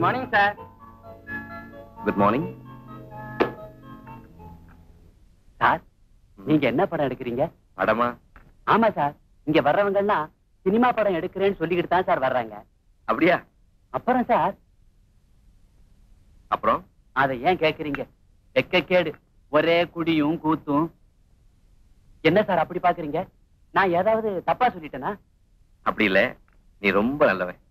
Morning sir. Good morning sir. நீங்க என்ன படம் எடுக்கிறீங்க? படமா? ஆமா சார். இங்க வர்றவங்க எல்லாம் சினிமா படம் எடுக்கிறேன்னு சொல்லிக்கிட்டு தான் சார் வர்றாங்க. அப்படியா? அப்புறம் சார், அப்புறம் அதை ஏன் கேக்குறீங்க? கேடு ஒரே குடியும் கூத்தும். என்ன சார் அப்படி பாக்குறீங்க? நான் ஏதாவது தப்பா சொல்லிட்டேனா? அப்படி இல்ல, நீ ரொம்ப நல்லவன்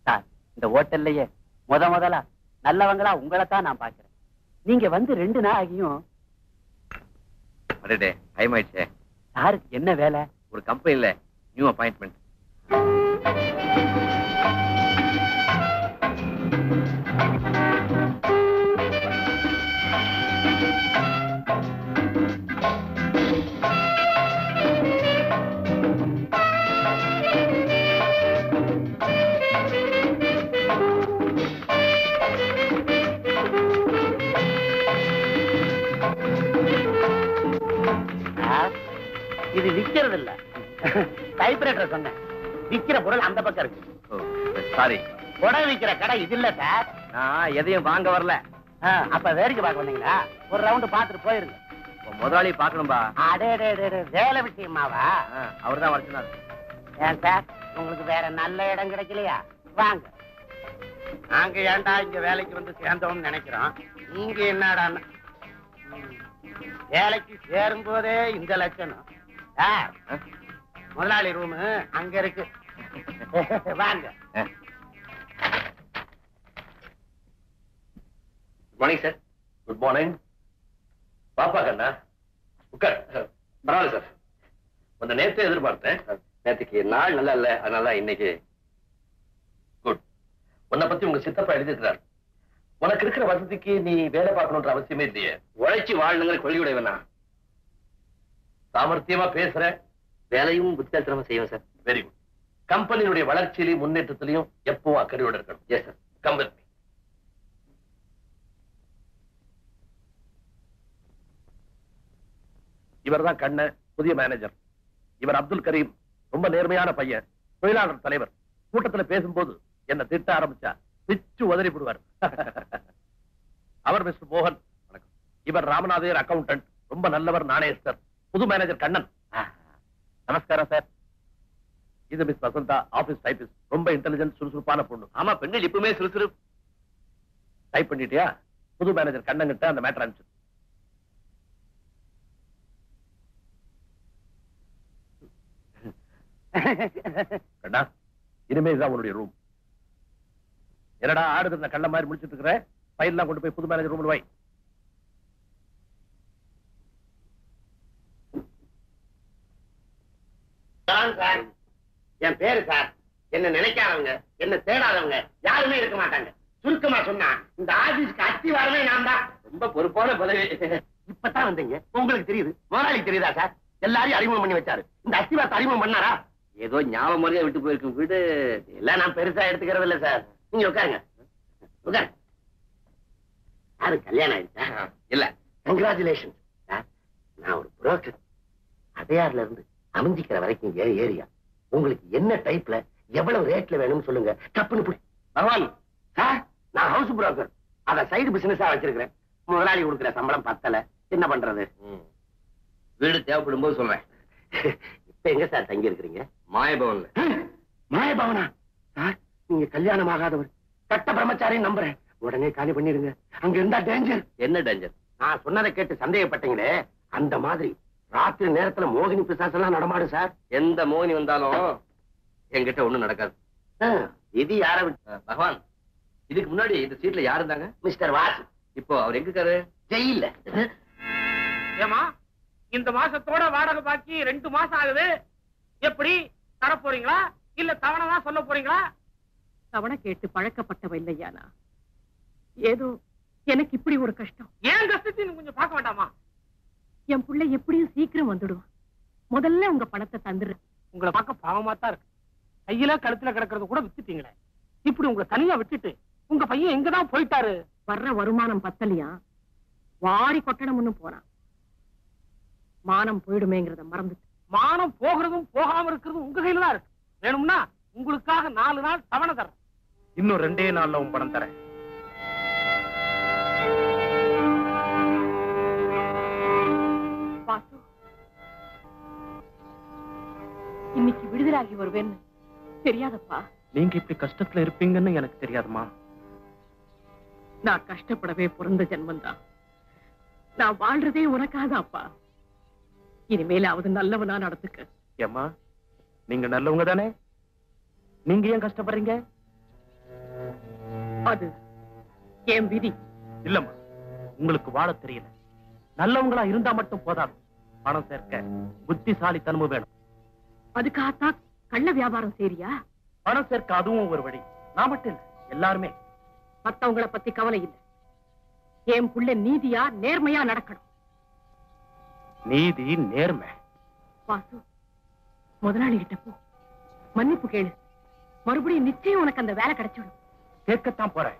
சார். இந்த ஹோட்டல்லையே முதலா நல்லவங்களா உங்களைத்தான் நான் பாக்குறேன். நீங்க வந்து 2 நாள் ஆகியும். அடடே, டைம் ஆயிடுச்சே. சாருக்கு என்ன வேலை? ஒரு கம்பெனில நியூ அப்பாயின்ட்மெண்ட். இது விக்கிறது இல்ல, டைப்ரைட்டர் சொன்னேன். விக்கிற பொருள் அந்த பக்கம் இருக்கு. சாரி, புடவை விக்கிற கடை இது இல்ல சார். நான் எதையும் வாங்க வரல. அப்ப வேடிக்கை பார்க்க வந்தீங்களா? ஒரு ரவுண்ட் பாத்துட்டு போயிருங்க. முதலாளி பாக்கணும்பா. அடே வேலை விஷயமாவா? அவர் தான் வரச்சுனாரு. ஏன் சார், உங்களுக்கு வேற நல்ல இடம் கிடைக்கலையா? வாங்க. நாங்க ஏன்டா இங்க வேலைக்கு வந்து சேர்ந்தோம்னு நினைக்கிறோம். நீங்க என்னடா வேலைக்கு சேரும் போதே இந்த லட்சணம். முதலாளி ரூம் அங்க இருக்கு. வாங்க. Good morning sir. Good morning. பாப்பா கண்ணா, உட்கார். பரவாயில்ல சார், கொஞ்சம் நேரத்தை எதிர்பார்த்தேன். நேற்றுக்கு நாள் நல்லா இல்ல, அதனால இன்னைக்கு. குட். உன்னை பத்தி உங்க சித்தப்பா எழுதிருக்கிறார். உனக்கு இருக்கிற வசதிக்கு நீ வேலை பார்க்கணுன்ற அவசியமே இல்லையே. உழைச்சி வாழணுங்கிற கொள்கையுடையவனா. சாமர்த்தியமா பேசுற, வேலையும் புத்திசாலித்தனமா செய்வேன் சார். Very good. கம்பெனியுடைய வளர்ச்சியிலையும் முன்னேற்றத்திலையும் எப்பவும் அக்கறையோட இருக்கணும். Yes sir. Come with me. இவர் தான் கண்ண, புதிய மேனேஜர். இவர் அப்துல் கரீம், ரொம்ப நேர்மையான பையன், தொழிலாளர் தலைவர். கூட்டத்துல பேசும்போது என்ன திட்ட ஆரம்பிச்சா பிச்சு உதறி விடுவார். அவர் மிஸ்டர் மோகன். வணக்கம். இவர் ராமநாதையர் அக்கவுண்டன்ட், ரொம்ப நல்லவர், நாணயஸ்தர். புது மேனேஜர் கண்ணன். நமஸ்காரம் சார். இது மிஸ் வசந்தா, ஆபீஸ் டைபிஸ்ட், ரொம்ப இன்டெலிஜென்ட், சுறுசுறுப்பான பொண்ணு. ஆமா, பெண்கள் இப்பவுமே சுறுசுறுப்பு. டைப் பண்ணிட்டியா? புது மேனேஜர் கண்ணன் கிட்ட அந்த மேட்டர் அனுப்பிச்சு. கண்ணா, இனிமே தான் உன்னுடைய ரூம். என்னடா ஆடுது கள்ள மாதிரி முடிச்சிட்டு இருக்கிற? ஃபைல்லாம் கொண்டு போய் புது மேனேஜர் ரூம்ல வை. என் பேரு சார். என்ன நினைக்காதவங்க, என்ன தேடாதவங்க யாருமே இருக்க மாட்டாங்க. சுருக்கமா சொன்னா இந்த ஆபீஸ்க்கு அத்திவாரமே நான் தான். ரொம்ப பொறுப்பான பதவி. இப்பதான் வந்தீங்க, உங்களுக்கு தெரியுது. முதலாளி தெரியுதா சார்? எல்லாரையும் அறிமுகம் பண்ணி வச்சாரு. இந்த அத்திவாரத்தை அறிமுகம் பண்ணாரா? ஏதோ ஞாபகம் மாதிரியா விட்டு போயிருக்கும் வீடு. எல்லாம் நான் பெருசா எடுத்துக்கிறது இல்ல சார். நீங்க உட்காருங்க. உட்காரு. யாரு கல்யாணம் ஆயிடுச்சா? இல்ல. Congratulation sir. நான் ஒரு புரோக்கர். அடையாறுல இருந்து அமைஞ்சிக்கிற வரைக்கும் ஏரியா. உங்களுக்கு என்ன டைப்ல எவ்வளவு ரேட்ல வேணும்னு சொல்லுங்க. தப்புன்னு புடி. பகவான் சார், நான் ஹவுஸ் புரோக்கர். அத சைடு பிசினஸா வச்சிருக்கிறேன். முதலாளி கொடுக்கிற சம்பளம் பத்தல, என்ன பண்றது? வீடு தேவைப்படும் போது சொல்றேன். இப்ப எங்க சார் தங்கி இருக்கிறீங்க? மாயபவன்ல. மாயபவனா? சார், நீங்க கல்யாணம் ஆகாதவர், கட்ட பிரம்மச்சாரின்னு நம்புறேன். உடனே காலி பண்ணிடுங்க. அங்க இருந்தா டேஞ்சர். என்ன டேஞ்சர்? நான் சொன்னதை கேட்டு சந்தேகப்பட்டீங்களே, அந்த மாதிரி ராத்திரி நேரத்துல மோகினி பிசாசெல்லாம் நடமாடும் சார். எந்த மோகினி வந்தாலும் என்கிட்ட ஒண்ணும் நடக்காது. இது யார விட்டு? பகவான், இதுக்கு முன்னாடி இந்த சீட்ல யாரு இருந்தாங்க? மிஸ்டர் வாசு. இப்போ அவர் எங்க இருக்காரு? ஜெயில்ல. ஏமா, இந்த மாசத்தோட வாடகை பாக்கி 2 மாசம் ஆகுது. எப்படி தர போறீங்களா இல்ல தவணை தான் சொல்ல போறீங்களா? தவணை கேட்டு பழக்கப்பட்டவ இல்லையானா. ஏதோ எனக்கு இப்படி ஒரு கஷ்டம். ஏன் கஷ்டத்தையும் கொஞ்சம் பார்க்க வேண்டாமா? என் பிள்ளை எப்படியும் சீக்கிரம் வந்துடுவான். முதல்ல உங்க பணத்தை தந்துடுறேன். உங்களை பார்க்க பாவமா தான் இருக்கு. கையில கழுத்துல கிடக்கிறது கூட வித்துட்டீங்களே. இப்படி உங்களை தனியா விட்டுட்டு உங்க பையன் எங்கதான் போயிட்டாரு? வர்ற வருமானம் பத்தலையா, வாரி கொட்டணும்னு போறான். மானம் போயிடுமேங்கிறத மறந்துட்டு. மானம் போகிறதும் போகாம இருக்கிறதும் உங்க கையில தான் இருக்கு. வேணும்னா உங்களுக்காக 4 நாள் தவணை தரேன். இன்னும் 2 நாள்ல உன் பணம் தரேன். விடுதலாகி வருவேன்னு தெரியாதப்பா. நீங்க இப்படி கஷ்டத்துல இருப்பீங்கன்னு எனக்கு தெரியாதுமா. நான் கஷ்டப்படவே பிறந்த ஜென்மந்தான். நான் வாழ்றதே உனக்காதாப்பா. இனிமேலாவது நல்லவனா நடந்துக்க. ஏம்மா, நீங்க நல்லவங்க தானே? நீங்க ஏன் கஷ்டப்படுறீங்க? அது என் விதி. இல்லம்மா, உங்களுக்கு வாழ தெரியல. நல்லவங்களா இருந்தா மட்டும் போதாது, பணம் சேர்க்க புத்திசாலித்தனமும் வேணும். அதுக்காகத்தான் கள்ள வியாபாரம் செய்றியா? பணம் சேர்க்க அதுவும் ஒரு வழி. நான் மட்டும் இல்ல, எல்லாருமே. மத்தவங்கள பத்தி கவலை இல்லை. என் புள்ள நீதியா நேர்மையா நடக்கணும். நீதி நேர்மை. வாசு, முதலாளி கிட்ட போ, மன்னிப்பு கேளு. மறுபடியும் நிச்சயம் உனக்கு அந்த வேலை கிடைச்சிடும். கேட்கத்தான் போறேன்.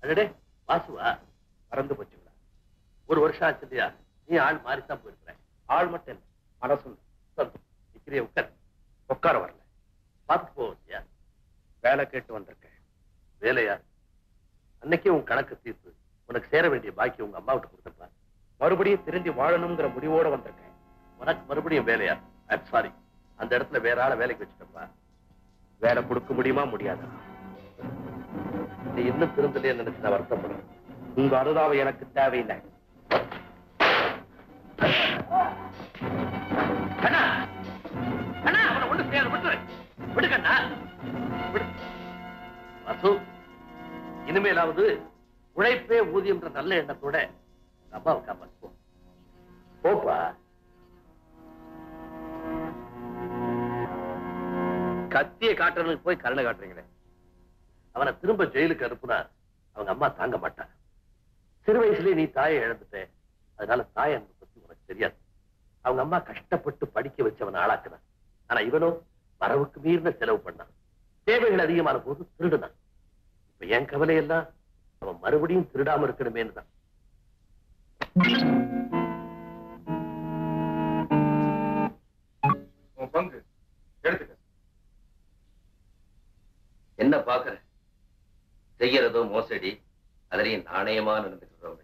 அடடே வாசுவா, மறந்து போச்சுங்களா? ஒரு வருஷம் ஆச்சு இல்லையா? நீ ஆள் மாறித்தான் போயிருக்கிறேன். ஆள் மட்டும் இல்ல, மனசும். நிக்கிறிய உட்கார். உட்கார வரல, பார்த்துட்டு போவியா? வேலை கேட்டு வந்திருக்கேன். வேலையா? அன்னைக்கே உன் கணக்கு தீர்த்து உனக்கு சேர வேண்டிய பாக்கி உங்க அம்மா விட்டு கொடுத்தப்பா. மறுபடியும் திருந்தி வாழணுங்கிற முடிவோட வந்திருக்கேன். உனக்கு மறுபடியும் வேலையா? ஐம் சாரி, அந்த இடத்துல வேற ஆளை வேலைக்கு வச்சுட்டப்பா. வேலை கொடுக்க முடியுமா? முடியாது. நீ இன்னும் திருந்தலையே நினைச்சு நான் வருத்தப்படுறேன். உங்க அனுதாபம் எனக்கு தேவையில்லை. கண்ணா, கண்ணா, அவனை ஒண்ணு செய்யாத, விட்டுரு. விடு கண்ணா, விடு. வாசு, இனிமேலாவது உழைப்பே ஊதியம்ன்ற நல்ல எண்ணத்தோட அம்மாவை காப்பாத்து. போப்பா. கத்தியை காட்டுறதுக்கு போய் கருணை காட்டுறீங்களே. அவனை திரும்ப ஜெயிலுக்கு அனுப்புனா அவங்க அம்மா தாங்க மாட்டான். சிறு வயசுலயே நீ தாயை இழந்துட்ட, அதனால தாய் அன்பு பத்தி உனக்கு தெரியாது. அவங்க அம்மா கஷ்டப்பட்டு படிக்க வச்சவனை ஆளாக்குனான். ஆனா இவனும் வரவுக்கு மீறின செலவு பண்ணான். தேவைகள் அதிகமான போது திருடுனான். இப்ப என் கவலையெல்லாம் அவன் மறுபடியும் திருடாம இருக்கணுமேன்னு தான். பங்கு எடுத்துக்க. என்ன பாக்குற? செய்யறதோ மோசடி, அதுலயும் நாணயமா நடந்துக்கிறோம்.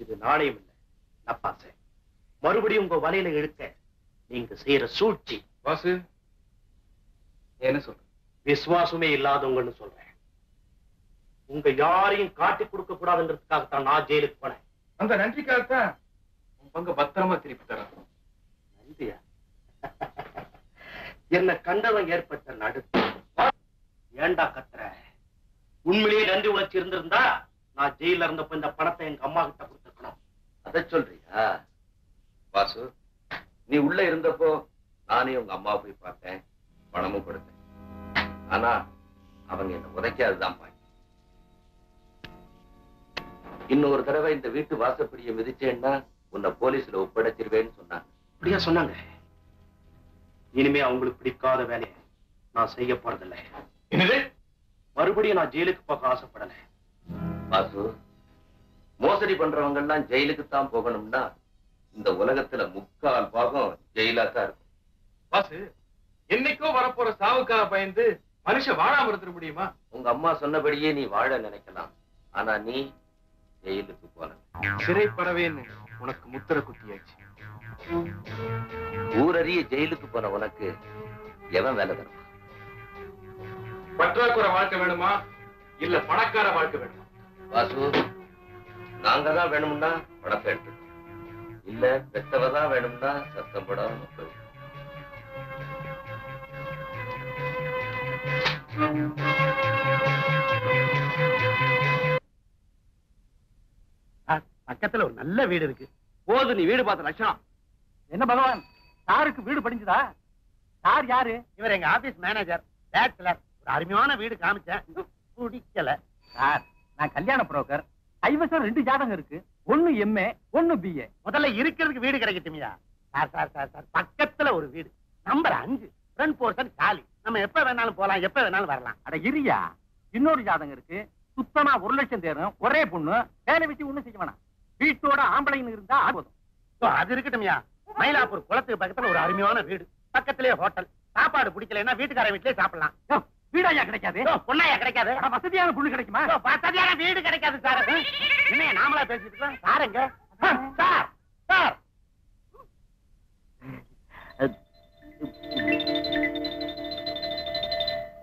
இது நாணயம் இல்லை, நப்பாசை. மறுபடியும் உங்க வலையில இழுக்க நீங்க செய்யற சூழ்ச்சி. வாசு, என்ன சொல்ற? விசுவாசமே இல்லாதவங்கன்னு சொல்றேன். உங்க யாரையும் காட்டி கொடுக்க கூடாதுன்றதுக்காகத்தான் நான் ஜெயிலுக்கு போனேன். அந்த நன்றிக்காகத்தான் உன் பங்கு பத்திரமா திருப்பி தரேன். நன்றியா? என்ன கண்டவன் ஏற்பட்ட நடுக்கம். ஏண்டா கத்துற? உண்மையிலேயே நன்றி உணர்ச்சி இருந்திருந்தா நான் ஜெயில இருந்தப்ப இந்த பணத்தை எங்க அம்மா கிட்ட கொடுத்துக்கணும். அத சொல்றியா? வாசு, நீ உள்ள இருந்தப்போ நானே உங்க அம்மா போய் பார்த்தேன், பணமும் கொடுத்தேன். ஆனா அவங்க என்ன உதைக்காதுதான் பாக்கி. இன்னொரு தடவை இந்த வீட்டு வாசப்படியை மிதிச்சேன்னா உன்னை போலீஸ்ல ஒப்படைச்சிருவேன்னு சொன்னாங்க. அப்படியா சொன்னாங்க? இனிமே அவங்களுக்கு பிடிக்காத வேலையை நான் செய்ய போறதில்லை. என்னது? மறுபடியும் நான் ஜெயிலுக்கு போக ஆசைப்படல. வாசு, மோசடி பண்றவங்க எல்லாம் ஜெயிலுக்கு தான் போகணும்னா இந்த உலகத்துல 3/4 பாகம் ஜெயிலா தான் இருக்கும். வாசு, என்னைக்கோ வரப்போற சாவுக்காக பயந்து மனுஷன் வாழாம இருந்துட முடியுமா? உங்க அம்மா சொன்னபடியே நீ வாழ நினைக்கலாம், ஆனா நீ ஜெயிலுக்கு போன. சிறைப்படவேன்னு உனக்கு முத்திர குத்தியாச்சு. ஊரறிய ஜெயிலுக்கு போன உனக்கு எவன் வேலை தருமா? பற்றாக்குறை வாழ்க்கை வேணுமா இல்ல பணக்கார வாழ்க்கை வேணுமா? வாசு, நாங்க தான் வேணும்னா பணத்தை எடுத்துக்கணும், இல்ல பெத்தவதான் வேணும்னா சத்தம் போடாம போயிடும். பக்கத்துல ஒரு நல்ல வீடு இருக்கு. போது நீ வீடு பார்த்த லட்சணம். என்ன பகவான், சாருக்கு வீடு படிஞ்சதா? சார் யாரு? இவர் எங்க ஆபீஸ் மேனேஜர், பேச்சுலர். ஒரு அருமையான வீடு காமிச்சேன், பிடிக்கல. சார், நான் கல்யாண புரோக்கர். கைவசம் 2 ஜாதகம் இருக்கு. 1 MA 1 BA. முதல்ல இருக்கிறதுக்கு வீடு கிடைக்கட்டுமியா? சார் சார் சார் சார், பக்கத்துல ஒரு வீடு, நம்பர் 5, ஃப்ரண்ட் போர்ஷன் காலி. நம்ம எப்ப வேணாலும் போலாம், எப்ப வேணாலும் வரலாம். அட இரியா, இன்னொரு ஜாதகம் இருக்கு. சுத்தமா 1 லட்சம் தேரும், ஒரே பொண்ணு, வேலை வச்சு ஒண்ணும் செய்ய வேணாம். வீட்டோட ஆம்பளைன்னு இருந்தா போதும். அது இருக்கட்டும்யா. மயிலாப்பூர் குளத்துக்கு பக்கத்துல ஒரு அருமையான வீடு, பக்கத்திலே ஹோட்டல். சாப்பாடு பிடிக்கலன்னா வீட்டுக்கார வீட்டிலே சாப்பிடலாம். வீடாயா கிடைக்காது, பொண்ணாயா கிடைக்காது, வசதியான பொண்ணு கிடைக்குமா? வசதியான வீடு கிடைக்காது சார். என்ன நாமளா பேசிட்டு இருக்கோம்? சாருங்க sir sir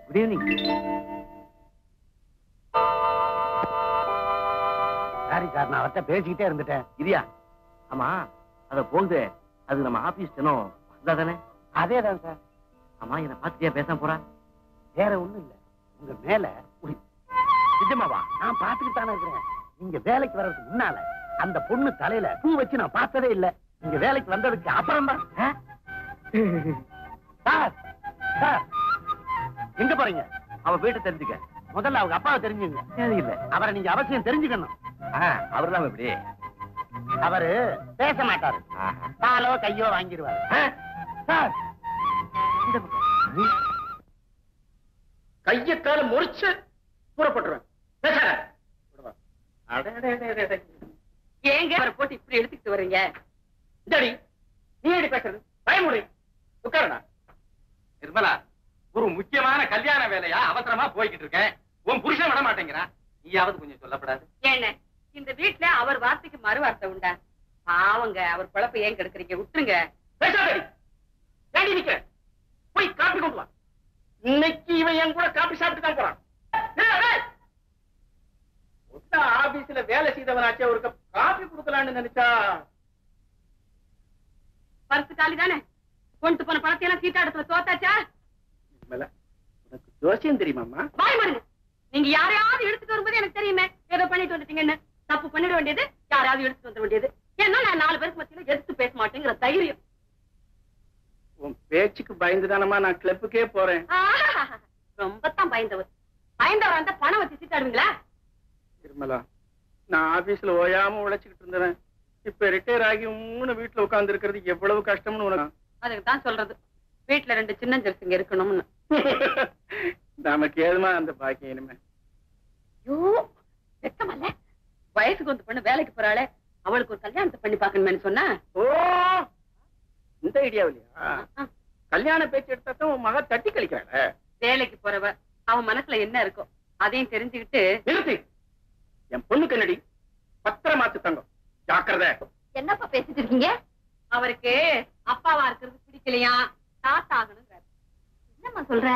good evening. Sorry sir, நான் அவர்கிட்ட பேசிக்கிட்டே இருந்துட்டேன். இரியா, ஆமா அத போகுது, அது நம்ம ஆபீஸ் தினம் தானே? அதே தான் சார். ஆமா, என்ன பாத்துட்டியா பேசாம போறா? வேற ஒண்ணும் இல்ல, உங்க மேல நிஜமாவா நான் பாத்துக்கிட்டு தானே இருக்கிறேன். நீங்க வேலைக்கு வர்றதுக்கு முன்னால அந்த பொண்ணு தலையில பூ வச்சு நான் பார்த்ததே இல்ல. நீங்க வேலைக்கு வந்ததுக்கு அப்புறம் தான். சார் சார் எங்க போறீங்க? அவ வீட்டை தெரிஞ்சுக்க. முதல்ல அவங்க அப்பாவை தெரிஞ்சுங்க. தேவையில்லை, அவரை நீங்க அவசியம் தெரிஞ்சுக்கணும். அவர்லாம் எப்படி? அவரு பேச மாட்டாரு, காலோ கையோ வாங்கிடுவாரு. சார் இந்த பக்கம். கைய கால முறிச்சு கூறப்பட்டுருவேன். பேசாத. ஏங்க அவரை போட்டு இப்படி எடுத்துக்கிட்டு வர்றீங்க? இந்தாடி, நீ எப்படி பேசுறது? பயமுடி. உட்காருடா. நிர்மலா, ஒரு முக்கியமான கல்யாண வேலையா அவசரமா போய்கிட்டு இருக்கேன். உன் புருஷன் விட மாட்டேங்கிறான். நீயாவது கொஞ்சம் சொல்லப்படாது? என்ன இந்த வீட்டுல அவர் வார்த்தைக்கு மறு வார்த்தை உண்டா? பாவங்க, அவர் குழப்ப ஏன் கெடுக்குறீங்க? விட்டுருங்க. பேசாதடி. ஏண்டி நிக்கிற? போய் காப்பி கொண்டு வா. இன்னைக்கு இவன் என் கூட காப்பி சாப்பிட்டு தான் போறான். ஆபீஸ்ல வேலை செய்தவனாச்சே, ஒரு கப் காபி கொடுக்கலான்னு நினைச்சா. பரிசு காலி தானே? கொண்டு போன பணத்தை எல்லாம் சீட்டாடத்துல தோத்தாச்சா? உனக்கு ஜோசியம் தெரியுமாமா? வாய் மாறுங்க. நீங்க யாரையாவது எடுத்துட்டு வரும்போது எனக்கு தெரியுமே ஏதோ பண்ணிட்டு வந்துட்டீங்கன்னு. தப்பு பண்ணிட வேண்டியது, யாராவது எடுத்துட்டு வந்துட வேண்டியது. ஏன்னா நான் 4 பேருக்கு மத்தியில எடுத்து பேச மாட்டேங்கிற தைரியம். உன் பேச்சுக்கு பயந்துதானமா நான் கிளப்புக்கே போறேன். ரொம்பத்தான் பயந்தவர். பயந்தவர் அந்த பணம் வச்சு சீட்டாடுவீங்களா? நிர்மலா, நான் ஆபீஸ்ல ஓயாம உழைச்சுக்கிட்டு இருந்தேன். இப்ப ரிட்டையர் ஆகி 3 வீட்டுல உட்கார்ந்து இருக்கிறது எவ்வளவு கஷ்டம்னு உனக்கு அதுக்கு தான் சொல்றது, வீட்டுல 2 சின்ன ஜெர்சிங்க இருக்கணும்னு. நமக்கு ஏதுமா அந்த பாக்கியம் இனிமே? ஐயோ, வெக்கமல்ல. வயசுக்கு வந்து பொண்ணு வேலைக்கு போறாளே, அவளுக்கு ஒரு கல்யாணத்தை பண்ணி பாக்கணும்னு சொன்னா. ஓ, இந்த ஐடியாவிலையா? கல்யாண பேச்சு எடுத்தா உன் மக தட்டி கழிக்கிறாள. வேலைக்கு போறவ அவன் மனசுல என்ன இருக்கும் அதையும் தெரிஞ்சுக்கிட்டு. நிறுத்தி. என் பொண்ணுக்கு என்னடி? 10 மாசத்து தங்கம். ஜாக்கிரதை. என்னப்பா பேசிட்டு இருக்கீங்க? அவருக்கு அப்பாவா இருக்கிறது பிடிக்கலையா, தாத்தா ஆகணுங்கிறாரு. என்னம்மா சொல்ற?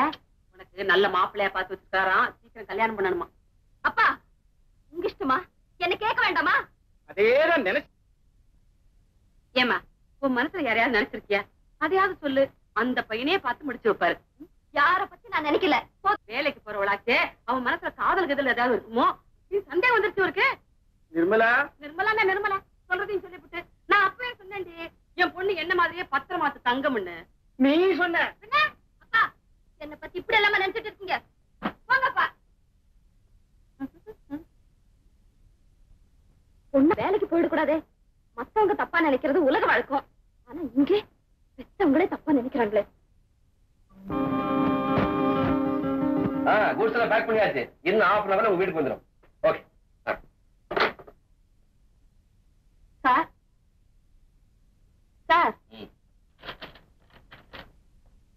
உனக்கு நல்ல மாப்பிள்ளையா பார்த்து வச்சிருக்காராம், சீக்கிரம் கல்யாணம் பண்ணணுமா. அப்பா உங்க இஷ்டமா, என்ன கேட்க வேண்டாமா? அதேதான் நினைச்சு. ஏமா, உன் மனசுல யாரையாவது நினைச்சிருக்கியா? அதையாவது சொல்லு. அந்த பையனே பார்த்து முடிச்சு வைப்பாரு. யார பத்தி நான் நினைக்கல. வேலைக்கு போறவளாச்சே, அவன் மனசுல காதல் கதல் ஏதாவது இருக்குமோ சந்தேகம் வந்துருச்சு இருக்கு. நிர்மலா, நிர்மலா நிர்மலா சொல்றதையும் சொல்லிவிட்டு நான் அப்பவே சொன்னேன்டி, என் பொண்ணு என்ன மாதிரியே 10 மாசம் தங்கம்னு. நீ சொன்ன. அப்பா என்ன பத்தி இப்படி எல்லாம் நினைச்சிட்டு இருக்கீங்க? போங்கப்பா. பொண்ணு வேலைக்கு போயிடக்கூடாதே. மத்தவங்க தப்பா நினைக்கிறது உலக வழக்கம். ஆனா இங்கே பெத்தவங்களே தப்பா நினைக்கிறாங்களே. கூட்ஸ் எல்லாம் பேக் பண்ணியாச்சு. இன்னும் 1/2 hour உங்க வீட்டுக்கு வந்துடும். Okay sir. சார்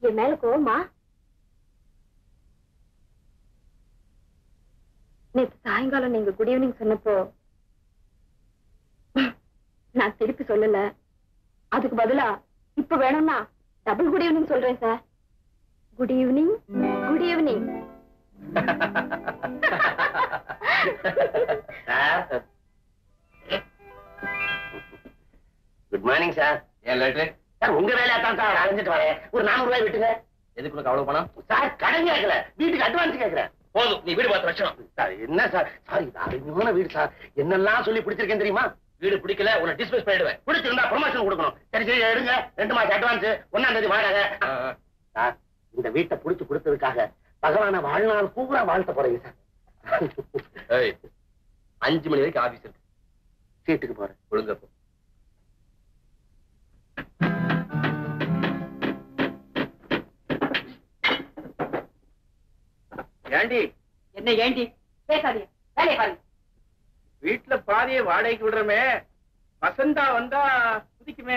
என் மேல கோவமா? நேற்று சாயங்காலம் நீங்க குட் ஈவினிங் சொன்னப்போ நான் திருப்பி சொல்லல. அதுக்கு பதிலா இப்ப வேணும்னா டபுள் குட் ஈவினிங் சொல்றேன் sir. Good evening, good evening. Good morning sir. ஏன் லேட்டு? சார் உங்க வேலையா தான் சார் அலைஞ்சிட்டு வரேன். ஒரு 400 ரூபாய் விட்டுங்க. எதுக்கு உனக்கு அவ்வளவு பணம்? சார் கடன் கேட்கல, வீட்டுக்கு அட்வான்ஸ் கேட்கிறேன். போதும், நீ வீடு பார்த்து வச்சோம். சார் என்ன சார்? சார் இது அருமையான வீடு சார். என்னெல்லாம் சொல்லி பிடிச்சிருக்கேன் தெரியுமா? வீடு பிடிக்கல, உன்னை டிஸ்மிஸ் பண்ணிடுவேன். பிடிச்சிருந்தா ப்ரொமோஷன் கொடுக்கணும். சரி சரி எடுங்க. 2 மாசம் அட்வான்ஸ், 1ஆம் தேதி வாடகை. சார் இந்த வீட்டை புடிச்சு கொடுத்ததுக்காக பகவான வாழ்நாள் பூரா வாழ்த்த போறீங்க சார். 5 மணி வரைக்கும் ஆபீஸ் இருக்கு. சீட்டுக்கு போறேன். ஒழுங்கப்போ. ஏண்டி? என்ன ஏண்டி? பேசாதீங்க, வேலையை பாருங்க. வீட்டுல பாதியை வாடகைக்கு விடுறமே, வசந்தா வந்தா குதிக்குமே.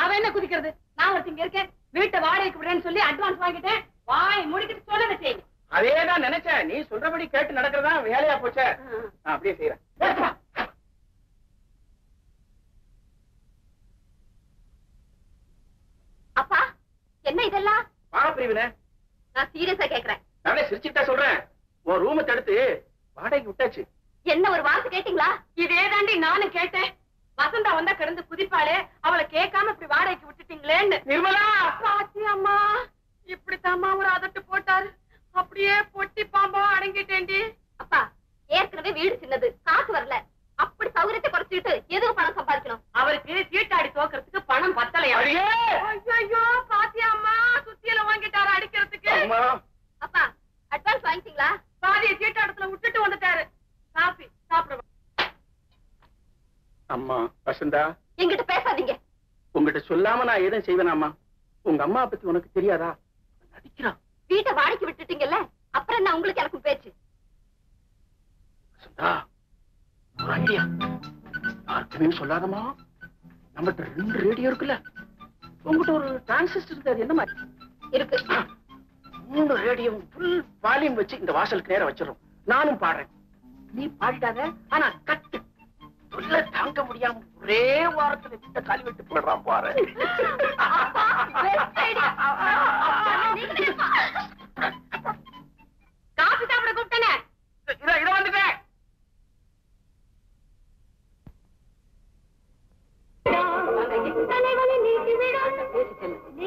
அவன் என்ன குதிக்கிறது? நான் ஒருத்தங்க இருக்கேன், வீட்டை வாடகைக்கு விடுறேன்னு சொல்லி அட்வான்ஸ் வாங்கிட்டேன். வாய் முடிக்கிட்டு சொல்லுங்க செய்யுங்க. அதேதான் நினைச்சேன். நீ சொல்றபடி கேட்டு நடக்கிறதா வேலையா போச்ச. அப்படியே செய்யறேன். என்ன இதெல்லாம்? பாடப்பிரிவினை. நான் சீரியஸா கேக்குறேன். நானே சிரிச்சுட்டா சொல்றேன். உன் ரூமை தடுத்து வாடகைக்கு விட்டாச்சு. என்ன ஒரு வார்த்தை கேட்டீங்களா? இதே தாண்டி நானும் கேட்டேன். வசந்தா வந்தா கிடந்து குதிப்பாளே, அவளை கேட்காம இப்படி வாடகைக்கு விட்டுட்டீங்களேன்னு. நிர்மலா! பாத்தி அம்மா, இப்படித்தாம்மா ஒரு அதட்டு போட்டாரு. அப்படியே பொட்டி பாம்பா அடங்கிட்டேன்டி. அப்பா, ஏற்கனவே வீடு சின்னது, காசு வரல. அப்படி சௌகரியத்தை குறைச்சிட்டு எதுக்கு பணம் சம்பாதிக்கணும்? அவருக்கு சீட்டாடி தோக்கிறதுக்கு பணம் பத்தலையா? ஐயோ, பாத்தியா அம்மா, சுத்தியில வாங்கிட்டாரு அடிக்கிறதுக்கு. அப்பா, அட்வான்ஸ் வாங்கிட்டீங்களா? பாதிய சீட்டாடத்துல விட்டுட்டு வந்துட்டாரு. காபி சாப்பிடுவோம். அம்மா வசந்தா, என்கிட்ட பேசாதீங்க. உங்ககிட்ட சொல்லாம நான் எதுவும் செய்வேனாமா? உங்க அம்மா பத்தி உனக்கு தெரியாதா? நடிக்கிறான். வீட்டை வாடகைக்கு விட்டுட்டீங்கல்ல, அப்புறம் என்ன உங்களுக்கு எனக்கும் பேச்சு? வசந்தா, ஒரு ஐடியா. யாருக்குமே சொல்லாதமா. நம்மகிட்ட 2 ரேடியோ இருக்குல்ல, உங்ககிட்ட ஒரு டிரான்சிஸ்டர் இருக்கு. அது என்ன மாதிரி இருக்கு? 3 ரேடியோ ஃபுல் வால்யூம் வச்சு இந்த வாசலுக்கு நேரம் வச்சிடும். நானும் பாடுறேன், நீ பாடிடாத. ஆனா கட்டு சொல்ல தாங்க முடியாம ஒரே வாரத்துல விட்ட காலி விட்டு போடுறான் பாரு. காபி சாப்பிட கூப்பிட்டேனே. இத வந்துட்டேன்.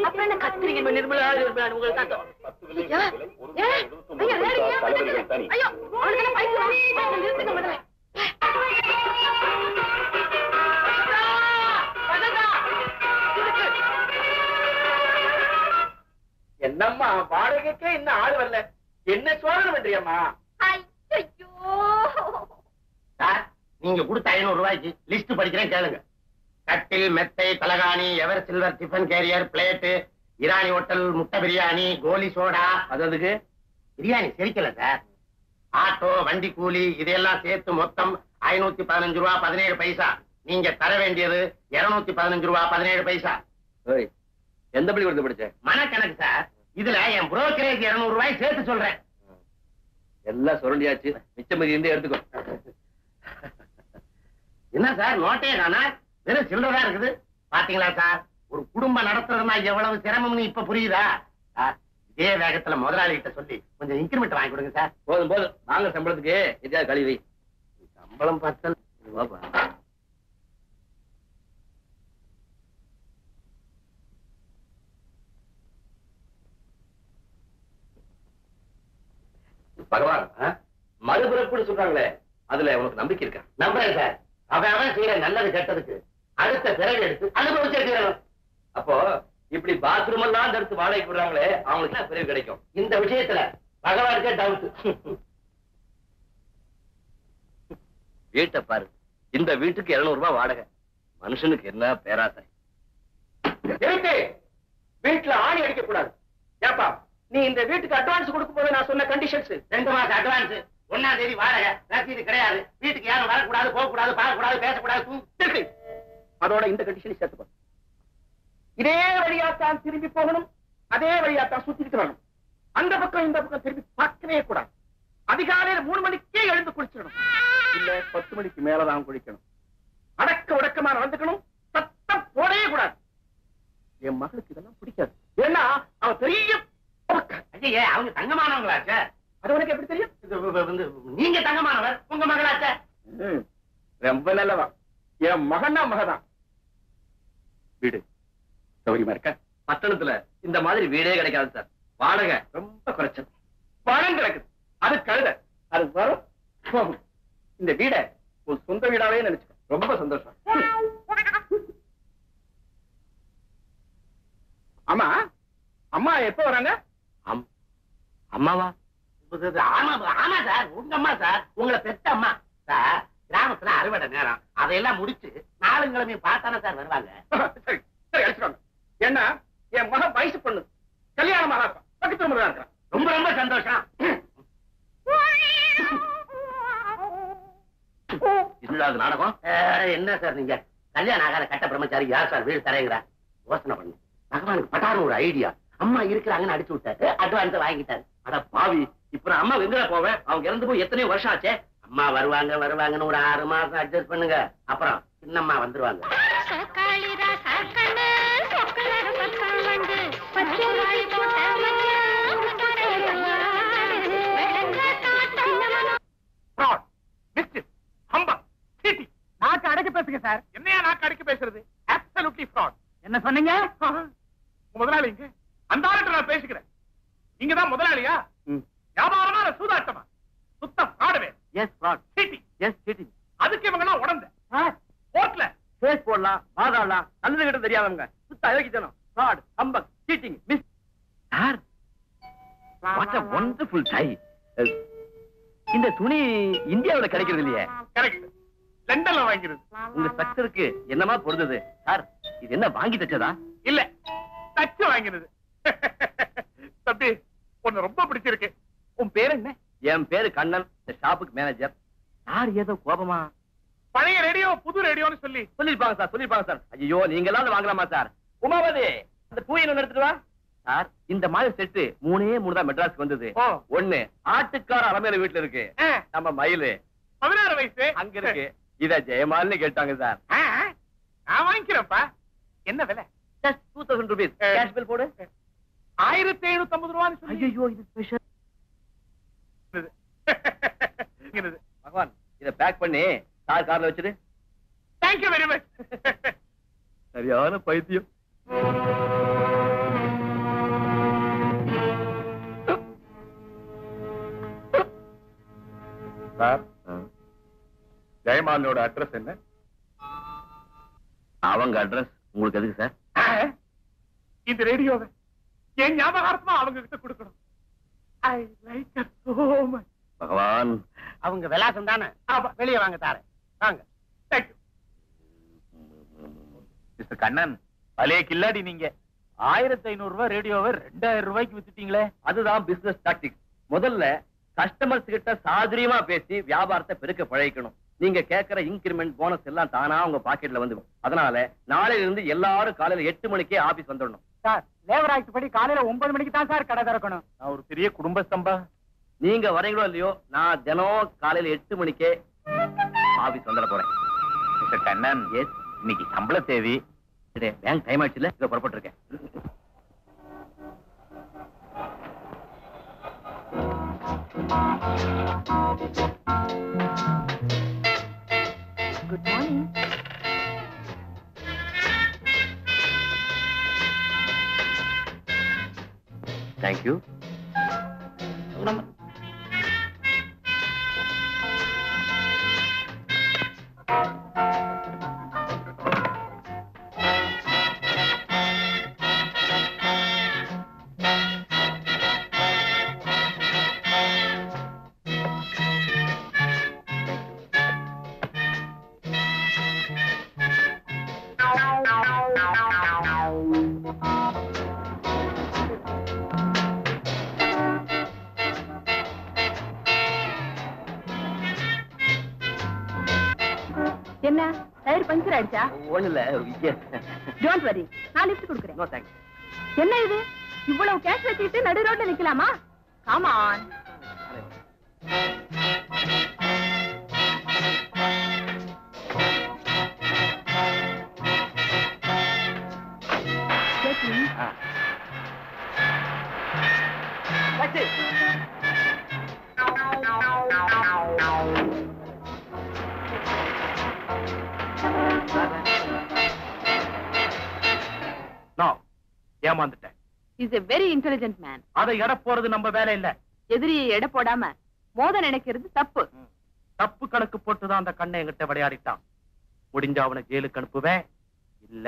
அப்புறம் என்ன கத்திரிக்கை நிர்மலா உங்களுக்கு? ஐயோ, அவனுக்கு பைக்கு நிறுத்துங்க முதல்ல. என்னம்மா வாடகைக்கே இன்னும் ஆள் வரல, என்ன சோதனை பண்றியம்மா? ஐயோ, சார், நீங்க கொடுத்த 500 ரூபாய்க்கு லிஸ்ட் படிக்கிறேன் கேளுங்க. கட்டில், மெத்தை, தலகாணி, ever silver tiffin carrier, plate, Irani hotel, முட்டை பிரியாணி, கோலி சோடா. அதுக்கு பிரியாணி செரிக்கல சார். ஆட்டோ, வண்டி கூலி இதையெல்லாம் சேர்த்து மொத்தம் 515 ரூபா 17 பைசா. நீங்க தர வேண்டியது 215 ரூபா 17 பைசா. எந்த பள்ளி கொடுத்து படிச்ச? மனக்கணக்கு சார். இதுல என் புரோக்கரேஜ் 200 ரூபாய் சேர்த்து சொல்றேன். எல்லாம் சுரண்டியாச்சு, மிச்சமதி இருந்து எடுத்துக்கோ. என்ன சார் நோட்டே தானா? வெறும் சில்லறதா இருக்குது. பாத்தீங்களா சார், ஒரு குடும்பம் நடத்துறதுனா எவ்வளவு சிரமம்னு இப்ப புரியுதா சார்? இதே வேகத்துல முதலாளி கிட்ட சொல்லி கொஞ்சம் இன்கிரிமெண்ட் வாங்கி கொடுங்க சார். போதும் போதும், வாங்க சம்பளத்துக்கு எதையாவது கழுவி. சம்பளம் பார்த்தல் பகவான் மறுபிறப்புன்னு சொல்றாங்களே, அதுல உனக்கு நம்பிக்கை இருக்கா? நம்புறேன் சார். அவன் செய்யற நல்லது கெட்டதுக்கு அடுத்த பிறகு எடுத்து அனுபவிச்சே தீரணும். அப்போ இப்படி பாத்ரூம் எல்லாம் எடுத்து வாடகைக்கு விடுறாங்களே, அவங்களுக்கு என்ன பிறகு கிடைக்கும்? இந்த விஷயத்துல பகவானுக்கே டவுட். வீட்டை பாரு, இந்த வீட்டுக்கு 200 ரூபாய் வாடகை. மனுஷனுக்கு என்ன பேராசை! வீட்டுல ஆணி அடிக்க கூடாது. ஏப்பா, நீ இந்த வீட்டுக்கு அட்வான்ஸ் கொடுக்கும் போது நான் சொன்ன கண்டிஷன்ஸ் 2 மாசம் அட்வான்ஸ், 1ஆம் தேதி வாடகை, ரசீது கிடையாது, வீட்டுக்கு யாரும் வரக்கூடாது, போகக்கூடாது, பார்க்கக்கூடாது, பேசக்கூடாது. அதோட இந்த கண்டிஷன் சேர்த்து பாரு. இதே வழியாத்தான் திரும்பி போகணும், அதே வழியாத்தான் சுத்திட்டு வரணும். அந்த பக்கம் இந்த பக்கம் திரும்பி பார்க்கவே கூடாது. அதிகாலையில 3 மணிக்கே எழுந்து குளிச்சிடணும், இல்ல 10 மணிக்கு மேலதான் குளிக்கணும். அடக்க உடக்கமா நடந்துக்கணும், சத்தம் போடவே கூடாது. என் மகளுக்கு இதெல்லாம் பிடிக்காது. ஏன்னா அவ பெரிய ஐயே, அவங்க தங்கமானவங்களா சார்? அது உனக்கு எப்படி தெரியும்? நீங்க தங்கமானவர், உங்க மகளாச்ச? ரொம்ப நல்லவா. என் மகனா மகதான். வீடு சௌரியமா இருக்க? பட்டணத்துல இந்த மாதிரி வீடே கிடைக்காது சார். வாடகை ரொம்ப குறைச்சது. பணம் கிடக்குது, அது கழுத. அது வரும் போகும். இந்த வீட ஒரு சொந்த வீடாவே நினைச்சுக்க. ரொம்ப சந்தோஷம். ஆமா, அம்மா எப்ப வராங்க? அம்மாவா? ஆமா ஆமா சார், உங்க அம்மா சார், உங்களை பெத்த அம்மா சார். கிராமத்துல அறுவடை நேரம், அதையெல்லாம் முடிச்சு 4 கிழமையும் பார்த்தானே சார் வருவாங்க. சரி சரி, அழைச்சிட்டு. ஏன்னா என் மகன் வயசு பொண்ணு, கல்யாணம் ஆகா பக்கத்து முறை இருக்கிறான். ரொம்ப ரொம்ப சந்தோஷம். இல்லாத நாடகம் என்ன சார் நீங்க? கல்யாணம் ஆகாத கட்ட பிரம்மச்சாரி யார் சார் வீடு தரேங்கிற? யோசனை பண்ணு. பகவானுக்கு பட்டான ஒரு ஐடியா. அம்மா இருக்கிறாங்கன்னு அடிச்சு விட்டாரு, அட்வான்ஸ் வாங்கிட்டாரு. அட பாவி, இப்ப நான் அம்மா எங்க போவேன்? அவங்க இறந்து போய் எத்தனையோ வருஷம் ஆச்சே. அம்மா வருவாங்கன்னு ஒரு 6 மாசம் அட்ஜஸ்ட் பண்ணுங்க, அப்புறம் சின்னம்மா வந்துருவாங்க. நாக்கு அடிக்க பேசுறது அப்சல்யூட்லி ஃப்ராட். என்ன சொன்னீங்க? முதலாளிங்க அந்த ஆளுக்கு நான் பேசிக்கிறேன். நீங்க தான் முதலாளியா? வியாபாரமா சூதாட்டமா? சுத்தம் ஃப்ராடுவே. Yes fraud. Cheating. Yes cheating. அதுக்கு இவங்க எல்லாம் உடந்த கோர்ட்ல கேஸ் போடலாம், வாதாடலாம். நல்லது கிட்ட தெரியாதவங்க சுத்த அயோக்கியத்தனம், fraud, humbug, cheating, miss. Sir, what a wonderful tie. இந்த துணி இந்தியாவுல கிடைக்கிறது இல்லையே. கரெக்ட், லண்டன்ல வாங்கிருது. உங்க ஸ்ட்ரக்சருக்கு என்னமா பொருந்தது சார்? இது என்ன வாங்கி தச்சதா? இல்ல, தச்சு வாங்கினது. தம்பி, உன்னை ரொம்ப பிடிச்சிருக்கு. உன் பேர் என்ன? என் பேரு கண்ணன், இந்த ஷாப்புக்கு மேனேஜர். சார் ஏதோ கோபமா? பழைய ரேடியோ புது ரேடியோன்னு சொல்லி சொல்லிருப்பாங்க சார். ஐயோ, நீங்க எல்லாம் வாங்கலாமா சார்? உமாவதி, அந்த பூயின் ஒண்ணு எடுத்துட்டு வா. சார், இந்த மாதிரி செட்டு 3 தான் மெட்ராஸ்க்கு வந்தது. ஒண்ணு ஆட்டுக்கார அலமேல வீட்டுல இருக்கு, நம்ம மயிலு 16 வயசு அங்க இருக்கு. இத ஜெயமால்னு கேட்டாங்க சார். நான் வாங்கிக்கிறேன்ப்பா. என்ன விலை? Just 2000 rupees. கேஷ் பில் போடு. 1750 ரூபான்னு சொல்லி. ஐயோ, இது ஸ்பெஷல். பகவான், இத பேக் பண்ணி சார் கார்ல வச்சிரு. Thank you very much. சரியான பைத்தியம். சார், ஜெயமாலோட அட்ரஸ் என்ன? அவங்க அட்ரஸ் உங்களுக்கு எதுக்கு சார்? இந்த ரேடியோவை என் ஞாபகார்த்தமா அவங்க கிட்ட கொடுக்கணும். I like her so much. பகவான், அவங்க விலாசம் தானே, வெளியே வாங்க தாரேன். வாங்க. Thank you. மிஸ்டர் கண்ணன், பழைய கில்லாடி நீங்க. 1500 ரூபாய் ரேடியோவை 2000 ரூபாய்க்கு வித்துட்டீங்களே. அதுதான் பிசினஸ் டாக்டிக். முதல்ல கஸ்டமர்ஸ் கிட்ட சாதுரியமா பேசி வியாபாரத்தை பெருக்க பழகிக்கணும். நீங்க கேட்கிற இன்கிரிமெண்ட், போனஸ் எல்லாம் தானா உங்க பாக்கெட்ல வந்துடும். அதனால நாளையில இருந்து எல்லாரும் காலையில 8 மணிக்கே ஆபீஸ் வந்துடணும். சார், லேபர் ஆக்ட் படி காலையில 9 மணிக்கு தான் சார் கடை திறக்கணும். நான் ஒரு பெரிய குடும்பஸ்தம்பா. நீங்க வரீங்களோ இல்லையோ, நான் தினம் காலையில 8 மணிக்கே ஆபீஸ் வந்துட போறேன். மிஸ்டர் கண்ணன், எஸ், இன்னைக்கு சம்பள தேதி. பேங்க் டைம் ஆயிடுச்சுல, இங்க புறப்பட்டு இருக்கேன். Good morning. தேங்க்யூ. என்ன டயர் பஞ்சர் ஆயிடுச்சா? ஒண்ணு இல்ல. டோன்ட் வரி, நான் லிஃப்ட் கொடுக்குறேன். No thanks. என்ன இது, இவ்வளவு கேஷ் வச்சுக்கிட்டு நடு ரோட்ல நிக்கலாமா? Come on. ஏமாந்துட்டேன். Is a very intelligent man. அதை எடை போறது நம்ம வேலை இல்ல. எதிரியை எடை போடாம மோத நினைக்கிறது தப்பு. தப்பு கணக்கு போட்டுதான் அந்த கண்ணை என்கிட்ட விளையாடிட்டான். முடிஞ்ச அவனை ஜெயிலுக்கு அனுப்புவேன், இல்ல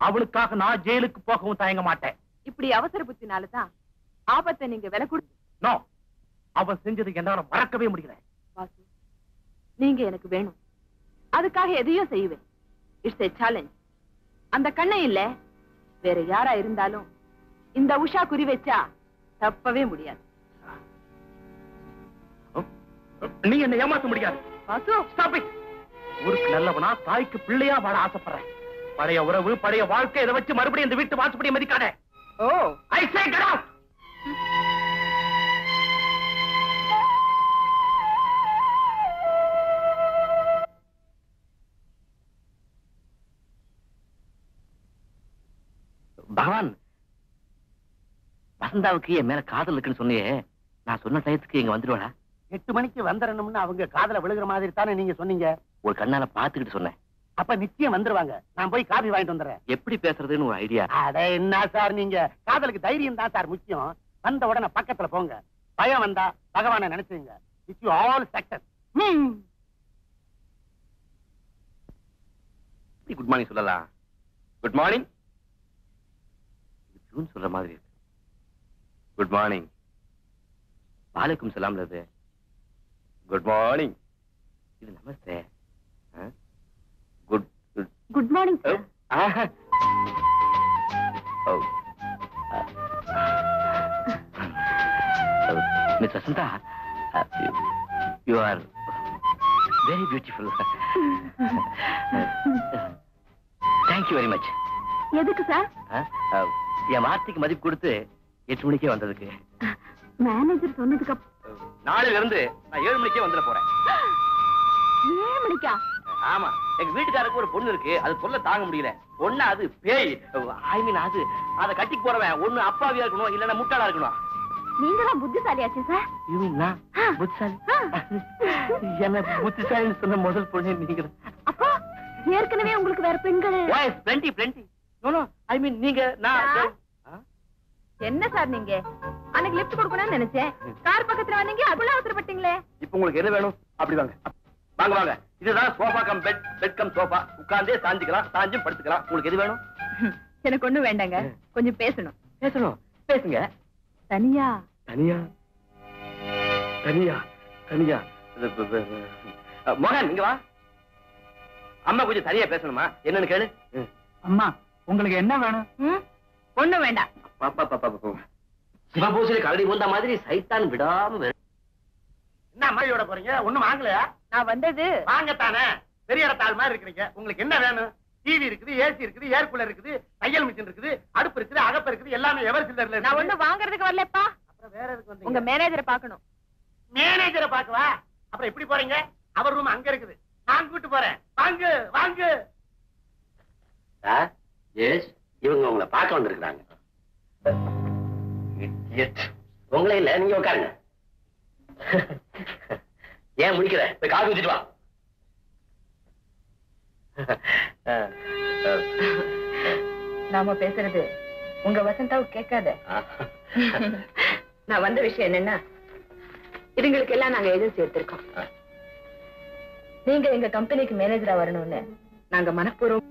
அவனுக்காக நான் ஜெயிலுக்கு போகவும் தயங்க மாட்டேன். இப்படி அவசர புத்தினாலதான் ஆபத்தை நீங்க விலை கொடுத்து. நோ, அவன் செஞ்சது என்னால மறக்கவே முடியல. வாசு, நீங்க எனக்கு வேணும், அதுக்காக எதையும் செய்வேன். It's a challenge. அந்த கண்ணை இல்ல, வேற யாரா இருந்தாலும் இந்த உஷா குறி வச்சா தப்பவே முடியாது. நீ என்ன ஏமாத்த முடியாது. Vasu, Stop it. ஊருக்கு நல்லவனா, தாய்க்கு பிள்ளையா வாழ ஆசைப்படுறேன். பழைய உறவு, பழைய வாழ்க்கை, இதை வச்சு மறுபடியும் இந்த வீட்டு வாசப்படியை மதிக்காத. ஓ, I say get out. பகவான், வசந்தாவுக்கு என் மேல காதல் இருக்குன்னு சொன்னியே, நான் சொன்ன டயத்துக்கு இங்க வந்துடுவாளா? 8 மணிக்கு வந்துடணும்னு அவங்க காதல விழுகிற மாதிரி தானே நீங்க சொன்னீங்க. ஒரு கண்ணால பாத்துக்கிட்டு சொன்னேன். அப்ப நிச்சயம் வந்துருவாங்க. நான் போய் காபி வாங்கிட்டு வந்துடுறேன். எப்படி பேசுறதுன்னு ஒரு ஐடியா. அட என்ன சார் நீங்க, காதலுக்கு தைரியம் தான் சார் முக்கியம். வந்த உடனே பக்கத்துல போங்க. பயம் வந்தா பகவானை நினைச்சுங்க. Wish you all success. Good morning சொல்லலாம். Good morning. ஜூன் சொல்ற மாதிரி இருக்கு. Good morning. வாலைக்கும் சலாம். Good morning. இது நமஸ்தே. Good good morning sir. Miss Vasantha, you are very beautiful. Thank you very much. எதுக்கு சார்? என் வார்த்தைக்கு மதிப்பு கொடுத்து 8 மணிக்கே வந்ததுக்கு. மேனேஜர் சொன்னதுக்கு நாளையில இருந்து நான் 7 மணிக்கே வந்துட போறேன். 7 மணிக்கா? ஆமா, எங்க வீட்டுக்காரருக்கு ஒரு பொண்ணு இருக்கு. அது சொல்ல தாங்க முடியல. ஒண்ணு அது பேய், ஐ மீன் அது அத கட்டிக்கு போறவன் ஒண்ணு அப்பாவியா இருக்கணும், இல்லன்னா முட்டாளா இருக்கணும். நீங்க தான் புத்திசாலியாச்சு சார். யூ மீன் நான் புத்திசாலி? என்ன புத்திசாலின்னு சொன்ன முதல் பொண்ணு நீங்க. அப்பா ஏற்கனவே உங்களுக்கு வேற பெண்கள்? Plenty plenty. நோ நோ, ஐ மீன் நீங்க நான். என்ன சார் நீங்க? அன்னைக்கு லிஃப்ட் கொடுக்கணும்னு நினைச்சேன். கார் பக்கத்துல வந்தீங்க, அவ்வளவு அவசரப்பட்டீங்களே. இப்போ உங்களுக்கு என்ன வேணும்? அப்படி வாங்க வாங்க வாங்க. இதுதான் sofa cum bed, bed cum sofa. உட்கார்ந்தே சாஞ்சிக்கலாம், சாஞ்சும் படுத்துக்கலாம். உங்களுக்கு எது வேணும்? எனக்கு ஒண்ணும் வேண்டாங்க, கொஞ்சம் பேசணும். பேசணும்? பேசுங்க. தனியா? தனியா தனியா தனியா. மகன் இங்க வா. அம்மா கொஞ்சம் தனியா பேசணுமா? என்னன்னு கேளு. அம்மா உங்களுக்கு என்ன வேணும்? ஒண்ணும் வேண்டாம். சிவபூசையில கரடி போந்த மாதிரி சைத்தான் விடாம. என்ன அம்மாயோட போறீங்க? ஒண்ணும் வாங்கலையா? நான் வந்தது வாங்கத்தானே. பெரிய இடத்தாள் மாதிரி இருக்கிறீங்க. உங்களுக்கு என்ன வேணும்? டிவி இருக்குது, ஏசி இருக்குது, ஏர் கூலர் இருக்குது, தையல் மிஷின் இருக்குது, அடுப்பு இருக்குது, அகப்பு இருக்குது, எல்லாமே எவர் சில்லர்ல. நான் ஒண்ணும் வாங்குறதுக்கு வரலப்பா. அப்புறம் வேற எதுக்கு வந்தீங்க? உங்க மேனேஜரை பார்க்கணும். மேனேஜரை பார்க்கவா? அப்புறம் எப்படி போறீங்க? அவர் ரூம் அங்க இருக்குது, நான் கூட்டு போறேன். வாங்க வாங்க. எஸ், இவங்க உங்களை பார்க்க வந்திருக்கிறாங்க. உங்களே இல்ல, நீங்க உட்காருங்க. ஏன் முடிக்கிற? போய் காஃபி ஊத்திட்டு வா. நாம பேசுறது உங்க வசந்தாவுக்கு கேட்காத. நான் வந்த விஷயம் என்னன்னா, இதுங்களுக்கு எல்லாம் நாங்க ஏஜென்சி எடுத்திருக்கோம். நீங்க எங்க கம்பெனிக்கு மேனேஜரா வரணும்னு நாங்க மனப்பூர்வம்.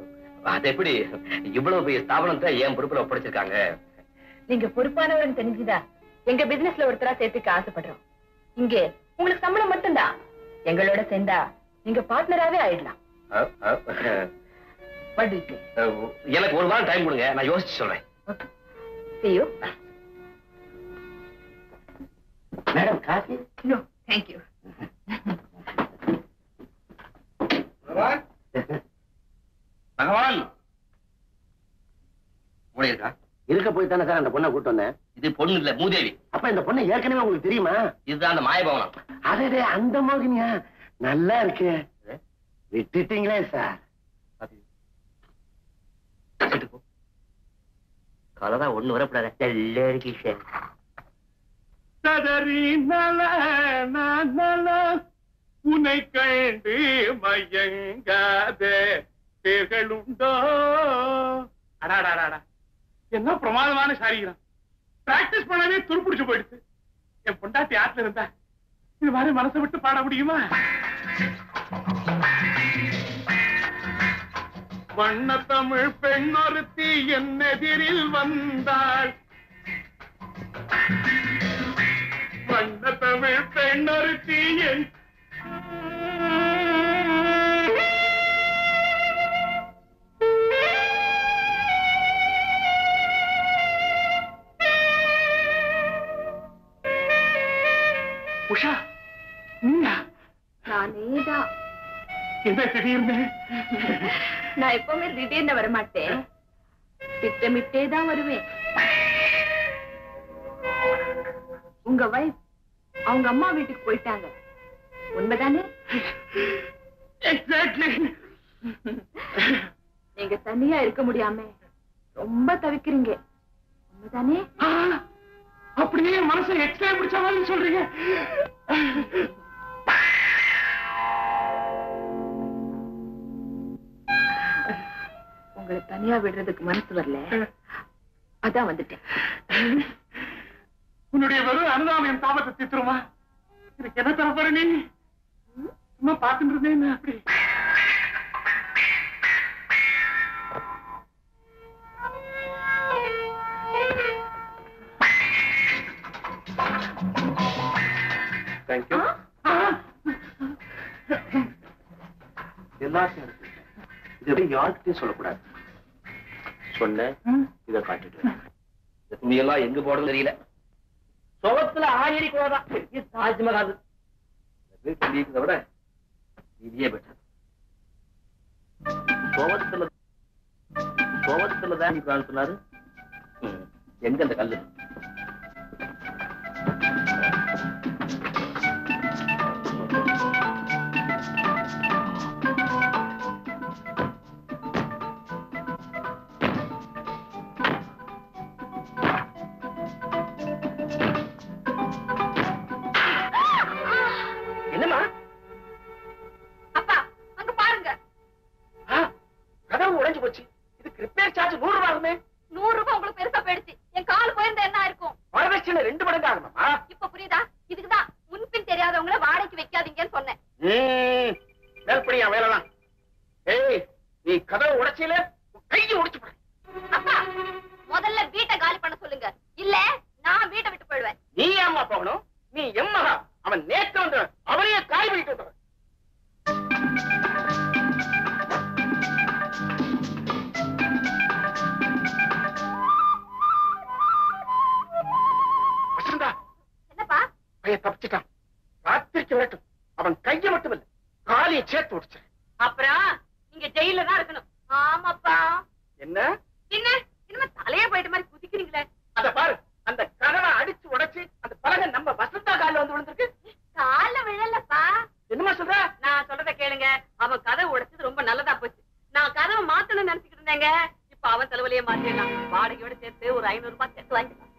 அது எப்படி? இவ்வளவு பெரிய ஸ்தாபனத்தை என் பொறுப்புல ஒப்படைச்சிருக்காங்க. நீங்க பொறுப்பானவர்னு தெரிஞ்சுதா எங்க பிசினஸ்ல ஒருத்தரா சேர்த்துக்க ஆசைப்படுறோம். இங்கே உங்களுக்கு சம்பளம் மட்டும்தான். எங்களோட சேர்ந்தா நீங்க பார்ட்னராவே ஆயிடலாம். எனக்கு ஒரு வாரம் டைம் கொடுங்க, நான் யோசிச்சு சொல்றேன். See you. Madam coffee? No, thank you. பகவான் மூளை இருக்கா? இருக்க போய் தானே சார் அந்த பொண்ணை கூட்டு வந்தேன். இது பொண்ணு இல்ல, மூதேவி. அப்ப இந்த பொண்ணை ஏற்கனவே உங்களுக்கு தெரியுமா? இதுதான் அந்த மாயபவனம். அதே அந்த மோகினியா? நல்லா இருக்கு. விட்டுட்டீங்களே சார். கலரா ஒண்ணு வரப்படாத. நல்லா இருக்கு சார். சதறி நல நல உன்னை கண்டு மயங்காதே பேர்களுண்டோ. அடாடாடா, என்ன பிரமாதமான சாரிகிறான். பிராக்டிஸ் பண்ணவே துருப்பிடிச்சு போயிடுச்சு. என் பொண்டாட்டி ஆத்துல இருந்தா இது மாதிரி மனசை விட்டு பாட முடியுமா? வண்ண தமிழ் பெண்ணொருத்தி என் எதிரில் வந்தாள். வண்ண தமிழ் பெண்ணொருத்தி என் உஷா, நீயா? நானேதான். என்ன திடீர்னு? நான் எப்பவுமே திடீர்னு வரமாட்டேன், திட்டமிட்டே தான் வருவேன். உங்க வைஃப் அவங்க அம்மா வீட்டுக்கு போயிட்டாங்க, உண்மைதானே? எக்ஸாக்ட்லி. நீங்க தனியா இருக்க முடியாம ரொம்ப தவிக்கிறீங்க, உண்மைதானே? அப்படியே மனசை எக்ஸ்ட்ரா பிடிச்ச மாதிரி சொல்றீங்க. உங்களை தனியா விடுறதுக்கு மனசு வரல, அதான் வந்துட்டேன். உன்னுடைய வெறும் அனுதாபம் என் தாபத்தை தீர்த்துருமா? எனக்கு என்ன தரப்போற நீ? சும்மா பார்த்துட்டு இருந்தேன் அப்படி. தேங்க்யூ. எல்லாத்தையும் இது எப்படி யாருக்கிட்டையும் சொல்லக்கூடாது. சொன்ன இதை காட்டிட்டு இந்த துணியெல்லாம் எங்க போடுறது தெரியல. சுகத்துல ஆயிரி கூடதான் பெரிய தாஜ்மஹால். வீட்டு நீக்கிறத விட இதே பெட்டர். சோகத்துல தான் நீக்கிறான்னு சொன்னாரு. எங்க அந்த கல்லு? என்னமா? அப்பா அங்க பாருங்க. கதவு உடைஞ்சு போச்சு. இதுக்கு ரிப்பேர் சார்ஜ் 100 ரூபாய் ஆகுமே. 100 ரூபாய் உங்களுக்கு பெருசா போயிடுச்சு. என் கால் போயிருந்தா என்ன இருக்கும்? வரதட்சணை 2 மடங்கு ஆகுமா? இப்ப புரியுதா? இதுக்குதான் முன்பின் தெரியாதவங்கள வாடகைக்கு வைக்காதீங்கன்னு சொன்னேன். மேல்படியா வேலைதான். ஏய், நீ கதவு உடைச்சில கையை உடைச்சு போடு. அப்பா முதல்ல வீட்டை காலி பண்ண சொல்லுங்க, இல்ல நான் வீட்டை விட்டு போயிடுவேன். நீ ஏம்மா போகணும்? நீ எம்மகா. அவன் நேற்று வந்து அவனையே காய் பண்ணிட்டு வந்தவன். வசந்தா, என்னப்பா? பையன் தப்பிச்சிட்டான். ராத்திரிக்கு வரட்டும். அவன் கையை மட்டும் இல்ல, காலியை சேர்த்து உடைச்சு. அப்புறம் நீங்க ஜெயில தான் இருக்கணும். ஆமாப்பா. என்ன என்ன இனிமே தலையே போயிட்ட மாதிரி குதிக்கிறீங்களே? அத பாரு, அந்த கதவை அடிச்சு உடைச்சு அந்த பலகை நம்ம வசந்தா காலில் வந்து விழுந்திருக்கு. கால விழலப்பா. என்னமா சொல்ற? நான் சொல்றத கேளுங்க. அவன் கதவை உடைச்சது ரொம்ப நல்லதா போச்சு. நான் கதவை மாத்தணும்னு நினைச்சுக்கிட்டு இருந்தேங்க. இப்ப அவன் தலைவலியே மாத்திடலாம். வாடகையோட சேர்த்து ஒரு 500 ரூபாய் சேர்த்து வாங்கிக்கலாம்.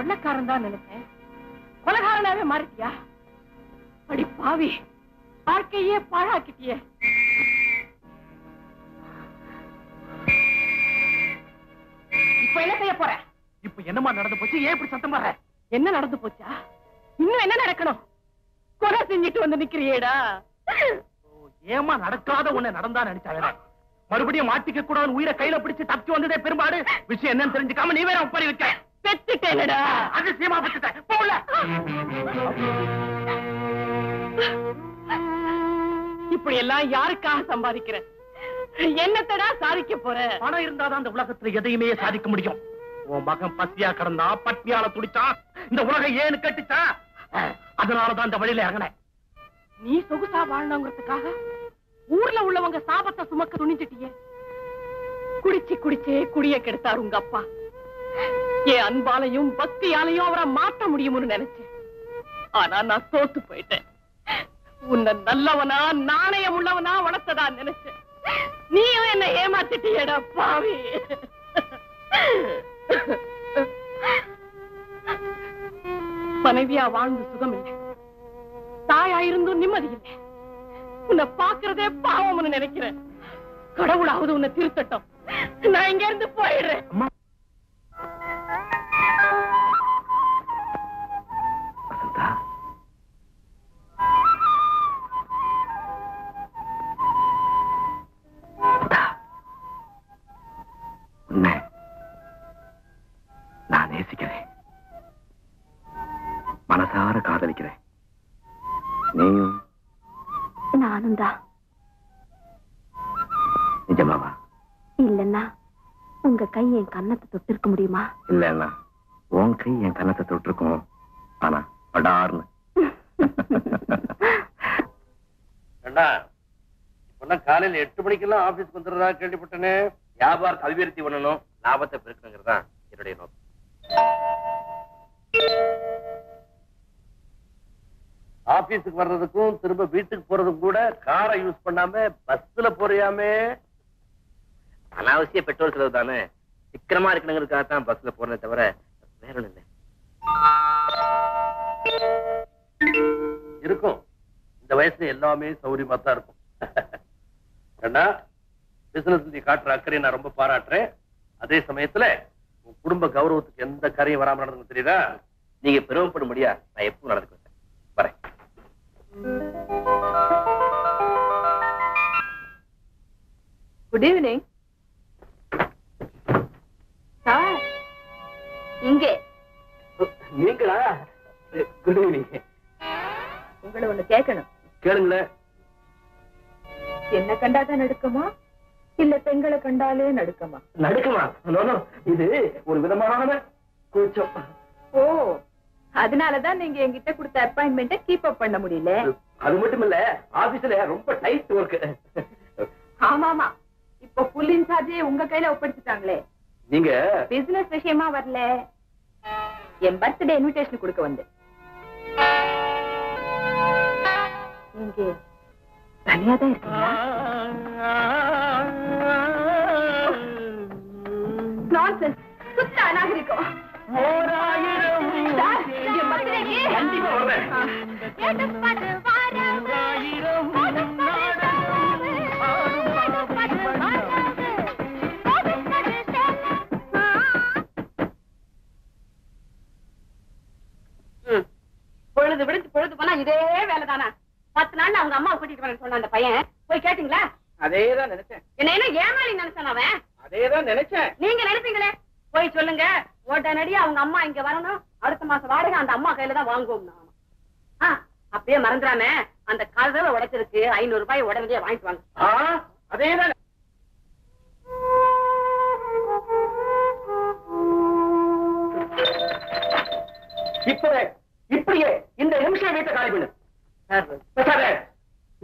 கொள்ளக்காரன் தான் நினைச்சேன். கொலகாரனாவே மாறிட்டியா? அடி பாவி, வாழ்க்கையே பாழாக்கிட்டியே. இப்ப என்ன செய்ய போற? இப்ப என்னமா நடந்து போச்சு? ஏன் இப்படி சத்தம் வர? என்ன நடந்து போச்சா? இன்னும் என்ன நடக்கணும்? கொலை செஞ்சிட்டு வந்து நிக்கிறியேடா. ஏமா நடக்காத உன்னை நடந்தா நினைச்சாங்க. மறுபடியும் மாட்டிக்க கூட உயிரை கையில பிடிச்சு தப்பி வந்ததே பெரும்பாடு. விஷயம் என்னன்னு தெரிஞ்சுக்காம நீ வேற ஒப்பறி வைக்க. பெத்துட்டேனடா. அதிசயமா பெத்துட்டேன். போல இப்படி எல்லாம் யாருக்காக சம்பாதிக்கிற? என்னத்தடா சாதிக்க போற? பணம் இருந்தாதான் அந்த உலகத்துல எதையுமே சாதிக்க முடியும். உன் மகன் பசியா கிடந்தா, பட்னியால துடிச்சான், இந்த உலகம் ஏன்னு கட்டிச்சா, அதனாலதான் இந்த வழியில இறங்கினேன். நீ சொகுசா வாழணுங்கிறதுக்காக ஊர்ல உள்ளவங்க சாபத்தை சுமக்க துணிஞ்சிட்டியே. குடிச்சு குடிச்சே குடிய கெடுத்தாரு உங்க அப்பா. என் அன்பாலையும் பக்தியாலையும் அவரை மாற்ற முடியும்னு நினைச்சேன். ஆனா நான் தோத்து போயிட்டேன். உன்னை நல்லவனா நாணயம் உள்ளவனா வளர்த்ததா நினைச்சேன். நீயும் என்ன ஏமாத்திட்டியடா பாவி. மனைவியா வாழ்ந்து சுகம் இல்லை, தாயா இருந்தும் நிம்மதி இல்லை. உன்னை பாக்குறதே பாவம்னு நினைக்கிறேன். கடவுளாவது உன்னை திருத்தட்டும். நான் இங்க இருந்து போயிடுறேன். உன்னை நான் நேசிக்கிறேன், மனசார காதலிக்கிறேன். நீயும்? நானும் தான். நிஜமாவா? இல்லன்னா உங்க கை என் கன்னத்தை தொட்டு இருக்க முடியுமா? இல்லன்னா உன் கை என் கன்னத்தை தொட்டிருக்கும். ஆனா படார்னு. இப்பெல்லாம் காலையில 8 மணிக்கெல்லாம் ஆபீஸ்க்கு வந்துடுறதா கேள்விப்பட்டேனே. வியாபாரத்தை அபிவிருத்தி பண்ணணும், லாபத்தை பெருக்கணுங்கிறதான் என்னுடைய நோக்கம். ஆபீஸுக்கு வர்றதுக்கும் திரும்ப வீட்டுக்கு போறதுக்கும் கூட காரை யூஸ் பண்ணாம பஸ்ல போறியாமே. அனாவசிய பெட்ரோல் செலவு தானே. சிக்கனமா இருக்கணுங்கிறதுக்காகத்தான் பஸ்ல போறதே தவிர வேற ஒண்ணும் இல்லை. இருக்கும், இந்த வயசுல எல்லாமே சௌரியமா தான் இருக்கும். ஏன்னா பிசினஸ் நீ காட்டுற அக்கறையை நான் ரொம்ப பாராட்டுறேன். அதே சமயத்துல உன் குடும்ப கௌரவத்துக்கு எந்த கரையும் வராம நடந்து தெரியுதா? நீங்க பெருமைப்படும்படியா நான் எப்பவும் நடந்துக்கிறேன். வரேன். Good evening sir. இங்கே நீங்களா? Good evening. உங்களை ஒண்ணு கேட்கணும். கேளுங்களேன். என்ன கண்டாதான் நடுக்கமா, இல்ல பெண்களை கண்டாலே நடுக்கமா? நடுக்கமா? இது ஒரு விதமான கூச்சம். ஓ, அதனாலதான் நீங்க என்கிட்ட கொடுத்த அப்பாயின்மெண்ட்டை கீப் அப் பண்ண முடியல. அது மட்டும் இல்ல, ஆபீஸ்ல ரொம்ப டைட் ஒர்க். ஆமாமா, இப்ப ஃபுல் இன்சார்ஜே உங்க கையில ஒப்படைச்சிட்டாங்களே. நீங்க பிசினஸ் விஷயமா வரல, என் பர்த்டே இன்விடேஷன் கொடுக்க வந்து. நீங்க தனியா தான் இருக்கீங்களா? நான்சென்ஸ், சுத்த அநாகரிகம். கண்டிப்பா வருவேன். பொழுது விடுத்து பொழுது போனா இதே வேலைதானா? 10 நாள் அவங்க அம்மாவை கூட்டிட்டு வரேன்னு சொன்ன அந்த பையன் போய் கேட்டீங்களா? அதேதான் நினைச்சேன். என்ன ஏமாளி நினைச்சான் அவன். அதேதான் நினைச்சேன். நீங்க நினைப்பீங்களே, போய் சொல்லுங்க உடனடியா அவங்க அம்மா இங்க வரணும். அடுத்த மாசம் வாடகை அந்த அம்மா கையில தான் வாங்குவோம். அப்பயே மறந்துடாம அந்த கதவை உடைச்சதுக்கு 500 ரூபாய் உடனடியா வாங்கிட்டு வாங்க. அதேதான். இப்படியே இந்த நிமிஷம் வீட்டை காலி பண்ணு.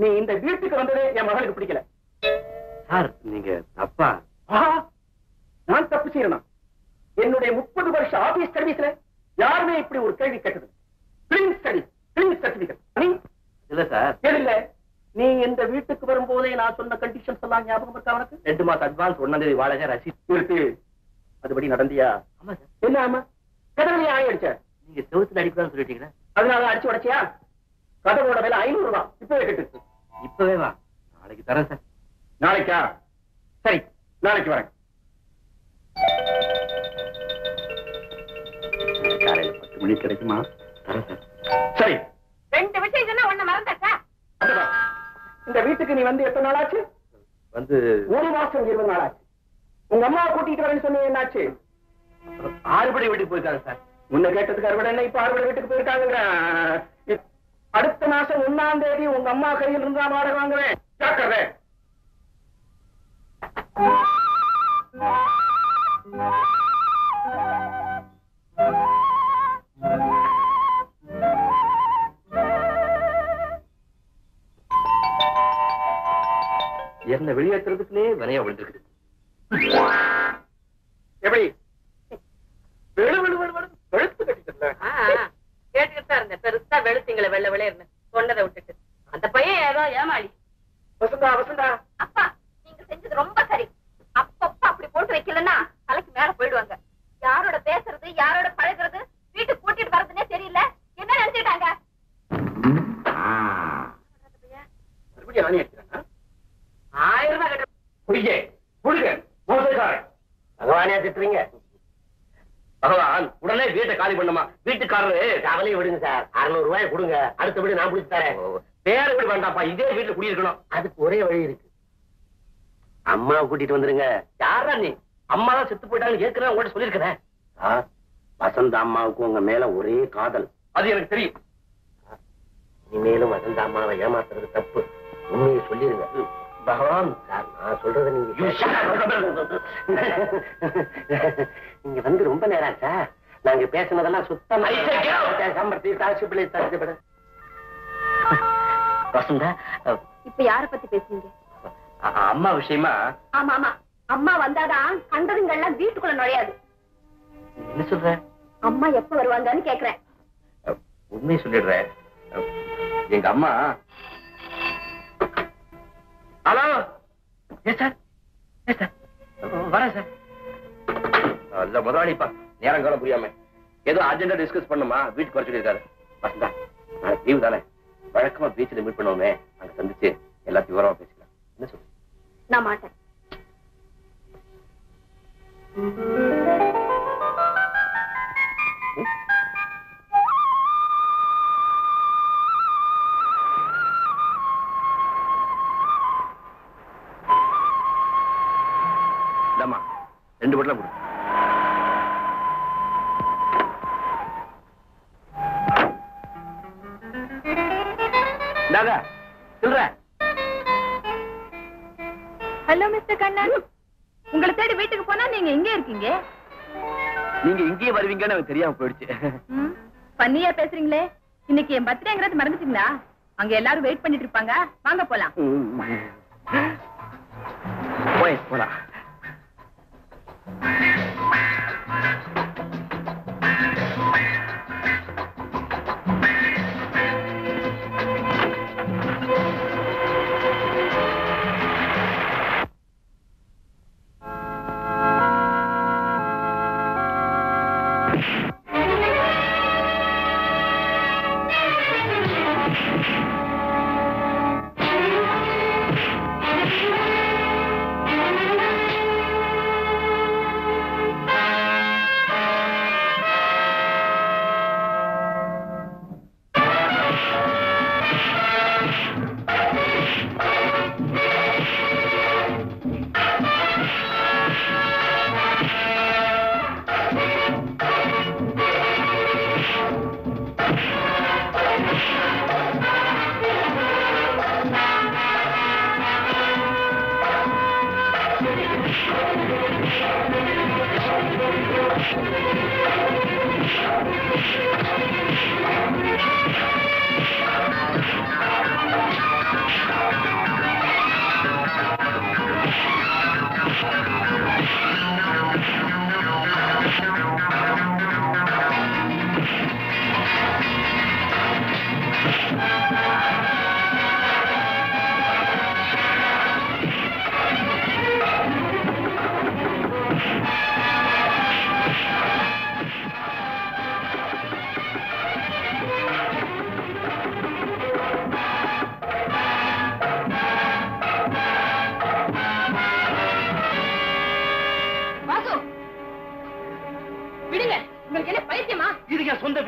நீ இந்த வீட்டுக்கு வந்ததே என் மகளுக்கு பிடிக்கல. சார், நீங்க தப்பா? நான் தப்பு செய்யணும். என்னுடைய 30 வருஷ ஆபீஸ் சர்வீஸ்ல யாருமே இப்படி ஒரு கேள்வி கேட்டது. Clean study, clean certificate. இல்ல சார். இல்ல, நீ இந்த வீட்டுக்கு வரும்போதே நான் சொன்ன கண்டிஷன்ஸ் எல்லாம் ஞாபகம் இருக்கா உனக்கு? 2 மாசம் அட்வான்ஸ், 1ஆம் தேதி வாடகை, ரசீது. அதுபடி நடந்தியா? ஆமா சார். என்ன ஆமா? கதவுலயே ஆணி அடிச்ச? நீங்க செவுத்துல அடிக்கலாம்னு சொல்லிட்டீங்களா? அதனால அடிச்சு உடைச்சியா? கதவோட விலை 500 ரூபாய். இப்பவே கட்டு. இப்பவே வா, நாளைக்கு தரேன் சார். நாளைக்கா? சரி, நாளைக்கு வரேன். காலையில 10 மணிக்கு கிடைக்குமா? தரேன் சார். சரி. 2 விஷயம் சொன்னா ஒண்ணு மறந்தாச்சா? இந்த வீட்டுக்கு நீ வந்து எத்தனை நாள் ஆச்சு? வந்து 1 மாசம் 20 நாள் ஆச்சு. உங்க அம்மாவை கூட்டிட்டு வரேன்னு சொன்னீங்க, என்னாச்சு? ஆறுபடை வீட்டுக்கு போயிருக்காங்க சார். முன்ன கேட்டதுக்கு அறுபடை என்ன, இப்ப அறுபடை வீட்டுக்கு போயிருக்காங்க. அடுத்த மாசம் 1ஆம் தேதி உங்க அம்மா கையில் இருந்தா வாடகை வாங்குவேன். ஜாக்கிரதை. என்ன வெளியேற்றுறதுக்குள்ளே வினையா விழுந்துருக்குது. எப்படி வெளுத்து கட்டிக்கல? கேட்டுக்கிட்டு தான் இருந்தேன். பெருசா வெளுத்தீங்களே வெள்ள வெளியேன்னு சொன்னதை விட்டுட்டு. அந்த பையன் ஏதோ ஏமாளி. வசந்தா, வசந்தா, அப்பா நீங்க செஞ்சது ரொம்ப சரி. அப்பப்ப அப்படி போட்டு வைக்கலன்னா தலைக்கு மேல போயிடுவாங்க. யாரோட பேசுறது, யாரோட பழகுறது, வீட்டுக்கு கூட்டிட்டு வர்றதுன்னே தெரியல. என்ன நினைச்சுட்டாங்க? மறுபடியும் ஆணி அடிக்கிறானா? 1000 ரூபாய் கட்ட பொய்யே, புழுக, மோசக்காரன். பகவானே திட்டுறீங்க. பகவான் உடனே வீட்டை காலி பண்ணுமா? வீட்டுக்காரரு கவலையை விடுங்க சார். 600 ரூபாய் கொடுங்க, அடுத்த வீடு நான் பிடிச்சு தரேன். வேற வீடு வேண்டாப்பா, இதே வீட்டுல குடியிருக்கணும். அதுக்கு ஒரே வழி இருக்கு. அம்மாவை கூட்டிட்டு வந்துருங்க. யாரா நீ? அம்மா தான் செத்து போயிட்டாங்கன்னு ஏற்கனவே உங்கள்ட்ட சொல்லியிருக்கிறேன். வசந்த அம்மாவுக்கு உங்க மேல ஒரே காதல். அது எனக்கு தெரியும். இனிமேலும் வசந்த அம்மாவை ஏமாத்துறது தப்பு. உண்மையை சொல்லிருங்க. பகவான் சார், நான் சொல்றத நீங்க நீங்க வந்து ரொம்ப நேரம் ஆச்சா? நாங்க பேசினதெல்லாம் சுத்தமா வசந்தா. இப்ப யார பத்தி பேசுறீங்க? அம்மா விஷயமா. ஆமா ஆமா, அம்மா வந்தாதான் கண்டதுங்கெல்லாம் வீட்டுக்குள்ள நுழையாது. என்ன சொல்ற? அம்மா எப்ப வருவாங்கன்னு கேக்குறேன். உண்மையை சொல்லிடுறேன். எங்க அம்மா. Hello. Yes sir, yes sir, வரேன் சார். இல்ல முதலாளிப்பா, நேரம் காலம் புரியாம ஏதோ அர்ஜென்டா டிஸ்கஸ் பண்ணுமா, வீட்டுக்கு வர சொல்லியிருக்காரு. வசந்தா, நாளைக்கு லீவு தானே, வழக்கமா பீச்சில் மீட் பண்ணுவோமே, அங்க சந்திச்சு எல்லாத்தையும் விவரமா பேசிக்கலாம். என்ன சொல்லு? நான் மாட்டேன். இல்லம்மா, 2 பொட்டலம் கொடு. இந்தாங்க, சொல்ற. ஹலோ மிஸ்டர் கண்ணன், உங்களை தேடி வீட்டுக்கு போனா நீங்க எங்க இருக்கீங்க? நீங்க இங்கேயே வருவீங்கன்னு எனக்கு தெரியாம போயிடுச்சு. பண்ணியா பேசுறீங்களே. இன்னைக்கு என் பர்த்டேங்கிறது மறந்துட்டீங்களா? அங்க எல்லாரும் வெயிட் பண்ணிட்டு இருப்பாங்க. வாங்க போலாம். போலாம்.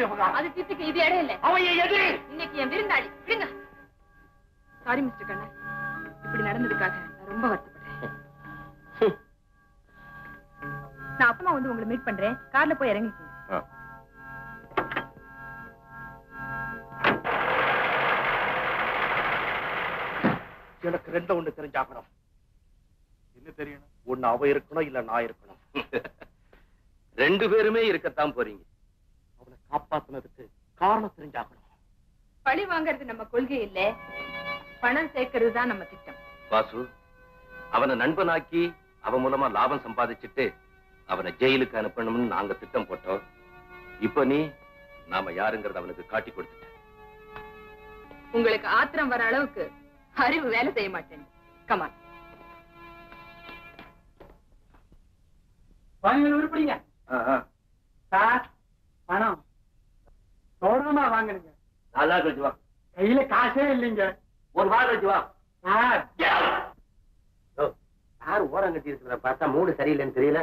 விவகாரம். அது தீர்த்துக்கு இது இடம் இல்ல. அவன் எது? இன்னைக்கு என் விருந்தாளி. விடுங்க. சாரி மிஸ்டர் கண்ணன், இப்படி நடந்ததுக்காக நான் ரொம்ப வருத்தப்படுறேன். நான் அப்பமா வந்து உங்களை மீட் பண்றேன். கார்ல போய் இறங்கிக்கோங்க. எனக்கு ரெண்டு ஒண்ணு தெரிஞ்சாகணும். என்ன தெரியணும்? ஒண்ணு அவ இருக்கணும், இல்ல நான் இருக்கணும். ரெண்டு பேருமே இருக்கத்தான் போறீங்க. அவனை காப்பாத்துனதுக்கு காரணம் தெரிஞ்சாகணும். பழி வாங்கறது நம்ம கொள்கை இல்ல, பணம் சேர்க்கறது தான் நம்ம திட்டம். வாசு, அவனை நண்பனாக்கி அவன் மூலமா லாபம் சம்பாதிச்சுட்டு அவனை ஜெயிலுக்கு அனுப்பணும்னு நாங்க திட்டம் போட்டோம். இப்ப நீ நாம யாருங்கிறத அவனுக்கு காட்டி கொடுத்துட்ட. உங்களுக்கு ஆத்திரம் வர அளவுக்கு அறிவு வேலை செய்ய மாட்டேன். கமான். உருப்படிங்க சார். பணம் தோரமா வாங்குறீங்க. 4 நாள் கழிச்சு வா. கையில காசே இல்லைங்க. 1 வாரம் கழிச்சு வா. சார் யார் ஓரம் கட்டி இருக்கிறத பார்த்தா மூடு சரியில்லைன்னு தெரியல.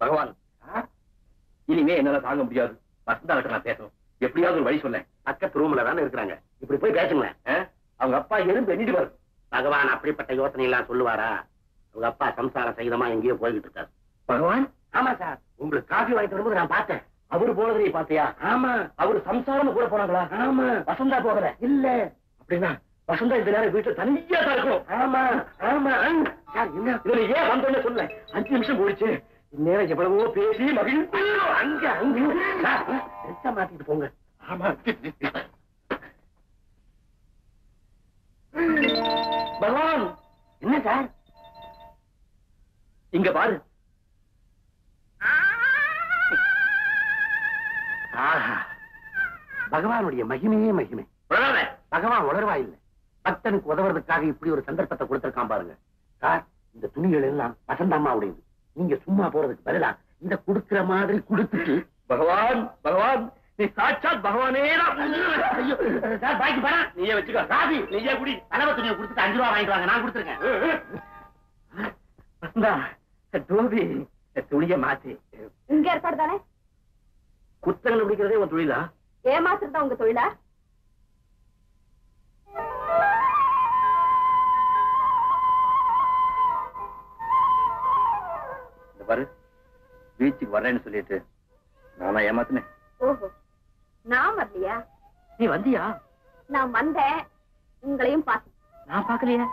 பகவான், இனிமே என்னால தாங்க முடியாது. வசந்தா கிட்ட நான் பேசணும். எப்படியாவது ஒரு வழி சொல்ல. பக்கத்து ரூம்ல தானே இருக்கிறாங்க, இப்படி போய் பேசுங்களேன். அவங்க அப்பா எறும்பு எண்ணிட்டு வரும். பகவான் அப்படிப்பட்ட யோசனை எல்லாம் சொல்லுவாரா? அவங்க அப்பா சம்சார சகிதமா எங்கேயோ போய்கிட்டு இருக்காரு. பகவான்? ஆமா சார், உங்களுக்கு காஃபி வாங்கிட்டு வரும்போது நான் பார்த்தேன். அவரு போனதை பாத்தியா? ஆமா. அவரு சம்சாரம் கூட போனாங்களா? ஆமா. வசந்தா போகல? இல்ல. அப்படின்னா வசந்தா இந்த நேரம் வீட்டுல தனியா தான் இருக்கணும். ஆமா ஆமா. சார் என்ன இதுல ஏன் வந்தோன்னு சொல்ல. 5 நிமிஷம் போயிடுச்சு. இந்நேரம் எவ்வளவோ பேசி மகிழ்ச்சி. அங்க அங்க சார் ரெட்ட மாத்திட்டு போங்க. ஆமா. பகவான், என்ன சார்? இங்க பாரு. ஆஹா, பகவானுடைய மகிமையே மகிமை. பகவான் உணர்வா இல்ல, பக்தனுக்கு உதவுறதுக்காக இப்படி ஒரு சந்தர்ப்பத்தை கொடுத்திருக்கான் பாருங்க. சார், இந்த துணிகள் எல்லாம் வசந்தம்மாவுடையது. நீங்க சும்மா போறதுக்கு பதிலா இத குடுக்கிற மாதிரி கொடுத்துட்டு. பகவான், பகவான், நீ சாட்சாத் பகவானே தான். ஐயோ சார், பாக்கி பணம் நீயே வச்சுக்க. காபி நீயே குடி. தலைவ துணியை கொடுத்துட்டு 5 ரூபா வாங்கிட்டு வாங்க, நான் கொடுத்துருக்கேன். தோபி, துணிய மாத்தி. இங்க ஏற்பாடு தானே? குத்தங்கள் பிடிக்கிறதே உன் தொழிலா? ஏமாத்துறது தான் உங்க தொழிலா? இந்த பாரு, பீச்சுக்கு வரேன்னு சொல்லிட்டு நானா ஏமாத்தினேன்? ஓஹோ, நான் வரலையா? நீ வந்தியா? நான் வந்தேன், உங்களையும் பார்த்தேன். நான் பாக்கலையா?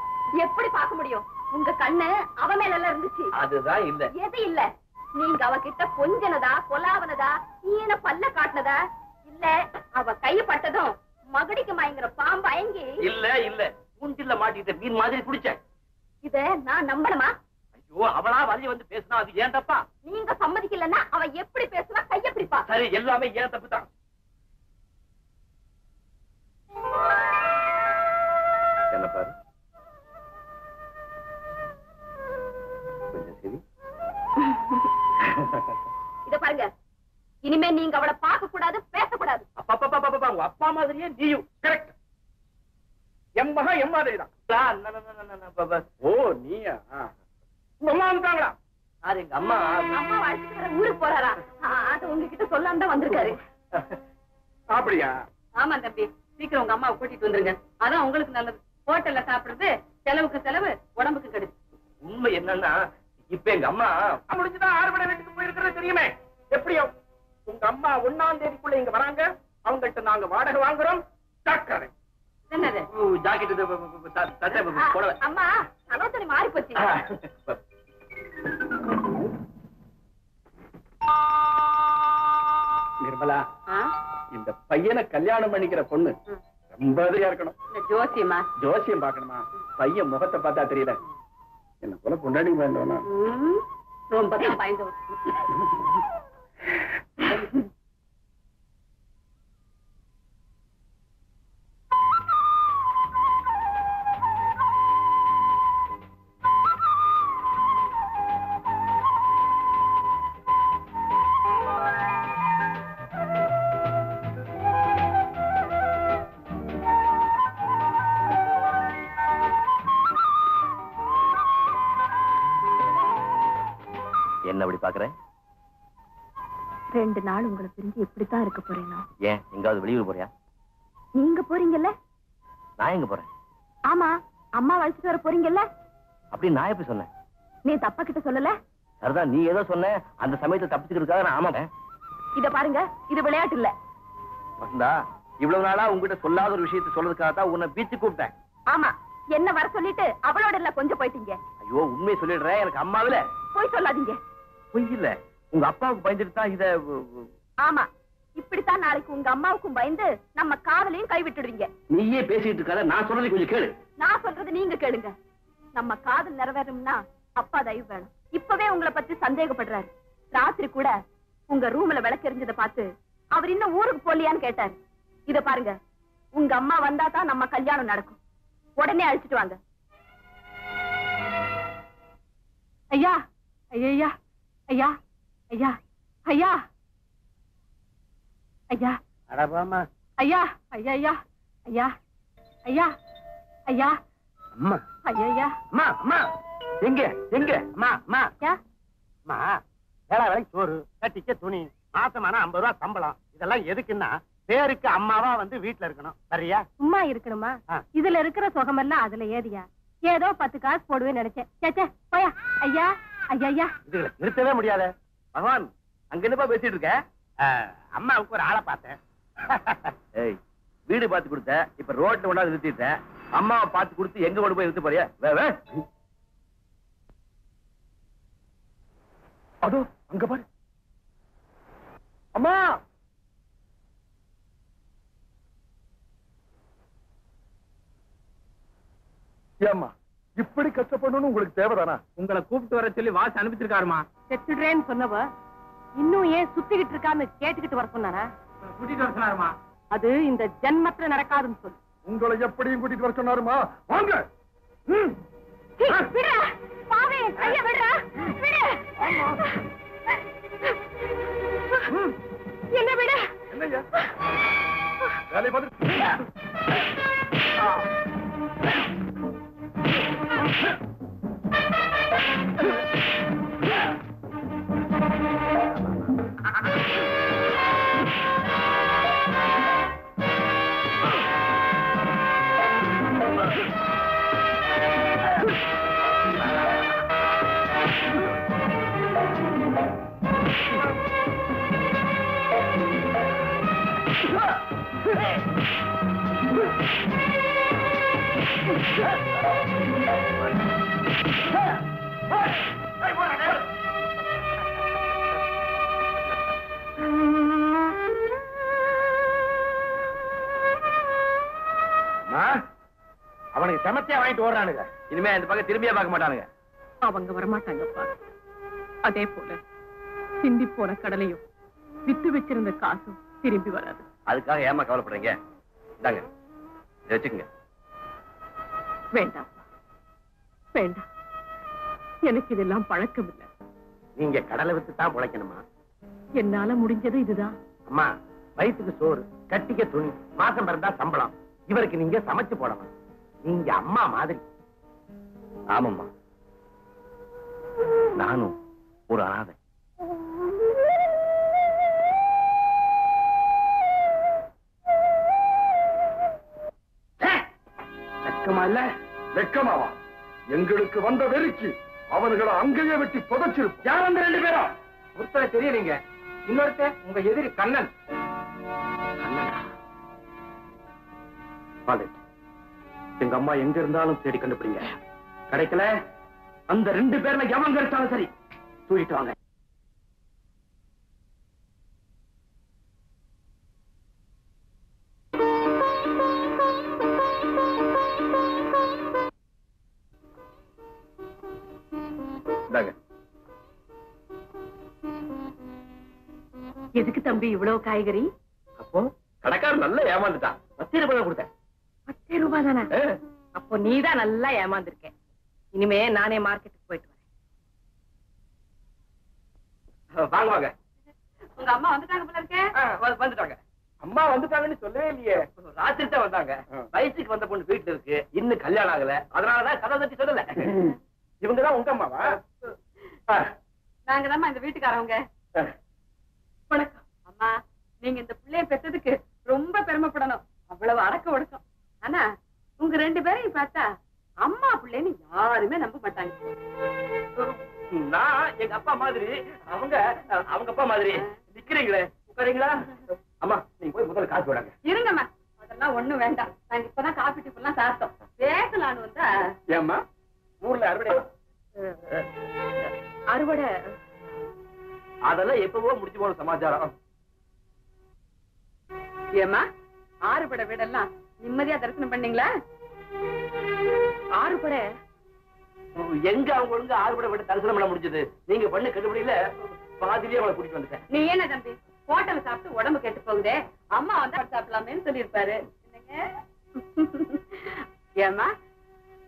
எப்படி பார்க்க முடியும்? உங்க கண்ணு அவ மேல எல்லாம் இருந்துச்சு. அதுதான் இல்ல. எது இல்ல? நீங்க அவகிட்ட கொஞ்சனதா, கொலாவனதா, ஈன பல்ல காட்டினதா? இல்ல, அவ கைப்பட்டதும் மகடிக்கு மயங்குற பாம்பு அயங்கி. இல்ல இல்ல, கூண்டில்ல மாட்டிக்கிட்ட மீன் மாதிரி குடிச்சேன். இத நான் நம்பணுமா? ஐயோ, அவளா வரைய வந்து பேசினா அது ஏன் தப்பா? நீங்க சம்மதிக்கலன்னா அவ எப்படி பேசுவா? கைய பிடிப்பா. சரி, எல்லாமே ஏன் தப்பு தான். என்ன பாரு, கொஞ்சம் சரி. இத பாருங்க, இனிமே நீங்க அவளை பார்க்க கூடாது, பேசக்கூடாது. அப்பா உங்க அப்பா மாதிரியே நீயும். கரெக்ட். என் மகன் என் மாதிரி தான். ஓ, நீயா? உங்க அம்மா வந்துட்டாங்களா? சார், எங்க அம்மா. அம்மா அழைச்சிட்டு வர ஊருக்கு போறாரா? அது உங்ககிட்ட சொல்லாம தான் வந்திருக்காரு. அப்படியா? ஆமா தம்பி, சீக்கிரம் உங்க அம்மாவை கூட்டிட்டு வந்துருங்க. அதான் உங்களுக்கு நல்லது. ஹோட்டல்ல சாப்பிடுறது செலவுக்கு செலவு, உடம்புக்கு கெடுது. உண்மை என்னன்னா, இப்ப எங்க அம்மா முடிஞ்சுதான் 6 மணி வீட்டுக்கு போயிருக்கிறது தெரியுமே. எப்படியோ உங்க அம்மா 1ஆம் தேதிக்குள்ள இங்க வராங்க. அவங்கள்ட்ட நாங்க வாடகை வாங்குறோம். ஜாக்கிரதை. என்னது? ஜாக்கெட் போடல. அம்மா, சனோத்தனி மாறி போச்சு. நிர்மலா, இந்த பையனை கல்யாணம் பண்ணிக்கிற பொண்ணு ரொம்ப அதிகா இருக்கணும். இந்த ஜோசியமா? ஜோசியம் பாக்கணுமா? பையன் முகத்தை பார்த்தா தெரியல. என்ன போல பொண்டாடி வேண்டாம். ரொம்ப தான் பயந்து. என்ன அப்படி பாக்குற? 2 நாள் உங்களை பிரிஞ்சு எப்படித்தான் இருக்க போறேனோ. ஏன் எங்காவது வெளியூர் போறியா? நீங்க போறீங்கல்ல? நான் எங்க போறேன்? ஆமா, அம்மா வளர்ச்சிட்டு வர போறீங்கல்ல? அப்படி நான் எப்படி சொன்னேன்? நீ தப்பா கிட்ட சொல்லல. சரிதான், நீ ஏதோ சொன்ன. அந்த சமயத்தை தப்பிச்சுக்கிறதுக்காக நான் ஆமாட்டேன். இத பாருங்க, இது விளையாட்டு இல்ல. வசந்தா, இவ்வளவு நாளா உங்ககிட்ட சொல்லாத ஒரு விஷயத்தை சொல்றதுக்காக தான் உன்னை பீச்சு கூப்பிட்டேன். ஆமா, என்ன வர சொல்லிட்டு அவளோட இல்ல கொஞ்சம் போயிட்டீங்க. ஐயோ, உண்மையை சொல்லிடுறேன். எனக்கு அம்மாவில போய் சொல்லாதீங்க. பொய் இல்ல, உங்க அப்பாவுக்கு பயந்துட்டு தான் இத. ஆமா, இப்படித்தான் நாளைக்கு உங்க அம்மாவுக்கும் பயந்து நம்ம காதலையும் கைவிட்டுடுவீங்க. நீயே பேசிட்டு இருக்காத, நான் சொல்றது கொஞ்சம் கேளு. நான் சொல்றது நீங்க கேளுங்க. நம்ம காதல் நிறைவேறும்னா அப்பா தயவு வேணும். இப்பவே உங்களை பத்தி சந்தேகப்படுறாரு. ராத்திரி கூட உங்க ரூம்ல விளக்கு எரிஞ்சதை பார்த்து அவர் இன்னும் ஊருக்கு போலியான்னு கேட்டாரு. இத பாருங்க, உங்க அம்மா வந்தா தான் நம்ம கல்யாணம் நடக்கும். உடனே அழைச்சிட்டு வாங்க. ஐயா ஐயா ஐயா ஐயா ஐயா ஐயா அடபாமா ஐயா ஐயா ஐயா ஐயா ஐயா ஐயா அம்மா ஐயா அம்மா அம்மா எங்க எங்க? அம்மா அம்மா ஐயா அம்மா, வேலை வேலைக்கு சோறு, கட்டிக்க துணி, மாசமான 50 ரூபாய் சம்பளம். இதெல்லாம் எதுக்குன்னா பேருக்கு அம்மாவா வந்து வீட்டுல இருக்கணும். சரியா? சும்மா இருக்கணுமா? இதுல இருக்கிற சுகமெல்லாம் அதுல ஏதியா? ஏதோ 10 காசு போடுவேன்னு நினைச்சேன். சேச்சே போயா. ஐயா ஐயா ஐயா இதுல நிறுத்தவே முடியாத. பகவான், அங்க என்னப்பா பேசிட்டு இருக்க? அம்மாவுக்கு ஒரு ஆளை பார்த்தேன். ஏய், வீடு பார்த்து கொடுத்த, இப்ப ரோட்ல கொண்டாந்து நிறுத்திட்ட. அம்மாவை பார்த்து கொடுத்து எங்க கொண்டு போய் நிறுத்த போறியா? அதோ அங்க பாரு. அம்மா, ஏம்மா இப்படி கஷ்டப்படணும்னு உங்களுக்கு தேவைதானா? உங்களை கூப்பிட்டு வர சொல்லி வாசி அனுப்பிச்சிருக்காருமா. செத்துடுறேன்னு சொன்னவ இன்னும் ஏன் சுத்திக்கிட்டு இருக்கான்னு கேட்டுக்கிட்டு வர சொன்னாரா? கூட்டிட்டு வர சொன்னாருமா. அது இந்த ஜென்மத்துல நடக்காதுன்னு சொல்லு. உங்களை எப்படியும் கூட்டிட்டு வர சொன்னாருமா? வாங்க. விடுறா, பாவே, கைய விடுறா, விடு. என்ன விடு. என்னய்யா வேலை பார்த்து அவனுக்கு செமத்தியா வாங்கிட்டு ஓடுறானுங்க. இனிமே இந்த பக்கம் திரும்பியே பார்க்க மாட்டானுங்க. அவங்க வரமாட்டாங்கப்பா. அதே போல சிந்தி போன கடலையும் வித்து வச்சிருந்த காசும் திரும்பி வராது. அதுக்காக ஏமா கவலைப்படுறீங்க? இந்தாங்க, இதை வச்சுக்கங்க. வேண்டாம் வேண்டாம், எனக்கு இதெல்லாம் பழக்கம் இல்லை. நீங்க கடலை வித்து தான் பிழைக்கணுமா? என்னால முடிஞ்சது இதுதான். அம்மா, வயிற்றுக்கு சோறு, கட்டிக்க துணி, மாசம் பிறந்தா சம்பளம். இவருக்கு நீங்க சமைச்சு போடணும். நீங்க அம்மா மாதிரி. ஆமாம்மா, நானும் ஒரு அனாதை. வெக்கமா இல்ல? வெக்கமாவா? எங்களுக்கு வந்த வெறிக்கு அவர்களை அங்கேயே வெட்டி புதைச்சிருப்போம். யார் அந்த 2 பேரும்? ஒருத்தரை தெரியலீங்க, இன்னொருத்த உங்க எதிரி கண்ணன். எங்க அம்மா எங்க இருந்தாலும் தேடி கண்டுபிடிங்க. கிடைக்கல, அந்த 2 பேர்ல எவங்க எடுத்தாலும் சரி, தூக்கிட்டு வாங்க. எதுக்கு தம்பி இவ்வளவு காய்கறி? அப்போ கடைக்காரர் நல்லா ஏமாந்துட்டான். 10 ரூபாய் கொடுத்தேன். 10 ரூபாய் தானே? அப்போ நீதான் நல்லா ஏமாந்துருக்க. இனிமே நானே மார்க்கெட்டுக்கு போயிட்டு வரேன். வாங்க வாங்க. உங்க அம்மா வந்துட்டாங்க போல இருக்கே. வந்துட்டாங்க. அம்மா வந்துட்டாங்கன்னு சொல்லவே இல்லையே. ராத்திரி தான் வந்தாங்க. வயசுக்கு வந்த பொண்ணு வீட்டுல இருக்கு, இன்னும் கல்யாணம் ஆகல. அதனாலதான் கதை தட்டி சொல்லல. இவங்கதான் உங்க அம்மாவா? நாங்க தான் இந்த வீட்டுக்காரவங்க. வணக்கம். அம்மா, நீங்க இந்த பிள்ளைய பெற்றதுக்கு ரொம்ப பெருமைப்படணும். அவ்வளவு அடக்க ஒடுக்கம். ஆனா உங்க 2 பேரையும் பார்த்தா அம்மா பிள்ளைன்னு யாருமே நம்ப மாட்டாங்க. நான் எங்க அப்பா மாதிரி, அவங்க அப்பா மாதிரி. நிக்கிறீங்களே, உட்காரீங்களா? அம்மா, நீங்க போய் முதல்ல காசு போடாங்க. இருங்கம்மா, அதெல்லாம் ஒண்ணும் வேண்டாம். நாங்க இப்பதான் காபி டிஃபன் எல்லாம் சாப்பிட்டோம். பேசலான்னு வந்தா. ஏம்மா, ஊர்ல அறுவடை அதெல்லாம் எப்பவோ முடிச்சு போன சமாச்சாரம். ஏமா, ஆறுபடை வீடெல்லாம் நிம்மதியா தரிசனம் பண்ணீங்களா? ஆறுபடை எங்க அவங்க ஒழுங்கு 6 படம் விட்டு தரிசனம் பண்ண முடிஞ்சது? நீங்க பண்ண கட்டுப்படியில பாதிலேயே அவளை கூட்டிட்டு வந்துட்டேன். நீ என்ன தம்பி, ஹோட்டல் சாப்பிட்டு உடம்பு கெட்டு போகுதே, அம்மா வந்தா சாப்பிடலாமேன்னு சொல்லியிருப்பாரு. ஏமா,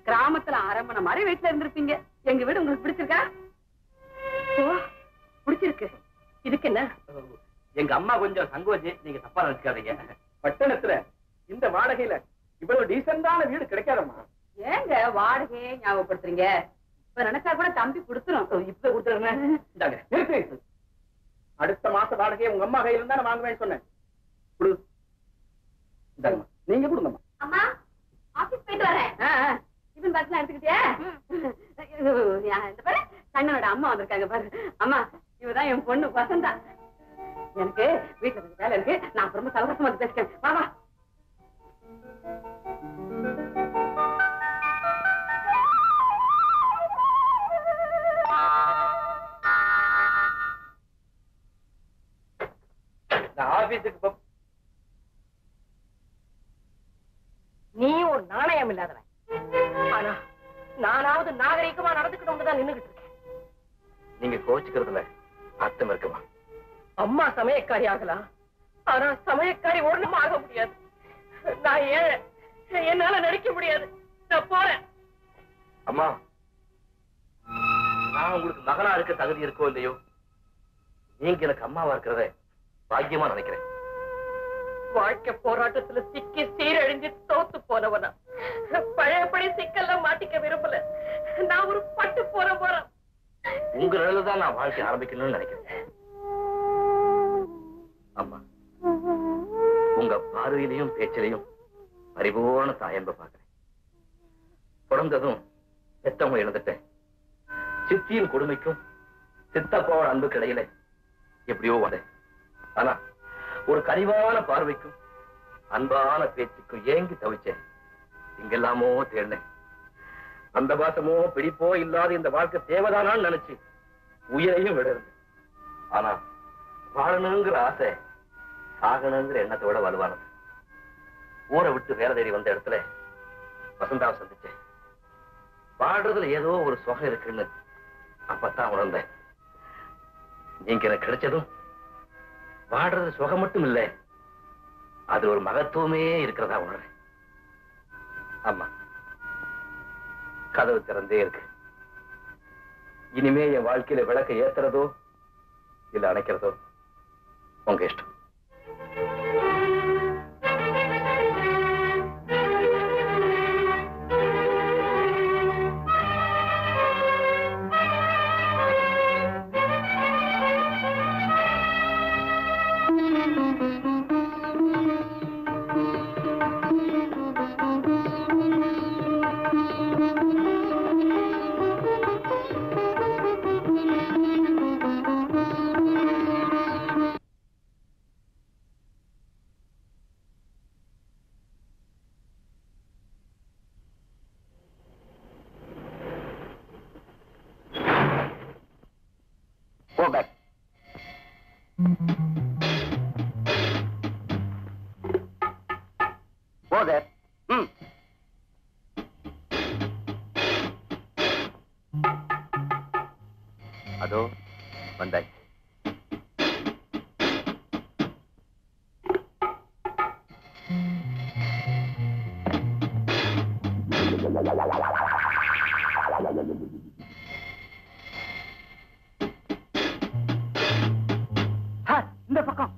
கிராமத்துல அரண்மனை மாதிரி வீட்டுல இருந்திருப்பீங்க. எங்க வீடு உங்களுக்கு பிடிச்சிருக்கா? பிடிச்சிருக்கு. இதுக்கு என்ன? எங்க அம்மா கொஞ்சம் சங்கோச்சி, நீங்க தப்பா நினைச்சுக்காதீங்க. பட்டணத்துல இந்த வாடகையில இவ்வளவு டீசென்டான வீடு கிடைக்காதம்மா. ஏங்க வாடகையே ஞாபகப்படுத்துறீங்க? இப்ப நினைச்சா கூட தம்பி கொடுத்துரும். இப்ப கொடுத்துருங்க. அடுத்த மாச வாடகையை உங்க அம்மா கையில இருந்தா நான் வாங்குவேன்னு சொன்னேன். நீங்க கொடுங்கம்மா. அம்மா, ஆபீஸ் போயிட்டு வரேன். டிஃபன் பாக்ஸ் எடுத்துக்கிட்டியா? இந்த பாரு, கண்ணனோட அம்மா வந்திருக்காங்க பாரு. அம்மா, இவதான் என் பொண்ணு வசந்தா. எனக்கு வீட்டுல கொஞ்சம் வேலை இருக்கு, நான் ரொம்ப சௌகரியமா வந்து பேசுறேன். வா வா. ஆபீஸுக்கு நீயும் ஒரு நாணயம் இல்லாதவன். ஆனா நானாவது நாகரீகமா நடந்துக்கணும்னு தான் நின்னுகிட்டு இருக்கேன். நீங்க கோச்சுக்கிறதுல அர்த்தம் இருக்குமா? அம்மா சமயக்காரி ஆகலாம், ஆனா சமயக்காரி ஒண்ணும் ஆக முடியாது. நான் ஏழை, என்னால நடிக்க முடியாது. நான் போறேன். அம்மா, நான் உங்களுக்கு மகனா இருக்க தகுதி இருக்கோ இல்லையோ, நீங்க எனக்கு அம்மாவா இருக்கிறத பாக்கியமா நினைக்கிறேன். வாழ்க்கை போராட்டத்துல சிக்கி சீரழிஞ்சு தோத்து போனவனா பழையபடி சிக்கல்ல மாட்டிக்க விரும்பல. நான் ஒரு பட்டு போறேன். உங்க நிலையில்தான் நான் வாழ்க்கை ஆரம்பிக்கணும்னு நினைக்கிறேன். அம்மா, உங்க பார்வையிலையும் பேச்சிலையும் பரிபூர்ண தாயன்ப பாக்குறேன். பிறந்ததும் பெத்தவங்க இழந்துட்டேன். சித்தியின் கொடுமைக்கும் சித்தப்பாவோட அன்புக்கு இடையில எப்படியோ வந்தேன். ஆனா ஒரு கனிவான பார்வைக்கும் அன்பான பேச்சுக்கும் ஏங்கி தவிச்சேன். இங்கெல்லாமோ தேடினேன். அந்த பாசமோ பிடிப்போ இல்லாத இந்த வாழ்க்கை தேவைதானான்னு நினைச்சு உயிரையும் விட இருந்தேன். ஆனா வாழணுங்கிற ஆசை சாகணுங்கிற எண்ணத்தை விட வலுவானது. ஊரை விட்டு வேலை தேடி வந்த இடத்துல வசந்தாவை சந்திச்சேன். வாழ்றதுல ஏதோ ஒரு சுகம் இருக்குன்னு அப்பத்தான் உணர்ந்தேன். நீங்க எனக்கு கிடைச்சதும் வாடுறது சுகம் மட்டும் இல்லை, அது ஒரு மகத்துவமே இருக்கிறதா உணர்றேன். ஆமா, கதவு திறந்தே இருக்கு. இனிமே என் வாழ்க்கையில விளக்க ஏத்துறதோ இல்ல அணைக்கிறதோ உங்க இஷ்டம். Go back. Go there. அதோ வந்தாய். இந்த பக்கம்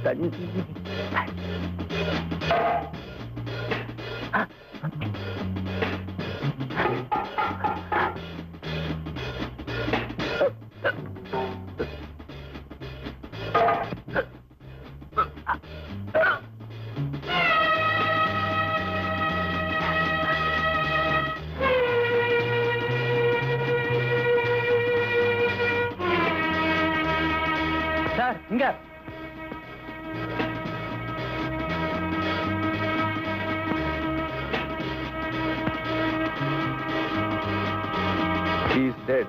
சங்கீதம். சார் இங்க He's dead.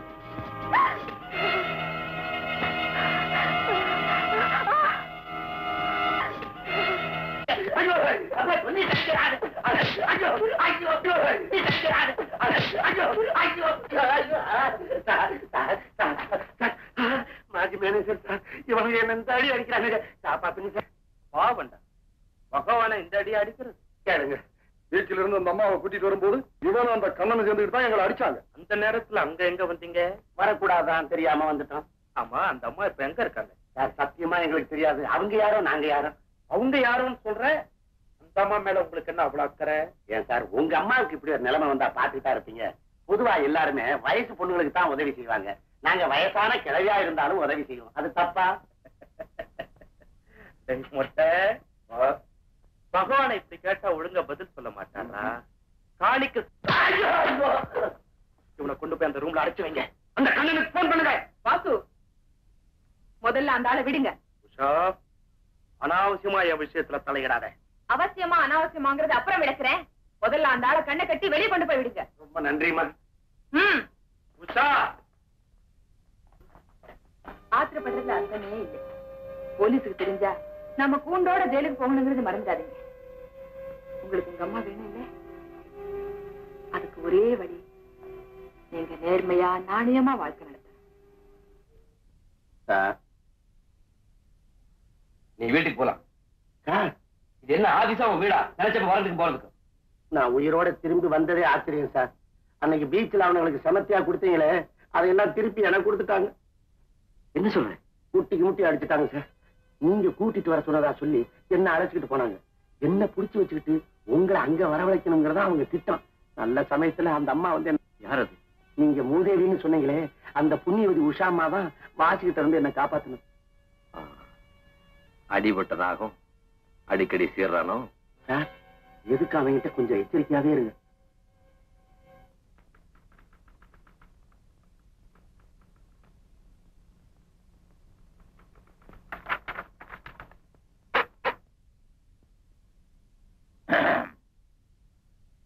மாஜி மேனேஜர் சார், இவங்க என்ன இந்த அடி அடிக்கிறாங்க. காப்பாத்துங்க சார். பாவண்டா பகவான இந்த அடி அடிக்கிறது. கேளுங்க. வீட்டில இருந்து அந்த அம்மாவை கூட்டிட்டு வரும்போது இவனும் அந்த கண்ணனை சேர்ந்துட்டு தான் எங்களை அடிச்சாங்க. அந்த நேரத்துல அங்க எங்க வந்தீங்க? வரக்கூடாதான் தெரியாம வந்துட்டோம். ஆமா, அந்த அம்மா இப்ப எங்க இருக்காங்க? சார் சத்தியமா எங்களுக்கு தெரியாது. அவங்க யாரோ நாங்க யாரோ. அவங்க யாருன்னு சொல்ற? அந்த அம்மா மேல உங்களுக்கு என்ன அவ்வளவு அக்கறை? ஏன் சார், உங்க அம்மாவுக்கு இப்படி ஒரு நிலைமை வந்தா பாத்துட்டா இருப்பீங்க. பொதுவா எல்லாருமே வயசு பொண்ணுங்களுக்கு தான் உதவி செய்வாங்க. நாங்க வயசான கிழவியா இருந்தாலும் உதவி செய்வோம். அது தப்பா? மொட்டை பகவானை இப்படி கேட்டா ஒழுங்கா பதில் சொல்ல மாட்டாரா? காளிக்கு இவனை கொண்டு போய் அந்த ரூம்ல அடைச்சு வைங்க. அந்த கண்ணனுக்கு போன் பண்ணுங்க. வாசு, முதல்ல அந்த ஆளை விடுங்க. உஷா, அனாவசியமா என் விஷயத்துல தலையிடாத. அவசியமா அனாவசியமாங்கிறது அப்புறம் விளக்குறேன். முதல்ல அந்த ஆளை கண்ணை கட்டி வெளியே கொண்டு போய் விடுங்க. ரொம்ப நன்றிமா. உஷா, ஆத்திரப்படுறதுல அர்த்தமே இல்லை. போலீஸுக்கு தெரிஞ்சா நம்ம கூண்டோட ஜெயிலுக்கு போகணுங்கிறது மறந்துடாதீங்க. உங்களுக்கு உங்க அம்மா வேணும் இல்ல? அதுக்கு ஒரே வழி, நீங்க நேர்மையா நாணயமா வாழ்க்கை நடத்த. சார், நீ வீட்டுக்கு போலாம். சார், இது என்ன ஆதிசா உன் வீடா? நினைச்சப்ப வரதுக்கு போறதுக்கு. நான் உயிரோட திரும்பி வந்ததே ஆச்சரியம் சார். அன்னைக்கு பீச்சில் அவனுங்களுக்கு சமத்தியா கொடுத்தீங்களே, அதையெல்லாம் திருப்பி எனக்கு கொடுத்துட்டாங்க. என்ன சொல்ற? கூட்டிக்கு முட்டி அடிச்சுட்டாங்க சார். நீங்க கூட்டிட்டு வர சொன்னதா சொல்லி என்ன அழைச்சிக்கிட்டு போனாங்க. என்ன புடிச்சு வச்சுக்கிட்டு உங்களை அங்க வரவழைக்கணுங்கிறதா அவங்க திட்டம். நல்ல சமயத்துல அந்த அம்மா வந்து யார் அது? நீங்க மூதேவின்னு சொன்னீங்களே, அந்த புண்ணியவதி உஷாமா தான் வாசிக்கிட்ட இருந்து என்ன காப்பாத்தணும். அடிபட்டதாகும் அடிக்கடி சீர்றானோ? சார், எதுக்கு அவங்கிட்ட கொஞ்சம் எச்சரிக்கையாவே இருங்க.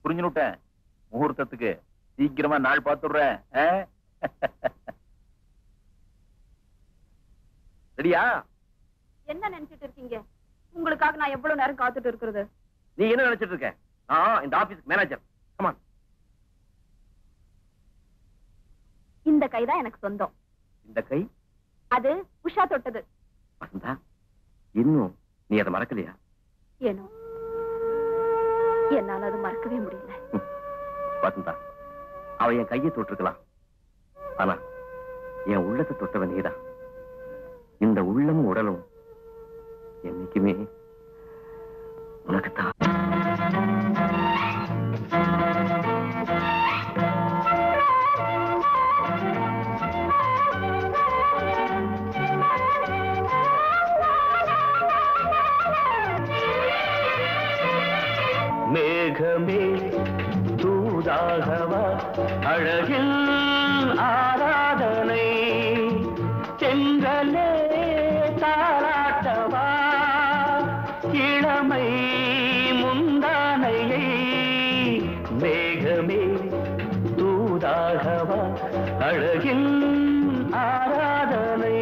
புரிஞ்சுட்டேன். முகூர்த்தத்துக்கு சீக்கிரமா நாள் பார்த்துடுறேன். ரெடியா? என்ன நினைச்சிட்டு இருக்கீங்க? உங்களுக்காக நான் எவ்வளவு நேரம் காத்துட்டு இருக்கிறது? நீ என்ன நினைச்சிட்டு இருக்க? நான் இந்த ஆபீஸ் மேனேஜர். கமான். இந்த கைதான் எனக்கு சொந்தம். இந்த கை அது உஷா தொட்டது. வசந்தா, இன்னும் நீ அதை மறக்கலையா? ஏனோ என்னால அது மறக்கவே முடியல. வசந்தா, அவ என் கையை தொட்டிருக்கலாம். ஆனா என் உள்ளத்தை தொட்டவன் நீதான். இந்த உள்ளமும் உடலும் என்னைக்குமே உனக்குத்தான். மேகமே தூதாகவா அழகில் ஆராதனை, செங்கலே தாராட்டவா இளமை முந்தானையை, மேகமே தூதாகவா அழகில் ஆராதனை.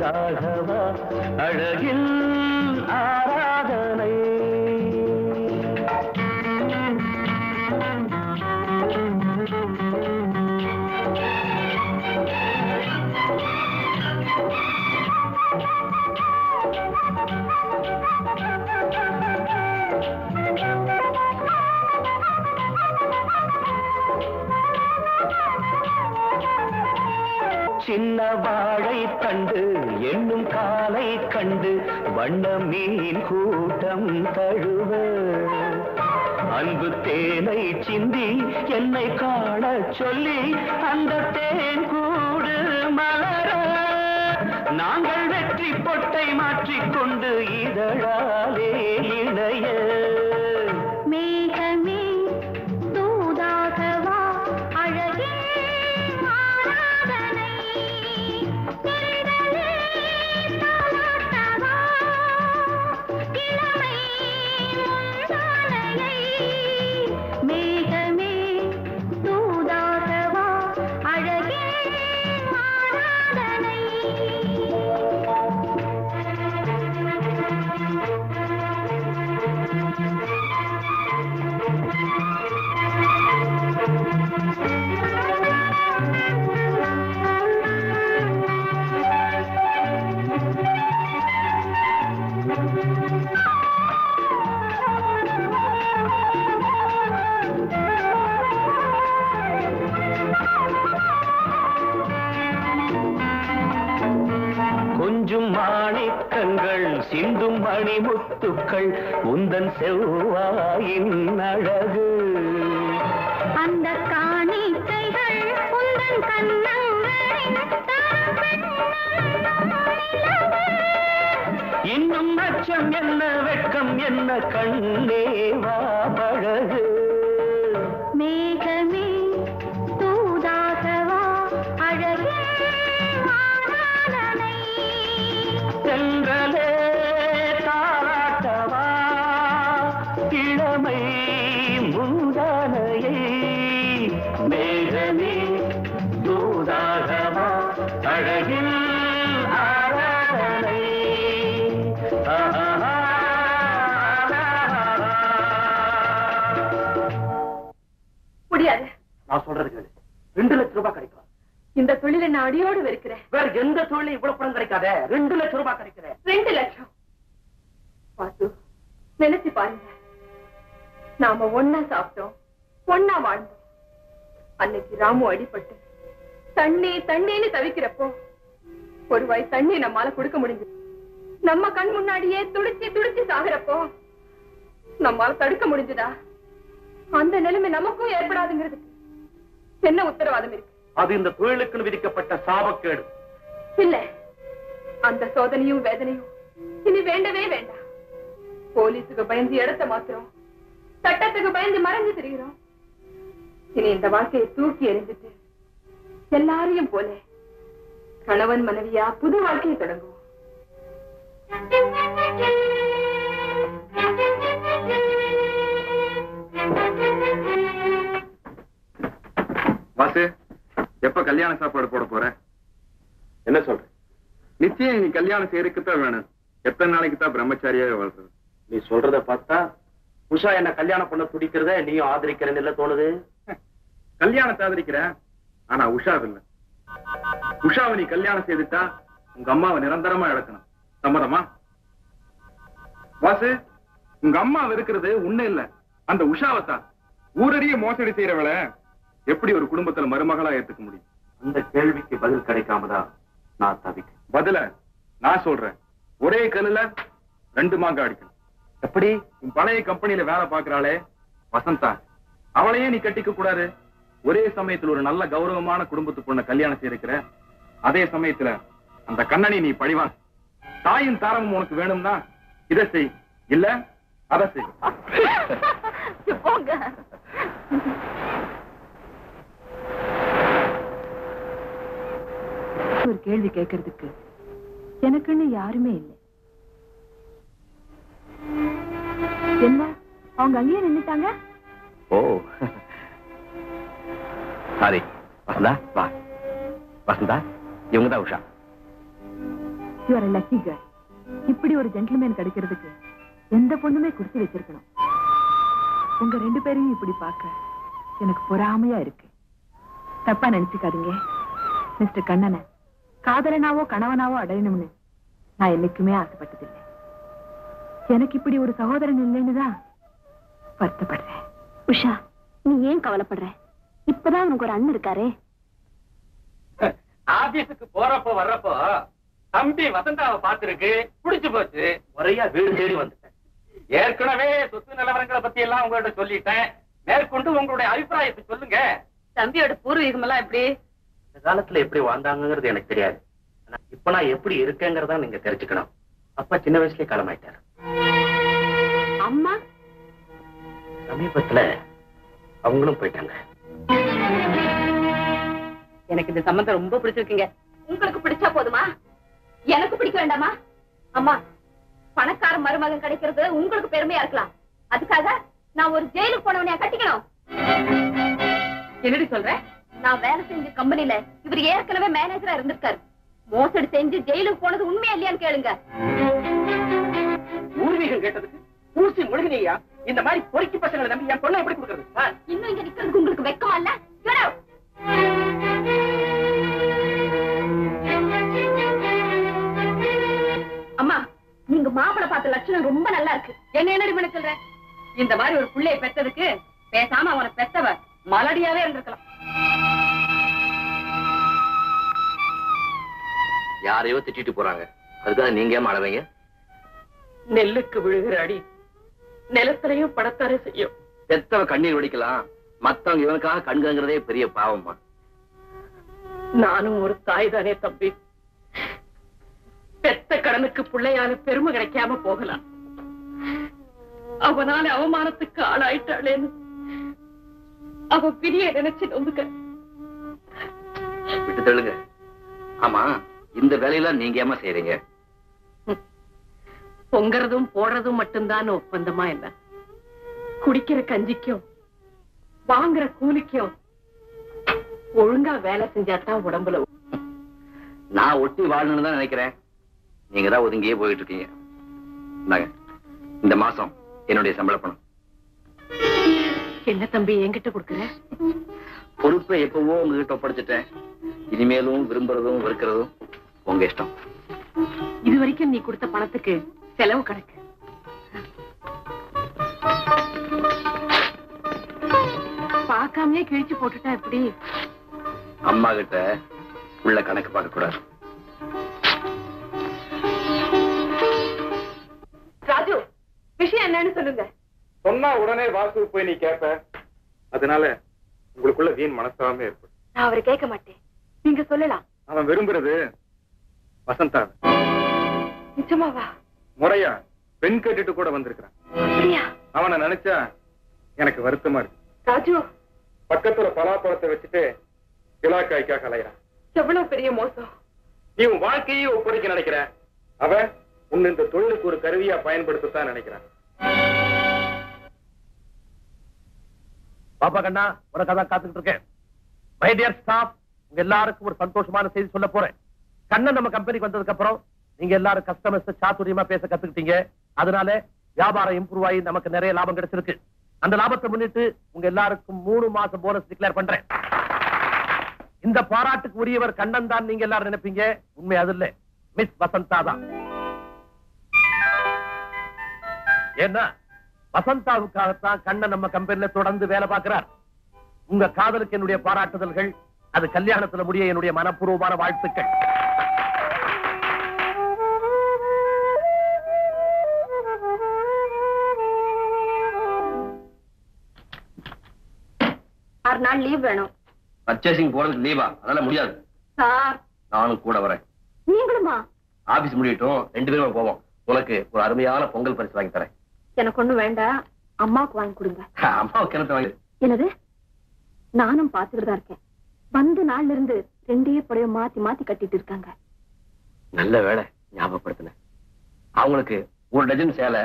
தூதாகவா அழகில் ஆராதனை. சின்ன வாழை கண்டு என்னும் காலை கண்டு வண்ண மீன் கூட்டம் தழுவ அன்பு தேனை சிந்தி என்னை காண சொல்லி அந்த தேன் கூடு மலர நாங்கள் வெற்றி பொட்டை மாற்றிக்கொண்டு இதழாலே இணைய. மேகமே தூதாகவா அழகே ஆராதனை. தென்றலே தாலாட்டவா இளமை முந்தானையை. மேகமே தூதாகவா அழகே ஆராதனை. கொஞ்சும் மாணிக்கங்கள் சிந்தும் மணிமுத்துக்கள் உந்தன் செவ்வாயின் அழகு. அந்த காணிக்கைகள் உந்தன் கண்ணங்களின் இன்னும் அச்சம் என்ன வெட்கம் என்ன கண்ணேவா பழகு. மேகமே தூதாகவா அழகே ஆராதனை. தென்றலே தாலாட்டவா இளமை முந்தானையை. மேகமே தூதாகவா அழகில் ஆராதனை. முடியாது. நான் சொல்றது கேளு. 2 லட்சம் ரூபாய் கிடைக்கும். இந்த தொழிலை நான் அடியோடு வெறுக்கிறேன். வேற எந்த தொழிலும் இவ்வளவு பணம் கிடைக்காத. 2 லட்சம் ரூபாய் கிடைக்கிறேன். 2 லட்சம். பாத்து நினைச்சு பாருங்க. நாம ஒன்னா சாப்பிட்டோம், ஒன்னா வாழ்ந்தோம். அன்னைக்கு ராமு அடிபட்டு தண்ணி தண்ணின்னு தவிக்கிறப்போ ஒரு வாய் தண்ணி நம்மால கொடுக்க முடிஞ்சது. நம்ம கண் முன்னாடியே துடிச்சு துடிச்சு சாகுறப்போ நம்மால தடுக்க முடிஞ்சதா? அந்த நிலைமை நமக்கும் ஏற்படாதுங்கிறதுக்கு என்ன உத்தரவாதம் இருக்கு? அது இந்த தொழிலுக்கு விதிக்கப்பட்ட சாபக்கேடு. இல்ல, அந்த சோதனையும் வேதனையும் இனி வேண்டவே வேண்டாம். போலீஸுக்கு பயந்து இடத்த மாத்துறோம், சட்டத்துக்கு பயந்து மறைஞ்சு திரிகிறோம். இனி இந்த வாழ்க்கையை தூக்கி எறிஞ்சிட்டு எல்லாரையும் போல கணவன் மனைவியா புது வாழ்க்கையை தொடங்குவோம். வாசு, எப்ப கல்யாண சாப்பாடு போட போற? என்ன சொல்ற? நிச்சயம் நீ கல்யாணம் செய்யறதுக்குத்தான் வேணும். எத்தனை நாளைக்கு தான் பிரம்மச்சாரியாவே வாழ்றது? நீ சொல்றத பார்த்தா உஷா என்ன கல்யாணம் பண்ண துடிக்கிறத நீயும் ஆதரிக்கிறேன்னு இல்ல தோணுது. கல்யாணத்தை ஆதரிக்கிறேன், ஆனா உஷாவை இல்ல. உஷாவை நீ கல்யாணம் செய்துட்டா உங்க அம்மாவை நிரந்தரமா இழக்கணும். சம்மதமா? வாசு, உங்க அம்மா இருக்கிறது உன்ன இல்ல, அந்த உஷாவைத்தான். ஊரறிய மோசடி செய்யறவளை எப்படி ஒரு குடும்பத்துல மருமகளா ஏத்துக்க முடியும்? அந்த கேள்விக்கு பதில் கிடைக்காமதான் நான் தவிக்க. பதில நான் சொல்றேன். ஒரே கல்லுல 2 மாங்காய் அடிக்கணும். எப்படி? உன் பழைய கம்பெனியில வேலை பாக்குறாளே வசந்தா, அவளையே நீ கட்டிக்க கூடாது. ஒரே சமயத்துல ஒரு நல்ல கௌரவமான குடும்பத்து பொண்ண கல்யாணம் செய்திருக்கிற, அதே சமயத்துல அந்த கண்ணனை நீ பழிவான். தாயும் தாரமும் உனக்கு வேணும்னா இதை செய், இல்ல அதை செய். போங்க. ஒரு கேள்வி கேட்கறதுக்கு எனக்குன்னு யாருமே இல்லை. என்ன அவங்க அங்கேயே நின்னுட்டாங்க? ஓ சாரி. வசந்தா வா. வசந்தா, இவங்கதான் Usha. You are lucky girl. இப்படி ஒரு ஜென்டில்மேன் கிடைக்கிறதுக்கு எந்த பொண்ணுமே கொடுத்து வச்சிருக்கணும். உங்க 2 பேரையும் இப்படி பார்க்க எனக்கு பொறாமையா இருக்கு. தப்பா நினைச்சுக்காதீங்க. மிஸ்டர் கண்ணனை காதலனாவோ கணவனாவோ அடையணும்னு நான் என்னைக்குமே ஆசைப்பட்டதில்லை. எனக்கு இப்படி ஒரு சகோதரன் இல்லைன்னுதான் வருத்தப்படுறேன். உஷா, நீ ஏன் கவலைப்படுற? இப்பதான் உனக்கு ஒரு அண்ணன் இருக்காரே. ஆபீஸுக்கு போறப்போ வர்றப்போ தம்பி வசந்தாவை பார்த்திருக்கு, பிடிச்சு போச்சு. முறையா வீடு தேடி வந்துட்டேன். ஏற்கனவே சொத்து நிலவரங்களை பத்தி எல்லாம் உங்கள்ட்ட சொல்லிட்டேன். மேற்கொண்டு உங்களுடைய அபிப்பிராயத்தை சொல்லுங்க. தம்பியோட பூர்வீகம் எல்லாம் எப்படி? இந்த காலத்துல எப்படி வாழ்ந்தாங்கிறது எனக்கு தெரியாது. ஆனா இப்ப நான் எப்படி இருக்கேங்கிறதா நீங்க தெரிஞ்சுக்கணும். அப்பா சின்ன வயசுலயே காலமாயிட்டாரு. அம்மா சமீபத்துல அவங்களும் போயிட்டாங்க. எனக்கு இந்த சம்பந்தம் ரொம்ப பிடிச்சிருக்குங்க. உங்களுக்கு பிடிச்சா போதுமா? எனக்கு பிடிக்க வேண்டாமா? அம்மா, பணக்கார மருமகன் கிடைக்கிறது உங்களுக்கு பெருமையா இருக்கலாம். அதுக்காக நான் ஒரு ஜெயிலுக்கு போனவனையா கட்டிக்கணும்? என்னடி சொல்ற? நான் வேலை செஞ்ச கம்பெனில இவர் ஏற்கனவே மேனேஜரா இருந்திருக்காரு. மோசடி செஞ்சு ஜெயிலுக்கு போனது உண்மையா இல்லையான்னு கேளுங்க. பூர்வீகம் கேட்டதுக்கு பூசி முழுகினியா? இந்த மாதிரி பொறுக்கி பசங்களை நம்பி என் பொண்ணை எப்படி கொடுக்கறது? இன்னும் இங்க நிக்கிறதுக்கு உங்களுக்கு வெக்கமா இல்ல? Get out! அம்மா, நீங்க மாப்பிளை பார்த்த லட்சணம் ரொம்ப நல்லா இருக்கு. என்னடி பண்ண சொல்ற? இந்த மாதிரி ஒரு புள்ளைய பெத்ததுக்கு பேசாம அவனை பெத்தவ மலடியாவே இருந்திருக்கலாம். யாரையோ திட்டிட்டு போறாங்க, அதுக்காக நீங்க ஏன் அழவீங்க? நெல்லுக்கு விழுகிற அடி நிலத்திலையும் படத்தாரே செய்யும். பெத்தவ கண்ணீர் வடிக்கலாம், மத்தவங்க இவனுக்காக கண்கங்கிறதே பெரிய பாவமா. நானும் ஒரு தாய் தானே தம்பி. பெத்த கடனுக்கு பிள்ளையால பெருமை கிடைக்காம போகலாம். அவனால அவமானத்துக்கு ஆளாயிட்டாளேன்னு அவ பிரிய நினைச்சு நொந்துக்க. விட்டு தள்ளுங்க. ஆமா, இந்த வேலையெல்லாம் நீங்க ஏமா செய்யறீங்க? பொங்கறதும் போடுறதும் மட்டும்தான் ஒப்பந்தமா இல்ல. குடிக்கிற கஞ்சிக்கும் வாங்குற கூலிக்கும் ஒழுங்கா வேலை செஞ்சாதான் உடம்புல. நான் ஒட்டி வாழணும்னு தான் நினைக்கிறேன். நீங்க தான் ஒதுங்கியே போயிட்டு இருக்கீங்க. இந்த மாசம் என்னுடைய சம்பள பணம். என்ன தம்பி என்கிட்ட கொடுக்குற? பொறுப்பை எப்பவோ உங்ககிட்ட ஒப்படைச்சிட்டேன். இனிமேலும் விரும்புறதும் வெறுக்கிறதும் உங்க இஷ்டம். இது வரைக்கும் நீ கொடுத்த பணத்துக்கு செலவு கணக்கு. பார்க்காமயே கிழிச்சு போட்டுட்டா எப்படி? அம்மா கிட்ட உள்ள கணக்கு பார்க்க கூடாது. ராஜு, விஷயம் என்னன்னு சொல்லுங்க. சொன்னா உடனே வாசு போய் நீ கேட்ப. அதனால உங்களுக்குள்ள வீண் மனசாமே ஏற்படும். நான் அவரை கேட்க மாட்டேன், நீங்க சொல்லலாம். அவன் விரும்புறது வசந்தா. நிஜமாவா? முறையா பெண் கேட்டுட்டு கூட வந்திருக்கிறான். அப்படியா? அவனை நினைச்சா எனக்கு வருத்தமா இருக்கு. ராஜு, பக்கத்துல பலாப்பழத்தை வச்சுட்டு இலாக்காய்க்காக அலைகிறான். எவ்வளவு பெரிய மோசம். நீ உன் வாழ்க்கையை ஒப்படைக்க நினைக்கிற. அவன் உன்னை இந்த தொழிலுக்கு ஒரு கருவியா பயன்படுத்தத்தான் நினைக்கிறான். பாப்பா கண்ணா, உனக்கு அதான் காத்துக்கிட்டு இருக்கேன். மை டியர் ஸ்டாஃப், உங்க எல்லாருக்கும் ஒரு சந்தோஷமான செய்தி சொல்ல போறேன். கண்ணன் நம்ம கம்பெனிக்கு வந்ததுக்கு அப்புறம் நீங்க எல்லாரும் கஸ்டமர்ஸ் சாதுரியமா பேச கத்துக்கிட்டீங்க. அதனால வியாபாரம் இம்ப்ரூவ் ஆகி நமக்கு நிறைய லாபம் கிடைச்சிருக்கு. அந்த லாபத்தை முன்னிட்டு உங்க எல்லாருக்கும் 3 மாசம் போனஸ் டிக்ளேர் பண்றேன். இந்த பாராட்டுக்கு உரியவர் கண்ணன் தான் நீங்க எல்லாரும் நினைப்பீங்க. உண்மை அது இல்ல, மிஸ் வசந்தா தான். ஏன்னா வசந்தாவுக்காகத்தான் கண்ணன் நம்ம கம்பெனில தொடர்ந்து வேலை பார்க்கிறார். உங்க காதலுக்கு என்னுடைய பாராட்டுதல்கள். அது கல்யாணத்துல முடிய என்னுடைய மனப்பூர்வமான வாழ்த்துக்கள். ஒரு நாள் லீவ் வேணும். பர்ச்சேசிங் போறதுக்கு லீவா? அதெல்லாம் முடியாது சார். நானும் கூட வரேன். நீங்களுமா? ஆபீஸ் முடியட்டும், 2 பேரும் போவோம். உனக்கு ஒரு அருமையான பொங்கல் பரிசு வாங்கி தரேன். எனக்கு ஒண்ணு வேண்டாம், அம்மாவுக்கு வாங்கி கொடுங்க. அம்மாவுக்கு கிணத்து வாங்கி. என்னது? நானும் பாத்துக்கிட்டு தான் இருக்கேன். வந்த நாள்ல இருந்து 2 புடவை மாத்தி மாத்தி கட்டிட்டு இருக்காங்க. நல்ல வேலை ஞாபகப்படுத்தின. அவங்களுக்கு 1 டஜன் சேலை,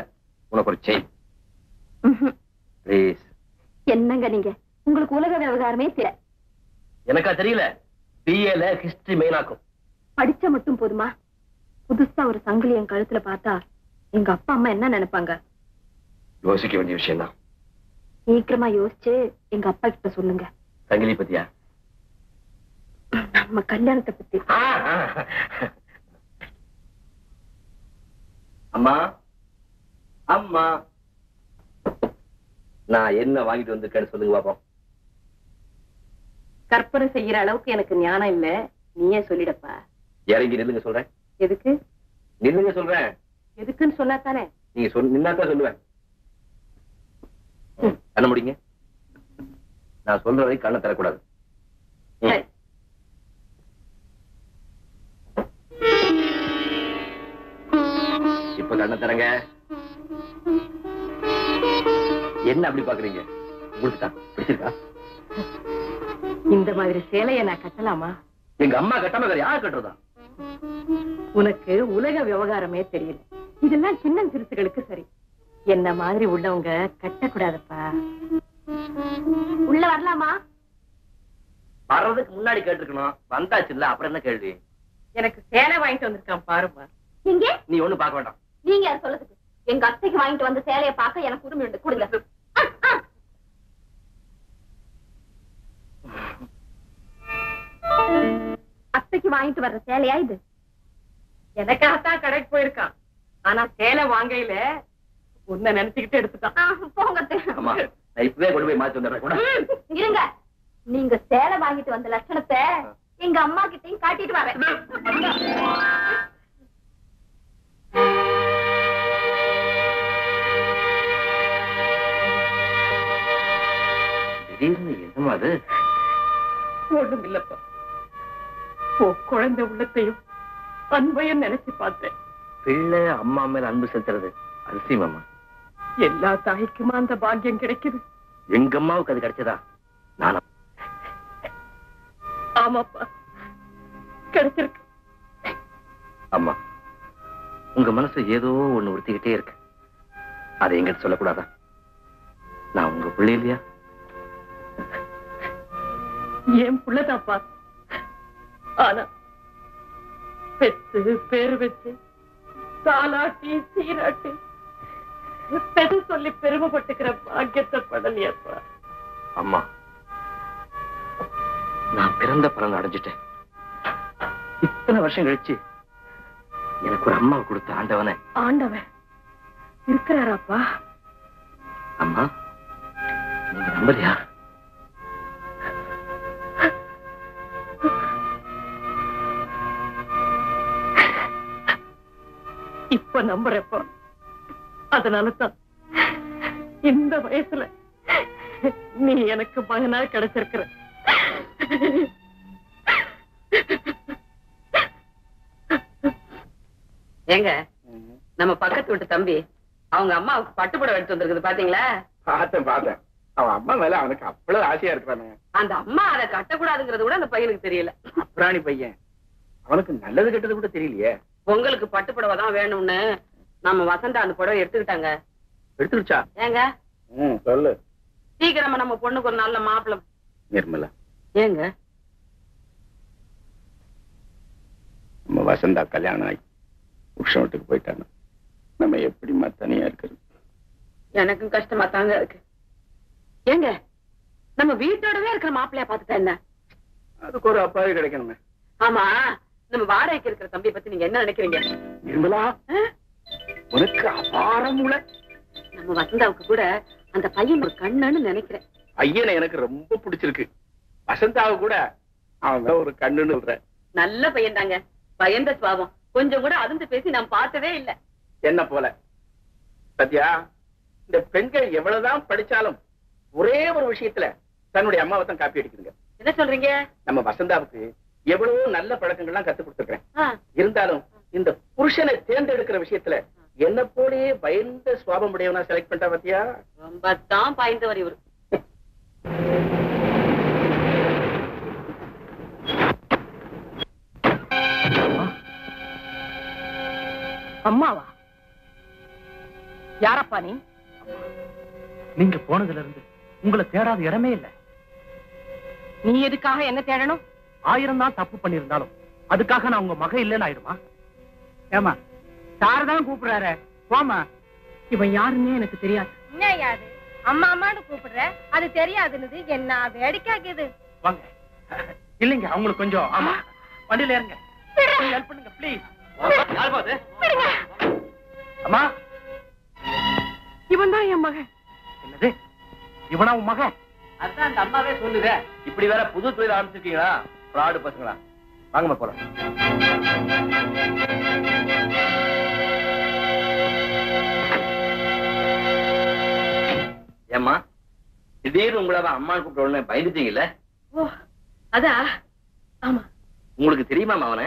உனக்கு ஒரு செயின். ப்ளீஸ். என்னங்க நீங்க? உங்களுக்கு உலக விவகாரமே தெரியல. எனக்கா தெரியல? பிஏல ஹிஸ்டரி மெயினாக்கும். படிச்ச மட்டும் போதுமா? புதுசா ஒரு சங்கிலி என் கழுத்துல பார்த்தா எங்க அப்பா அம்மா என்ன நினைப்பாங்க? யோசிக்க வேண்டிய விஷயம் தான். சீக்கிரமா யோசிச்சு எங்க அப்பா கிட்ட சொல்லுங்க. சங்கிலி பத்தியா? நம்ம கல்யாணத்தை பத்தி. அம்மா அம்மா, நான் என்ன வாங்கிட்டு வந்திருக்கேன்னு சொல்லுங்க பாப்போம். கற்பனை செய்யற அளவுக்கு எனக்கு ஞானம் இல்ல, நீயே சொல்லிடப்பா. இறங்கி நில்லுங்க சொல்றேன். எதுக்கு? நில்லுங்க சொல்றேன். எதுக்குன்னு சொன்னா தானே? நீங்க நின்னாதான் சொல்லுவேன். கண்ண முடிங்க. நான் சொல்ற வரைக்கும் கண்ணை தரக்கூடாது. இப்ப கண்ணை தரங்க. என்ன அப்படி பாக்குறீங்க? உங்களுக்கு பிடிச்சிருக்கா? இந்த மாதிரி சேலையை நான் கட்டலாமா? எங்க அம்மா கட்டாம வேற யார் கட்டுறதா? உனக்கு உலக விவகாரமே தெரியல. இதெல்லாம் சின்ன சிறுசுகளுக்கு சரி. என்ன மாதிரி உள்ளவங்க கட்டக்கூடாதப்பா. உள்ள வரலாமா? வர்றதுக்கு முன்னாடி கேட்டுருக்கணும். வந்தாச்சு இல்ல, அப்புறம் என்ன கேள்வி? எனக்கு சேலை வாங்கிட்டு வந்திருக்கான் பாருப்பா. எங்க? நீ ஒண்ணு பார்க்க வேண்டாம். நீங்க யார் சொல்றதுக்கு? எங்க அத்தைக்கு வாங்கிட்டு வந்த சேலையை பார்க்க எனக்கு உரிமை உண்டு. கொடுங்க. அத்தைக்கு வாங்கிட்டு வர்ற சேலையா இது? எனக்காகத்தான் கடைக்கு போயிருக்கான். ஆனா சேலை வாங்கையில உன்னை நினைச்சுக்கிட்டு எடுத்துட்டான். போங்க. ஆமா, நான் இப்பவே கொண்டு போய் மாத்தி வந்துடுறேன் கூட. இருங்க, நீங்க சேலை வாங்கிட்டு வந்த லட்சணத்தை எங்க அம்மா கிட்டையும் காட்டிட்டு வரேன். திடீர்னு என்னமா அது? ஒண்ணும் இல்லப்பா. குழந்தை உள்ளத்தையும் அன்பையும் நினைச்சு பார்த்தேன். பிள்ளை அம்மா மேல அன்பு செலுத்துறது அதிசயமாமா. எல்லா தாய்க்குமா அந்த பாக்கியம் கிடைக்குது? எங்க அம்மாவுக்கு அது கிடைச்சதா? நானா? ஆமாப்பா, கிடைச்சிருக்கு. அம்மா, உங்க மனசு ஏதோ ஒண்ணு உறுத்திக்கிட்டே இருக்கு. அதை எங்கிட்ட சொல்லக்கூடாதா? நான் உங்க பிள்ளை இல்லையா? ஏன் புள்ளதாப்பா. ஆனா பெத்து பேரு வச்சு தாலாட்டி சீராட்டி பெரு சொல்லி பெருமைப்பட்டுக்கிற பாக்கியத்தை படலையப்பா. அம்மா, நான் பிறந்த பலன் அடைஞ்சிட்டேன். இத்தனை வருஷம் கழிச்சு எனக்கு ஒரு அம்மா கொடுத்த ஆண்டவனை. ஆண்டவன் இருக்கிறாராப்பா? அம்மா, நீங்க நம்பலையா? இப்ப நம்புறப்பா. அதனாலதான் இந்த வயசுல நீ எனக்கு மகனா கிடைச்சிருக்கிற. ஏங்க, நம்ம பக்கத்து வீட்டு தம்பி அவங்க அம்மாவுக்கு பட்டுப்புடவை எடுத்து வந்திருக்குது பாத்தீங்களா? பார்த்தேன். அவன் அம்மா மேல அவனுக்கு அவ்வளவு ஆசையா இருக்கிறானே. அந்த அம்மா அதை கட்டக்கூடாதுங்கிறது கூட அந்த பையனுக்கு தெரியல. அப்புறாணி பையன், அவனுக்கு நல்லது கெட்டது கூட தெரியலையே. உங்களுக்கு பட்டுப்புடவை தான் வேணும்னு நம்ம வசந்தா அந்த புடவை எடுத்துக்கிட்டாங்க. எடுத்துருச்சா? ஏங்க சொல்லு. சீக்கிரமா நம்ம பொண்ணுக்கு ஒரு நல்ல மாப்பிள்ளை. நிர்மலா, ஏங்க நம்ம வசந்தா கல்யாணம் ஆகி புருஷன் வீட்டுக்கு போயிட்டாங்க. நம்ம எப்படிமா தனியா இருக்கிறது? எனக்கும் கஷ்டமா தாங்க இருக்கு. ஏங்க, நம்ம வீட்டோடவே இருக்கிற மாப்பிள்ளையா பாத்துட்டா என்ன? அதுக்கு ஒரு அப்பாவே கிடைக்கணுமே. ஆமா, நம்ம வாடகைக்கு இருக்கிற தம்பியை பத்தி நீங்க என்ன நினைக்கிறீங்க? நிர்மலா, உனக்கு அபாரம் உள்ள. நம்ம வசந்தாவுக்கு கூட அந்த பையன் ஒரு கண்ணுன்னு நினைக்கிறேன். பையனை எனக்கு ரொம்ப பிடிச்சிருக்கு. வசந்தாவை கூட அவன் ஒரு கண்ணுன்னு சொல்ற. நல்ல பையன் தாங்க. பயந்த சுவாபம். கொஞ்சம் கூட அதிர்ந்து பேசி நான் பார்த்ததே இல்ல. என்ன போல சத்யா, இந்த பெண்கள் எவ்வளவுதான் படிச்சாலும் ஒரே ஒரு விஷயத்துல தன்னுடைய அம்மாவை தான் காப்பி அடிக்குதுங்க. என்ன சொல்றீங்க? நம்ம வசந்தாவுக்கு எவ்வளவோ நல்ல பழக்கங்கள்லாம் கத்து கொடுத்துருக்கேன். ஆ, இருந்தாலும் இந்த புருஷனை தேர்ந்தெடுக்கிற விஷயத்துல என்ன போலயே பயந்த சுவாபம் உடையவனா செலக்ட் பண்ணிட்டா பாத்தியா? ரொம்ப தான் பாய்ந்தவர் இவரு. அம்மாவா? யாரப்பா நீ? நீங்க போனதுல இருந்து உங்களை தேடாத இடமே இல்ல. நீ எதுக்காக என்ன தேடணும்? 1000 தான் தப்பு பண்ணிருந்தாலும் அதுக்காக நான் உங்க மக இல்லைன்னு ஆயிடுமா? ஏமா சாரதான் கூப்பிடுறாரு, போமா. இவன் யாருன்னே எனக்கு தெரியாது. என்ன யாது அம்மா அம்மான்னு கூப்பிடுற, அது தெரியாதுன்னு என்ன வேடிக்கைக்குது. வாங்க. இல்லைங்க, அவங்களுக்கு கொஞ்சம். ஆமா, வண்டியில இருங்க. ஹெல்ப் பண்ணுங்க ப்ளீஸ். யார் பாத்து? அம்மா, இவன் தான் என் மகன். என்னது, இவனா உன் மகன்? அதான் அந்த அம்மாவே சொல்லுதே. இப்படி வேற புது தொழில் ஆரம்பிச்சிருக்கீங்களா? ஃப்ராடு பசங்களா? வாங்கம்மா போலாம். ஏம்மா, திடீர்னு உங்களை அம்மா கூப்பிட்ட உடனே பயந்துட்டீங்கல்ல? ஓ, அதா? ஆமா. உங்களுக்கு தெரியுமா அவனை?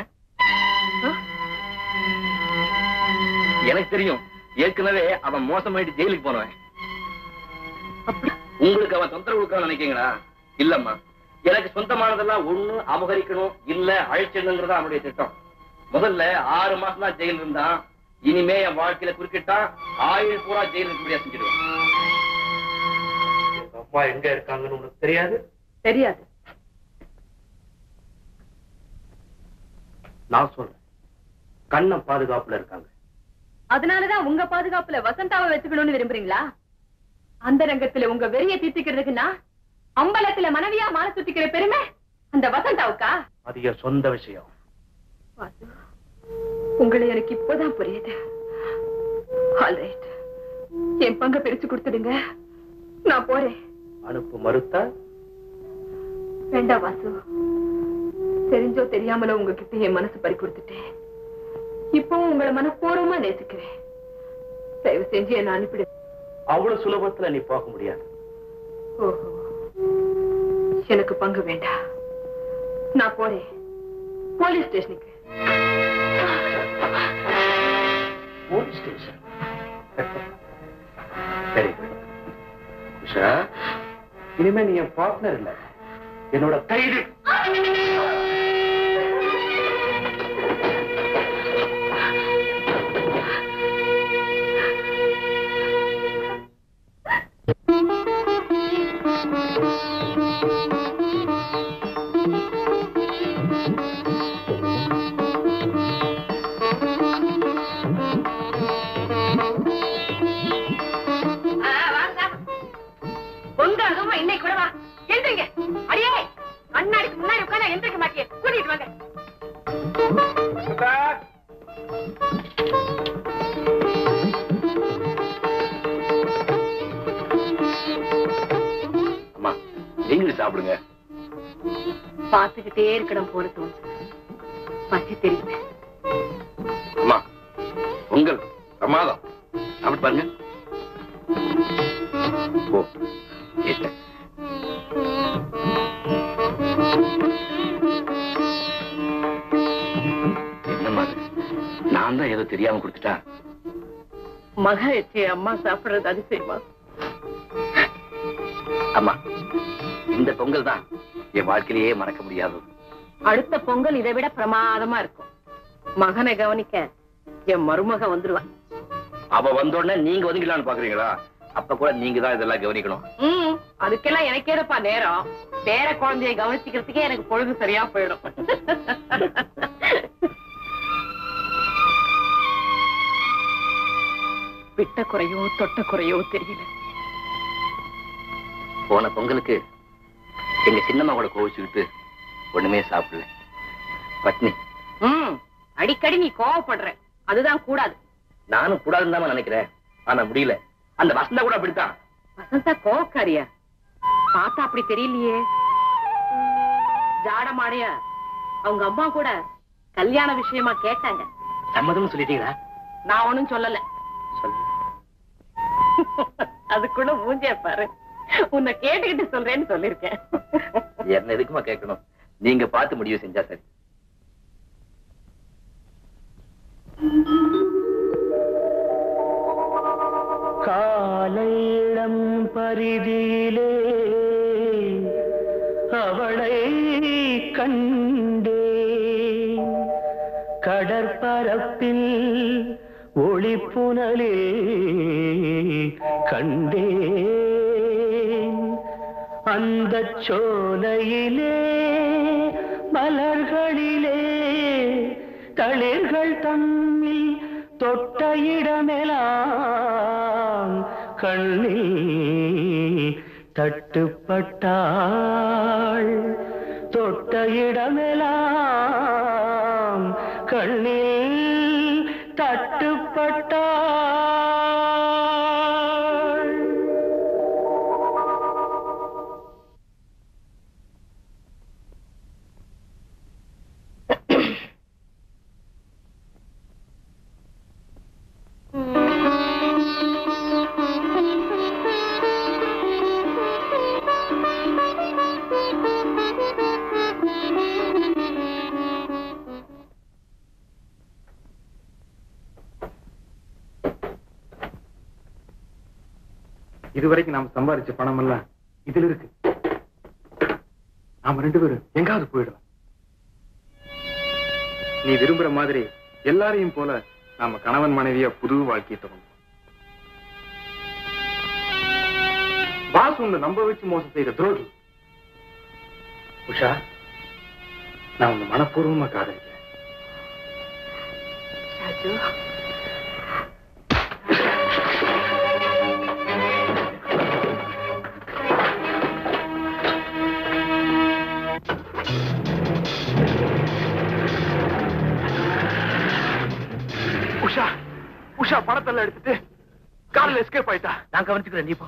எனக்கு தெரியும். ஏற்கனவே அவன் மோசமாயிட்டு ஜெயிலுக்கு போனவன். உங்களுக்கு அவன் தொந்தரவு கொடுக்க நினைக்கீங்களா? இல்லம்மா, எனக்கு சொந்தமானதெல்லாம் ஒண்ணு அபகரிக்கணும், இல்ல அழிச்சிடணுங்கிறதா அவனுடைய திட்டம். முதல்ல 6 மாசம் தான் ஜெயில் இருந்தான். இனிமே என் வாழ்க்கையில குறுக்கிட்டா ஆயுள் பூரா ஜெயில் இருக்க முடியாது செஞ்சிடுவேன். அம்மா எங்க இருக்காங்கன்னு உனக்கு தெரியாது? தெரியாது. நான் சொல்றேன், கண்ணன் பாதுகாப்புல இருக்காங்க. அதனாலதான் உங்க பாதுகாப்புல வசந்தாவை வச்சுக்கணும்னு விரும்புறீங்களா? அந்த ரங்கத்துல உங்க வெறிய தீர்த்துக்கிறதுக்குன்னா அம்பலத்துல மனைவியா மாலை சுத்திக்கிற பெருமை அந்த வசந்தாவுக்கா? அது என் சொந்த விஷயம். உங்களை எனக்கு இப்பதான் புரியுது. ஆல்ரைட், என் பங்க பிரிச்சு கொடுத்துடுங்க, நான் போறேன். அனுப்பு மறுத்தா? வேண்டாம் வாசு, தெரிஞ்சோ தெரியாமலோ உங்ககிட்ட என் மனசு பறி கொடுத்துட்டேன். இப்பவும் உங்களை மனப்பூர்வமா நேசிக்கிறேன். தயவு செஞ்சு என்ன அனுப்பிடு. அவ்வளவு சுலபத்துல நீ போக முடியாது. ஓஹோ, எனக்கு பங்கு வேண்டாம், நான் போறேன் போலீஸ் ஸ்டேஷனுக்கு. Police station? சரி உஷா, இனிமே நீ என் பார்ட்னர் இல்ல, என்னோட கைது. உங்க அதுமா இன்னைக்கு கூட வா. எந்திரிங்க. அடியே, கண்ணாடிக்கு முன்னாடி உட்கார்ந்தா எந்திரிக்க மாட்டியே, கூட்டிட்டு வாங்க. அம்மா, நீங்களும் சாப்பிடுங்க. பாத்துக்கிட்டே இருக்கணும் போல தோணுது. பசி தெரியுது. அம்மா, உங்கள் பிரமாதம். சாப்பிட்டு பாருங்க. ஓ, கேட்டேன். என்னம்மா, நான் தான் ஏதோ தெரியாம கொடுத்துட்டா? மக எச்சே அம்மா சாப்பிடுறது அதிசயமா? அம்மா, இந்த பொங்கல் தான் என் வாழ்க்கையிலேயே மறக்க முடியாதது. அடுத்த பொங்கல் இதை விட பிரமாதமா இருக்கும். மகனை கவனிக்க என் மருமக வந்துருவான். அவ வந்தோடனே நீங்க ஒதுங்கலான்னு பாக்குறீங்களா? அப்ப கூட நீங்க தான் இதெல்லாம் கவனிக்கணும். அதுக்கெல்லாம் எனக்கு ஏதப்பா நேரம்? பேர குழந்தையை கவனிச்சுக்கிறதுக்கே எனக்கு பொழுது சரியா போயிடும். விட்ட குறையோ தொட்ட குறையோ தெரியல. போன பொங்கலுக்கு எங்க சின்னம்மா கூட கோவிச்சுக்கிட்டு ஒண்ணுமே சாப்பிடல, பட்னி. அடிக்கடி நீ கோவப்படுற, அதுதான் கூடாது. நானும் கூடாதுன்னு தான் நினைக்கிறேன், ஆனா முடியல. அந்த வசந்தா கூட அப்படித்தான். வசந்தா கோவக்காரியா? பார்த்தா அப்படி தெரியலையே. ஜாட மாடையா அவங்க அம்மா கூட கல்யாண விஷயமா கேட்டாங்க. சம்மதம்னு சொல்லிட்டீங்களா? நான் ஒண்ணும் சொல்லல. சொல்லு. அதுக்குள்ள மூஞ்சிய பாரு. உன்னை கேட்டுக்கிட்டு சொல்றேன்னு சொல்லிருக்கேன். என்ன எதுக்குமா கேட்கணும்? நீங்க பார்த்து முடிவு செஞ்சா சரி. காலையிடம் பரிதியிலே அவளை கண்டே, கடற்பரப்பில் ஒளிப்புணலில் கண்டேன். அந்த சோலையிலே மலர்களிலே தளிர்கள் தம் பூவில் தொட்ட இடமெல்லாம் கண்ணில் தட்டுப்பட்டாள் தொட்ட இடமெல்லாம் கண்ணில் தட்டுப்பட்டாள் இதுவரைக்கும் நாம் சம்பாதிச்ச பணம் எல்லாம் இதுல இருக்கு. நாம 2 பேரும் எங்காவது போயிடலாம். நீ விரும்புற மாதிரி எல்லாரையும் போல நாம கணவன் மனைவியா புது வாழ்க்கையை தொடங்கும். பாஸ் உன்னை நம்ப வச்சு மோசம் செய்யற துரோகி. உஷா, நான் உன்னை மனப்பூர்வமா காதலிக்கிறேன். ராஜு, உஷா பணத்தெல்லாம் எடுத்துட்டு கார்ல எஸ்கேப் ஆயிட்டா. நான் கவனிச்சுக்கிறேன், நீ போ.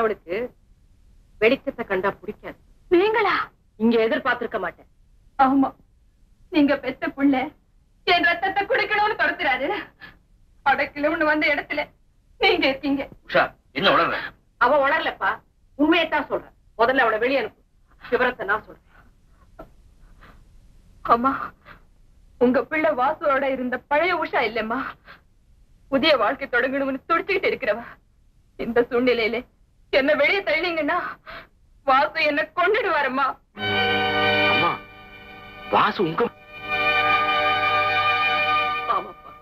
பெத்தவளுக்கு வெளிச்சத்தை கண்டா பிடிக்காது. நீங்களா? இங்க எதிர்பார்த்திருக்க மாட்டேன். ஆமா, நீங்க பெத்த புள்ள என் ரத்தத்தை குடிக்கணும்னு துரத்துறாரு. அடக்கலன்னு வந்த இடத்துல நீங்க இருக்கீங்க. உஷா, என்ன உளற? அவ உணரலப்பா, உண்மையைத்தான் சொல்றேன். முதல்ல அவளை வெளியே அனுப்பு, விவரத்தை நான் சொல்றேன். அம்மா, உங்க பிள்ளை வாசுவோட இருந்த பழைய உஷா இல்லம்மா, புதிய வாழ்க்கை தொடங்கணும்னு துடிச்சுக்கிட்டு இருக்கிறவ. இந்த சூழ்நிலையில என்ன வெளியே தள்ளினீங்கன்னா வாசு என்ன கொண்டுடுவாரம்மா. அம்மா, வாசு உங்க? ஆமாப்பா,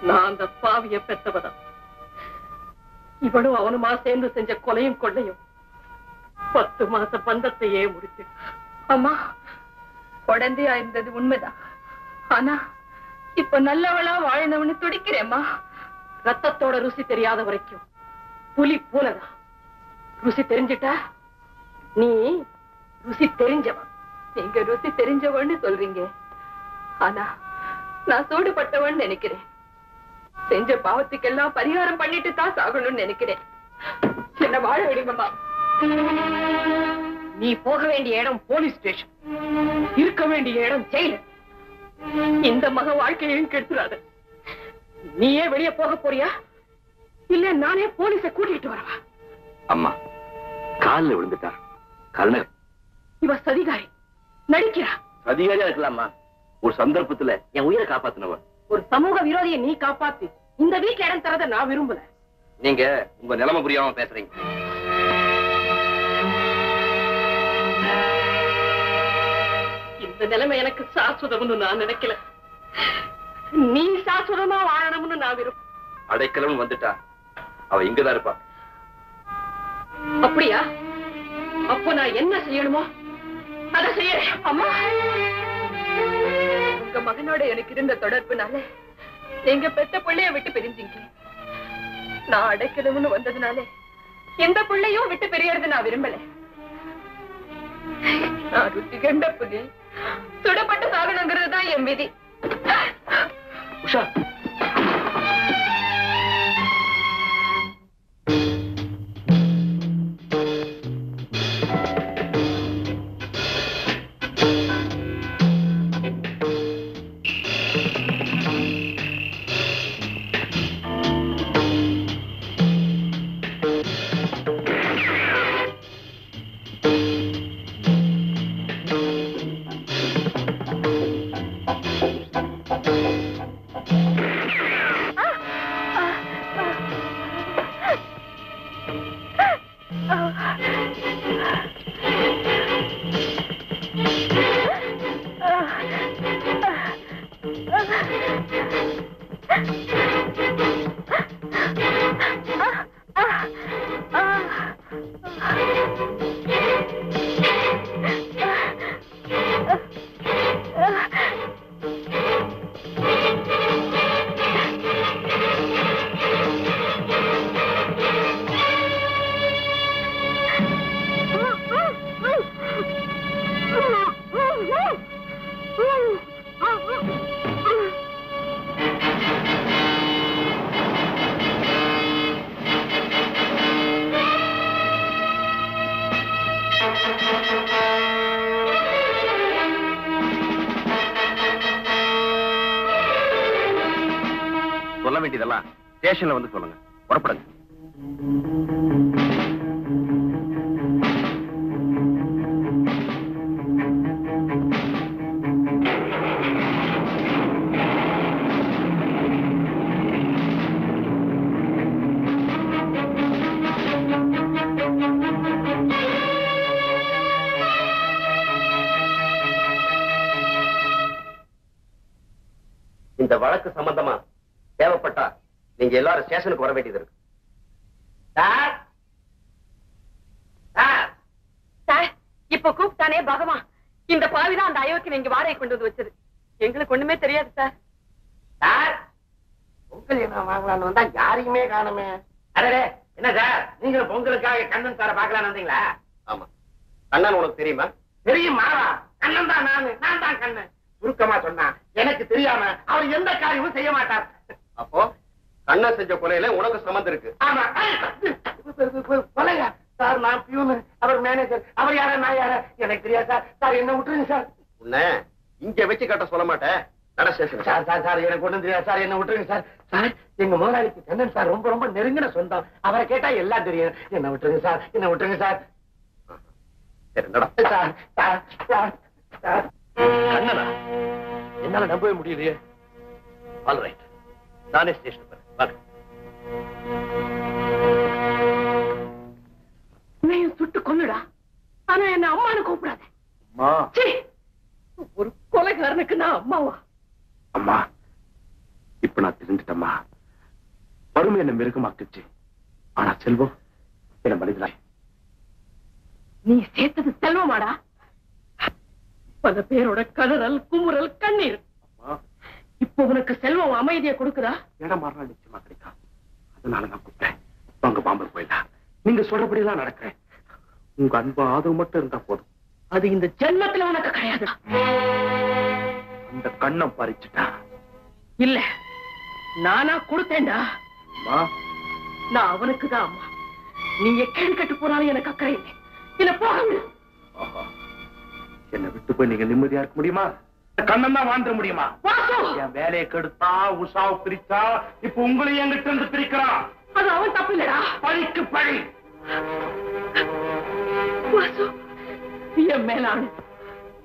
நான் அந்த பாவிய பெத்தவதான். இவனும் அவனுமா சேர்ந்து செஞ்ச கொலையும் கொள்ளையும் 10 மாச பந்தத்தையே முடிச்சு. அம்மா, குழந்தையா இருந்தது உண்மைதான். ஆனா இப்ப நல்லவளா வாழணும்னு துடிக்கிறேம்மா. ரத்தத்தோட ருசி தெரியாத வரைக்கும் புலி பூனைதான். ருசி தெரிஞ்சிட்டா நீ ருசி தெரிஞ்சவன். நீங்க ருசி தெரிஞ்சவன்னு சொல்றீங்க, ஆனா நான் சூடுபட்டவன் நினைக்கிறேன். செஞ்ச பாவத்துக்கெல்லாம் பரிகாரம் பண்ணிட்டு தான் சாகணும்னு நினைக்கிறேன். என்ன வாழ விடுங்கம்மா. நீ போக வேண்டிய இடம் போலீஸ் ஸ்டேஷன், இருக்க வேண்டிய இடம் ஜெயில. இந்த மக வாழ்க்கையையும் கெடுத்துறாத. நீயே வெளியே போக போறியா, இல்ல நானே போலீஸை கூட்டிட்டு வரவா? அம்மா காலில் விழுந்துட்டா. கருணை, இவ சதிகாரி நடிக்கிறா. அதிகாரியா இருக்கலாமா, ஒரு சந்தர்ப்பத்துல என் உயிரை காப்பாத்தினவன். ஒரு சமூக விரோதியை நீ காப்பாத்தி இந்த வீட்டுல இடம் தரத நான் விரும்பல. நீங்க உங்க நிலைமை புரியாம பேசுறீங்க. இந்த நிலைமை எனக்கு சாஸ்வதம்னு நான் நினைக்கல. நீ சாஸ்வதமா வாழணும்னு நான் விரும்பும். அடைக்கலம் வந்துட்டா அவ இங்கதான் இருப்பா. அப்படியா? அப்போ நான் என்ன செய்யணுமோ அதை செய்யறேன். அம்மா, உங்க மகனோட எனக்கு இருந்த தொடர்புனால எங்க பெத்த பிள்ளைய விட்டு பிரிஞ்சீங்க. நான் அடைக்கணும்னு வந்ததுனால எந்த பிள்ளையும் விட்டு பிரியறது நான் விரும்பல. நான் ருசி கண்ட புலி சுடப்பட்டு சாகணுங்கிறது தான் என் விதி. உஷா, சொல்ல வேண்டியதெல்லாம் ஸ்டேஷன்ல வந்து சொல்லுங்க. புறப்படுங்க. இந்த வழக்கு சம்பந்தமா தேவைப்பட்டா நீங்க எல்லாரும் ஸ்டேஷனுக்கு வர வேண்டியது இருக்கு. சார், இப்ப கூப்பிட்டானே பகவான், இந்த பாவிதான் அந்த அயோக்கியனை இங்க வாடகை கொண்டு வந்து வச்சது. எங்களுக்கு ஒண்ணுமே தெரியாது சார். சார், பொங்கல் என்ன வாங்கலாம்னு வந்தா யாரையுமே காணுமே. அரே, என்ன சார், நீங்க பொங்கலுக்காக கண்ணன் சாரை பார்க்கலான்னு வந்தீங்களா? ஆமா. கண்ணன் உனக்கு தெரியுமா? தெரியுமா? கண்ணன் தான் நான் தான் கண்ணன். சுருக்கமா சொன்னா எனக்கு தெரியாம அவர் எந்த காரியமும் செய்ய மாட்டார். அப்போ கண்ணன் செஞ்ச கொலையில உனக்கு சம்மந்தம் இருக்கு. ஆமா. எனக்கு தெரியாது சார். சார் என்ன விட்டுருங்க சார். உன்ன இங்க வச்சு கட்ட சொல்ல மாட்டேன். சார் சார் சார் எனக்கு ஒண்ணும் தெரியாது சார். என்ன விட்டுருங்க சார். சார் எங்க முதலாளிக்கு கண்ணன் சார் ரொம்ப ரொம்ப நெருங்கின சொந்தம். அவரை கேட்டா எல்லாம் தெரியும். என்ன விட்டுருங்க சார். என்ன விட்டுருங்க sir. Sir sir sir sir. கண்ணனா என்னால நம்பவே முடியலையே. ஆல் ரைட், நானே ஸ்டேஷன் போறேன். சுட்டு கொன்னுடா, ஆனா என்ன அம்மானு கூப்பிடாத. அம்மா, ஒரு கொலைகாரனுக்கு நான் அம்மாவா? அம்மா இப்ப நான் தெரிஞ்சுட்டம்மா. வறுமை என்ன மிருகமாக்குச்சு, ஆனா செல்வம் என்ன மனிதனாய். நீ சேர்த்தது செல்வமாடா? பல பேரோட கதறல், குமுறல், கண்ணீர். இப்ப உனக்கு செல்வம் அமைதியை கொடுக்குதா? இடம் மாறினா நிச்சயமா கிடைக்கும். அதனால நான் கூப்பிட்டேன். வாங்க பாம்பர் போயிடலாம். நீங்க சொல்றபடி எல்லாம் நடக்கிறேன். உங்க அன்பு ஆதரவு மட்டும் இருந்தா போதும். அது இந்த ஜென்மத்துல உனக்கு கிடையாது. அந்த கண்ணம் பறிச்சுட்டா இல்ல, நானா கொடுத்தேன்டா. அம்மா, நான் அவனுக்கு தான் அம்மா. நீங்க கேடு கட்டு போனாலும் எனக்கு அக்கறை இல்லை. என்ன போக விடு. என்னை விட்டு போய் நீங்க நிம்மதியா இருக்க முடியுமா? கண்ணன் தான் வாழ்ந்துட முடியுமா? என் வேலையை கெடுத்தா, உஷாவை பிரிச்சா, இப்ப உங்களையும் எங்கிட்ட இருந்து பிரிக்கிறான். அது அவன் தப்பு இல்லடா. பழிக்கு பழி. என் மேலான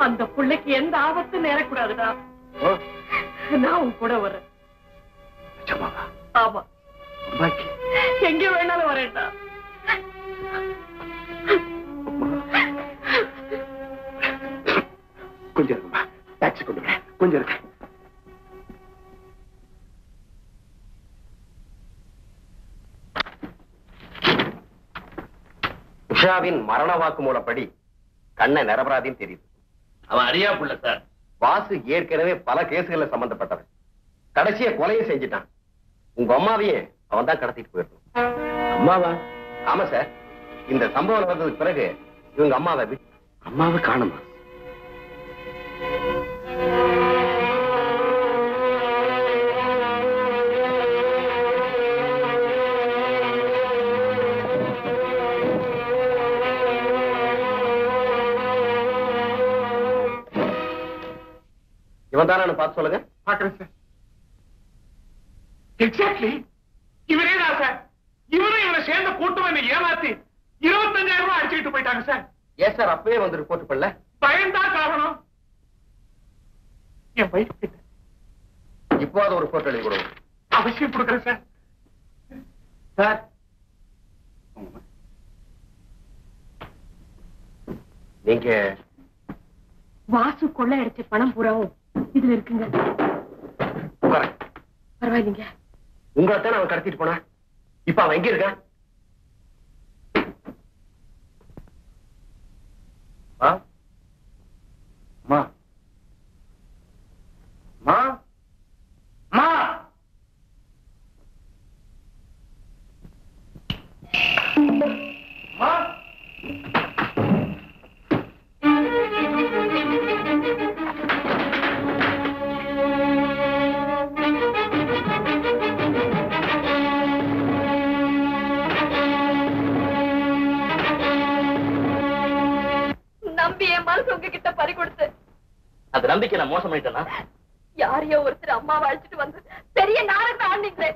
அந்த பிள்ளைக்கு எந்த ஆபத்து நேரக்கூடாதுடா. நான் உன் கூட வரேன். ஆமா, எங்க வேணாலும் வரேன்டா. கொஞ்சம் இருக்குமா, டாக்ஸி கொண்டு வரேன். கொஞ்சம் இருக்கு. உஷாவின் மரண வாக்குமூலப்படி கண்ணன் நிரபராதின்னு தெரியுது. அவன் அறியா புள்ள சார். வாசு ஏற்கனவே பல கேசுகள்ல சம்பந்தப்பட்டவன். கடைசியா கொலையை செஞ்சுட்டான். உங்க அம்மாவையே அவன் தான் கடத்திட்டு போயிருக்கான். அம்மாவா? ஆமா சார். இந்த சம்பவம் நடந்ததுக்கு பிறகு இவங்க அம்மாவை காணுமா? இவன் தானே பார்த்து சொல்லுங்க. பாக்குறேன் சார். எக்ஸாக்ட்லி இவரே தான் சார். இவரும் இவரை சேர்ந்த கூட்டம் என்ன ஏமாத்தி 25,000 ரூபாய் அடிச்சுக்கிட்டு போயிட்டாங்க சார். ஏன் சார் அப்பவே வந்து ரிப்போர்ட் பண்ணல? பயன்தான் காரணம். என் வயசு இப்போ அது ஒரு ரிப்போர்ட் எழுதி கொடுங்க. அவசியம் கொடுக்குறேன் சார். சார் நீங்க வாசு கொள்ளை அடிச்ச பணம் பூராவும் இதுல இருக்குங்க. பரவாயில்லைங்க. உங்களைத்தான் அவன் கடத்திட்டு போனா. இப்ப அவன் எங்க இருக்கான்? மா மா மா மா நம்பி என் மனசு உங்ககிட்ட பறி கொடுத்து அந்த நம்பிக்கை நான் மோசம் பண்ணிட்டேனா? யாரையோ ஒருத்தர் அம்மாவை அழைச்சிட்டு வந்து பெரிய நாடகம் ஆண்டிங்களே.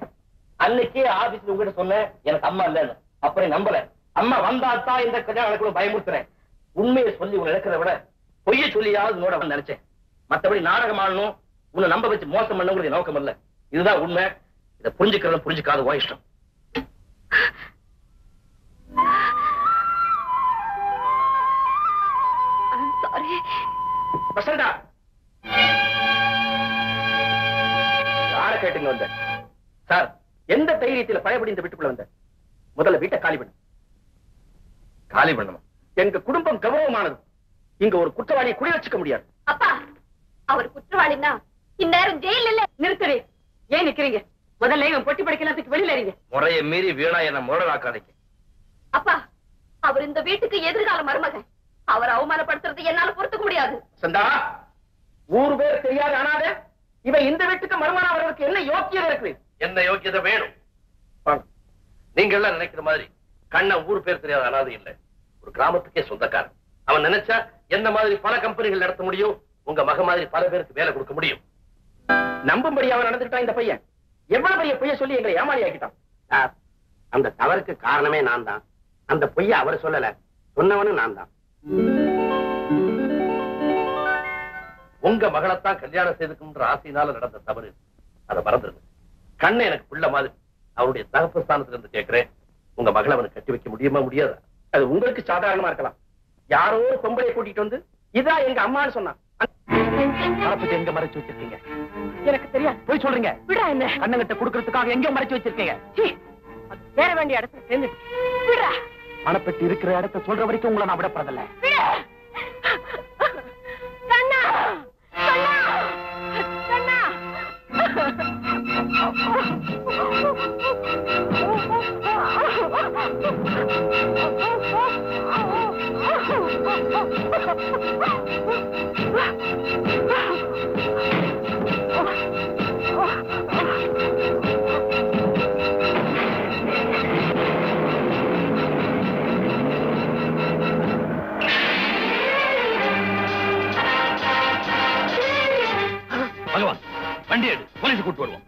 அன்னைக்கே ஆபீஸ்ல உங்ககிட்ட சொன்னேன் எனக்கு அம்மா இல்லன்னு. அப்புறம் நம்பல. அம்மா வந்தாத்தான் இந்த கல்யாணம் பயமுறுத்துறேன். உண்மையை சொல்லி உன்னை இழக்கிறத விட பொய்ய சொல்லியாவது நோட நினைச்சேன். மத்தபடி நாடகம் ஆடணும், உன்னை நம்ப வச்சு மோசம் பண்ண நோக்கம் இல்ல. இதுதான் உண்மை. இதை புரிஞ்சுக்கிறத புரிஞ்சுக்காத வா இஷ்டம். வசந்தா, யார கேட்டுங்க வந்த சார்? எந்த தைரியத்தில் பழையபடி இந்த வீட்டுக்குள்ள வந்த? முதல்ல வீட்டை காலி பண்ணு. காலி பண்ணணும். எங்க குடும்பம் கௌரவமானது. இங்க ஒரு குற்றவாளியை குடி வச்சுக்க முடியாது. அப்பா, அவர் குற்றவாளின்னா இந்நேரம் ஜெயில இல்ல. நிறுத்தவே. ஏன் நிக்கிறீங்க? முதல்ல இவன் பொட்டி படிக்கலாத்துக்கு வெளியில இருங்க. முறையை மீறி வீணா என்ன முரடாக்காதீங்க. அப்பா, அவர் இந்த வீட்டுக்கு எதிர்கால மருமகன். அவர் அவமானப்படுத்துறது என்னால பொறுத்துக்க முடியாது. சந்தா, ஊரு பேர் தெரியாது அனாத இவன் இந்த வீட்டுக்கு மருமகனா வர்றதுக்கு என்ன யோக்கியதை இருக்கு? என்ன யோக்கியதை வேணும்? நீங்க எல்லாம் நினைக்கிற மாதிரி கண்ண ஊர் பேர் தெரியாத அனாதை இல்ல. ஒரு கிராமத்துக்கே சொந்தக்காரன். அவன் நினைச்சா என்ன மாதிரி பல கம்பெனிகள் நடத்த முடியும், உங்க மக மாதிரி பல பேருக்கு வேலை கொடுக்க முடியும். நம்பும்படியாக நடந்துக்கிட்டான் இந்த பையன். எவ்வளவு பெரிய பொய்ய சொல்லி எங்களை ஏமாளி ஆக்கிட்டான். சார், அந்த தவறுக்கு காரணமே நான் தான். அந்த பொய்ய அவர் சொல்லல, சொன்னவனும் நான் தான். உங்க மகளைத்தான் கல்யாணம் செய்துக்குன்ற ஆசையினால நடந்த தவறு, அதை மறந்துருங்க. கண்ணை எனக்கு பிள்ளை மாதிரி, அவருடைய தகப்பு ஸ்தானத்துல இருந்து கேட்கிறேன், உங்க மகளை அவனுக்கு கட்டி வைக்க முடியுமா முடியாதா? அது உங்களுக்கு சாதாரணமா இருக்கலாம். யாரோ ஒரு பொம்பளையை கூட்டிட்டு வந்து இதான் எங்க அம்மான்னு சொன்னான். பரப்பத்தை எங்க மறைச்சு வச்சிருக்கீங்க? எனக்கு தெரியாது. போய் சொல்றீங்க. விடா என்ன? கண்ணங்கிட்ட குடுக்கறதுக்காக எங்க மறைச்சு வச்சிருக்கீங்க? அது சேர வேண்டிய இடத்துல சேர்ந்து விடா. பணப்பெட்டி இருக்கிற இடத்த சொல்ற வரைக்கும் உங்களை நான் விடப்படுறதில்ல. விடா. கண்ணா, கண்ணா, கண்ணா. பகவான், வண்டி எடு, போலீஸ் கூட்டு வருவோம்.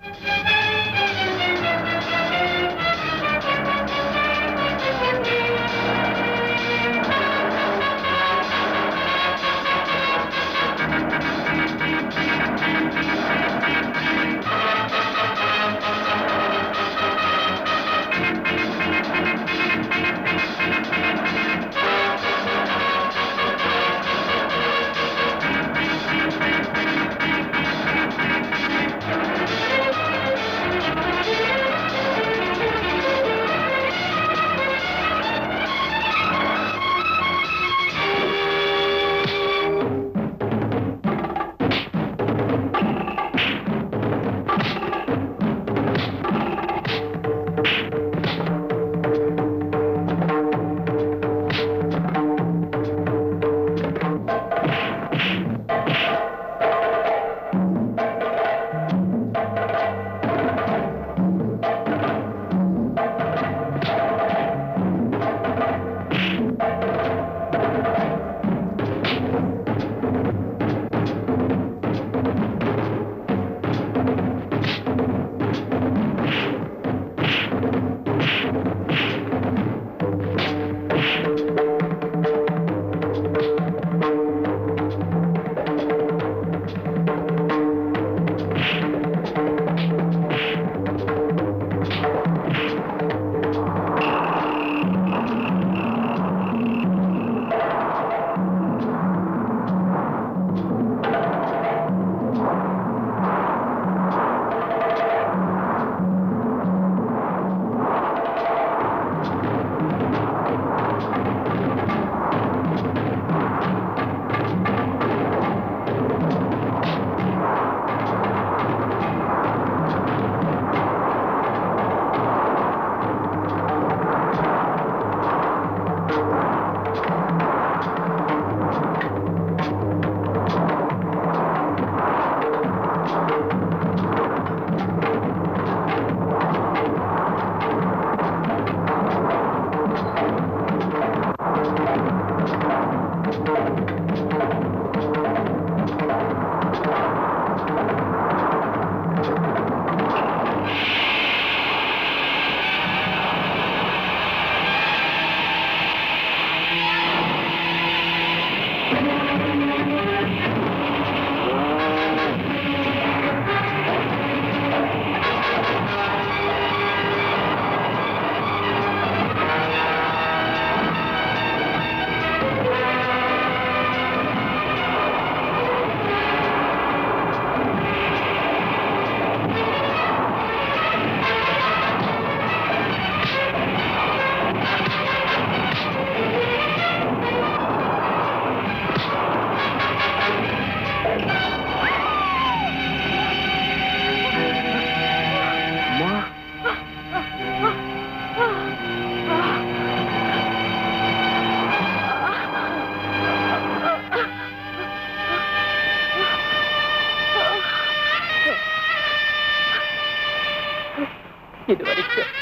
இதுவரைக்கும்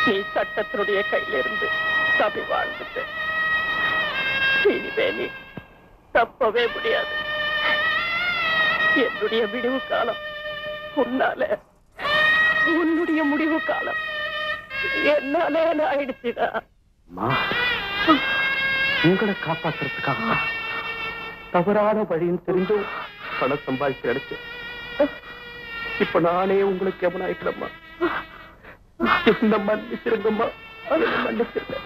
நீ சட்டத்தினுடைய கையிலிருந்து தப்பி வாழ்ந்துட்ட. இனிமே நீ தப்பவே முடியாது. என்னுடைய விடிவு காலம் உன்னால, உன்னுடைய முடிவு காலம் என்னாலே ஆயிடுச்சுடா. உங்களை காப்பாத்துறதுக்காக தவறான வழின்னு தெரிஞ்சும் பணம் சம்பாதிச்சு அடிச்சு இப்ப நானே உங்களுக்கு எவனாயிக்கிறம்மா. என்ன மன்னிச்சிருங்கம்மா, அதை மன்னிச்சிருங்க.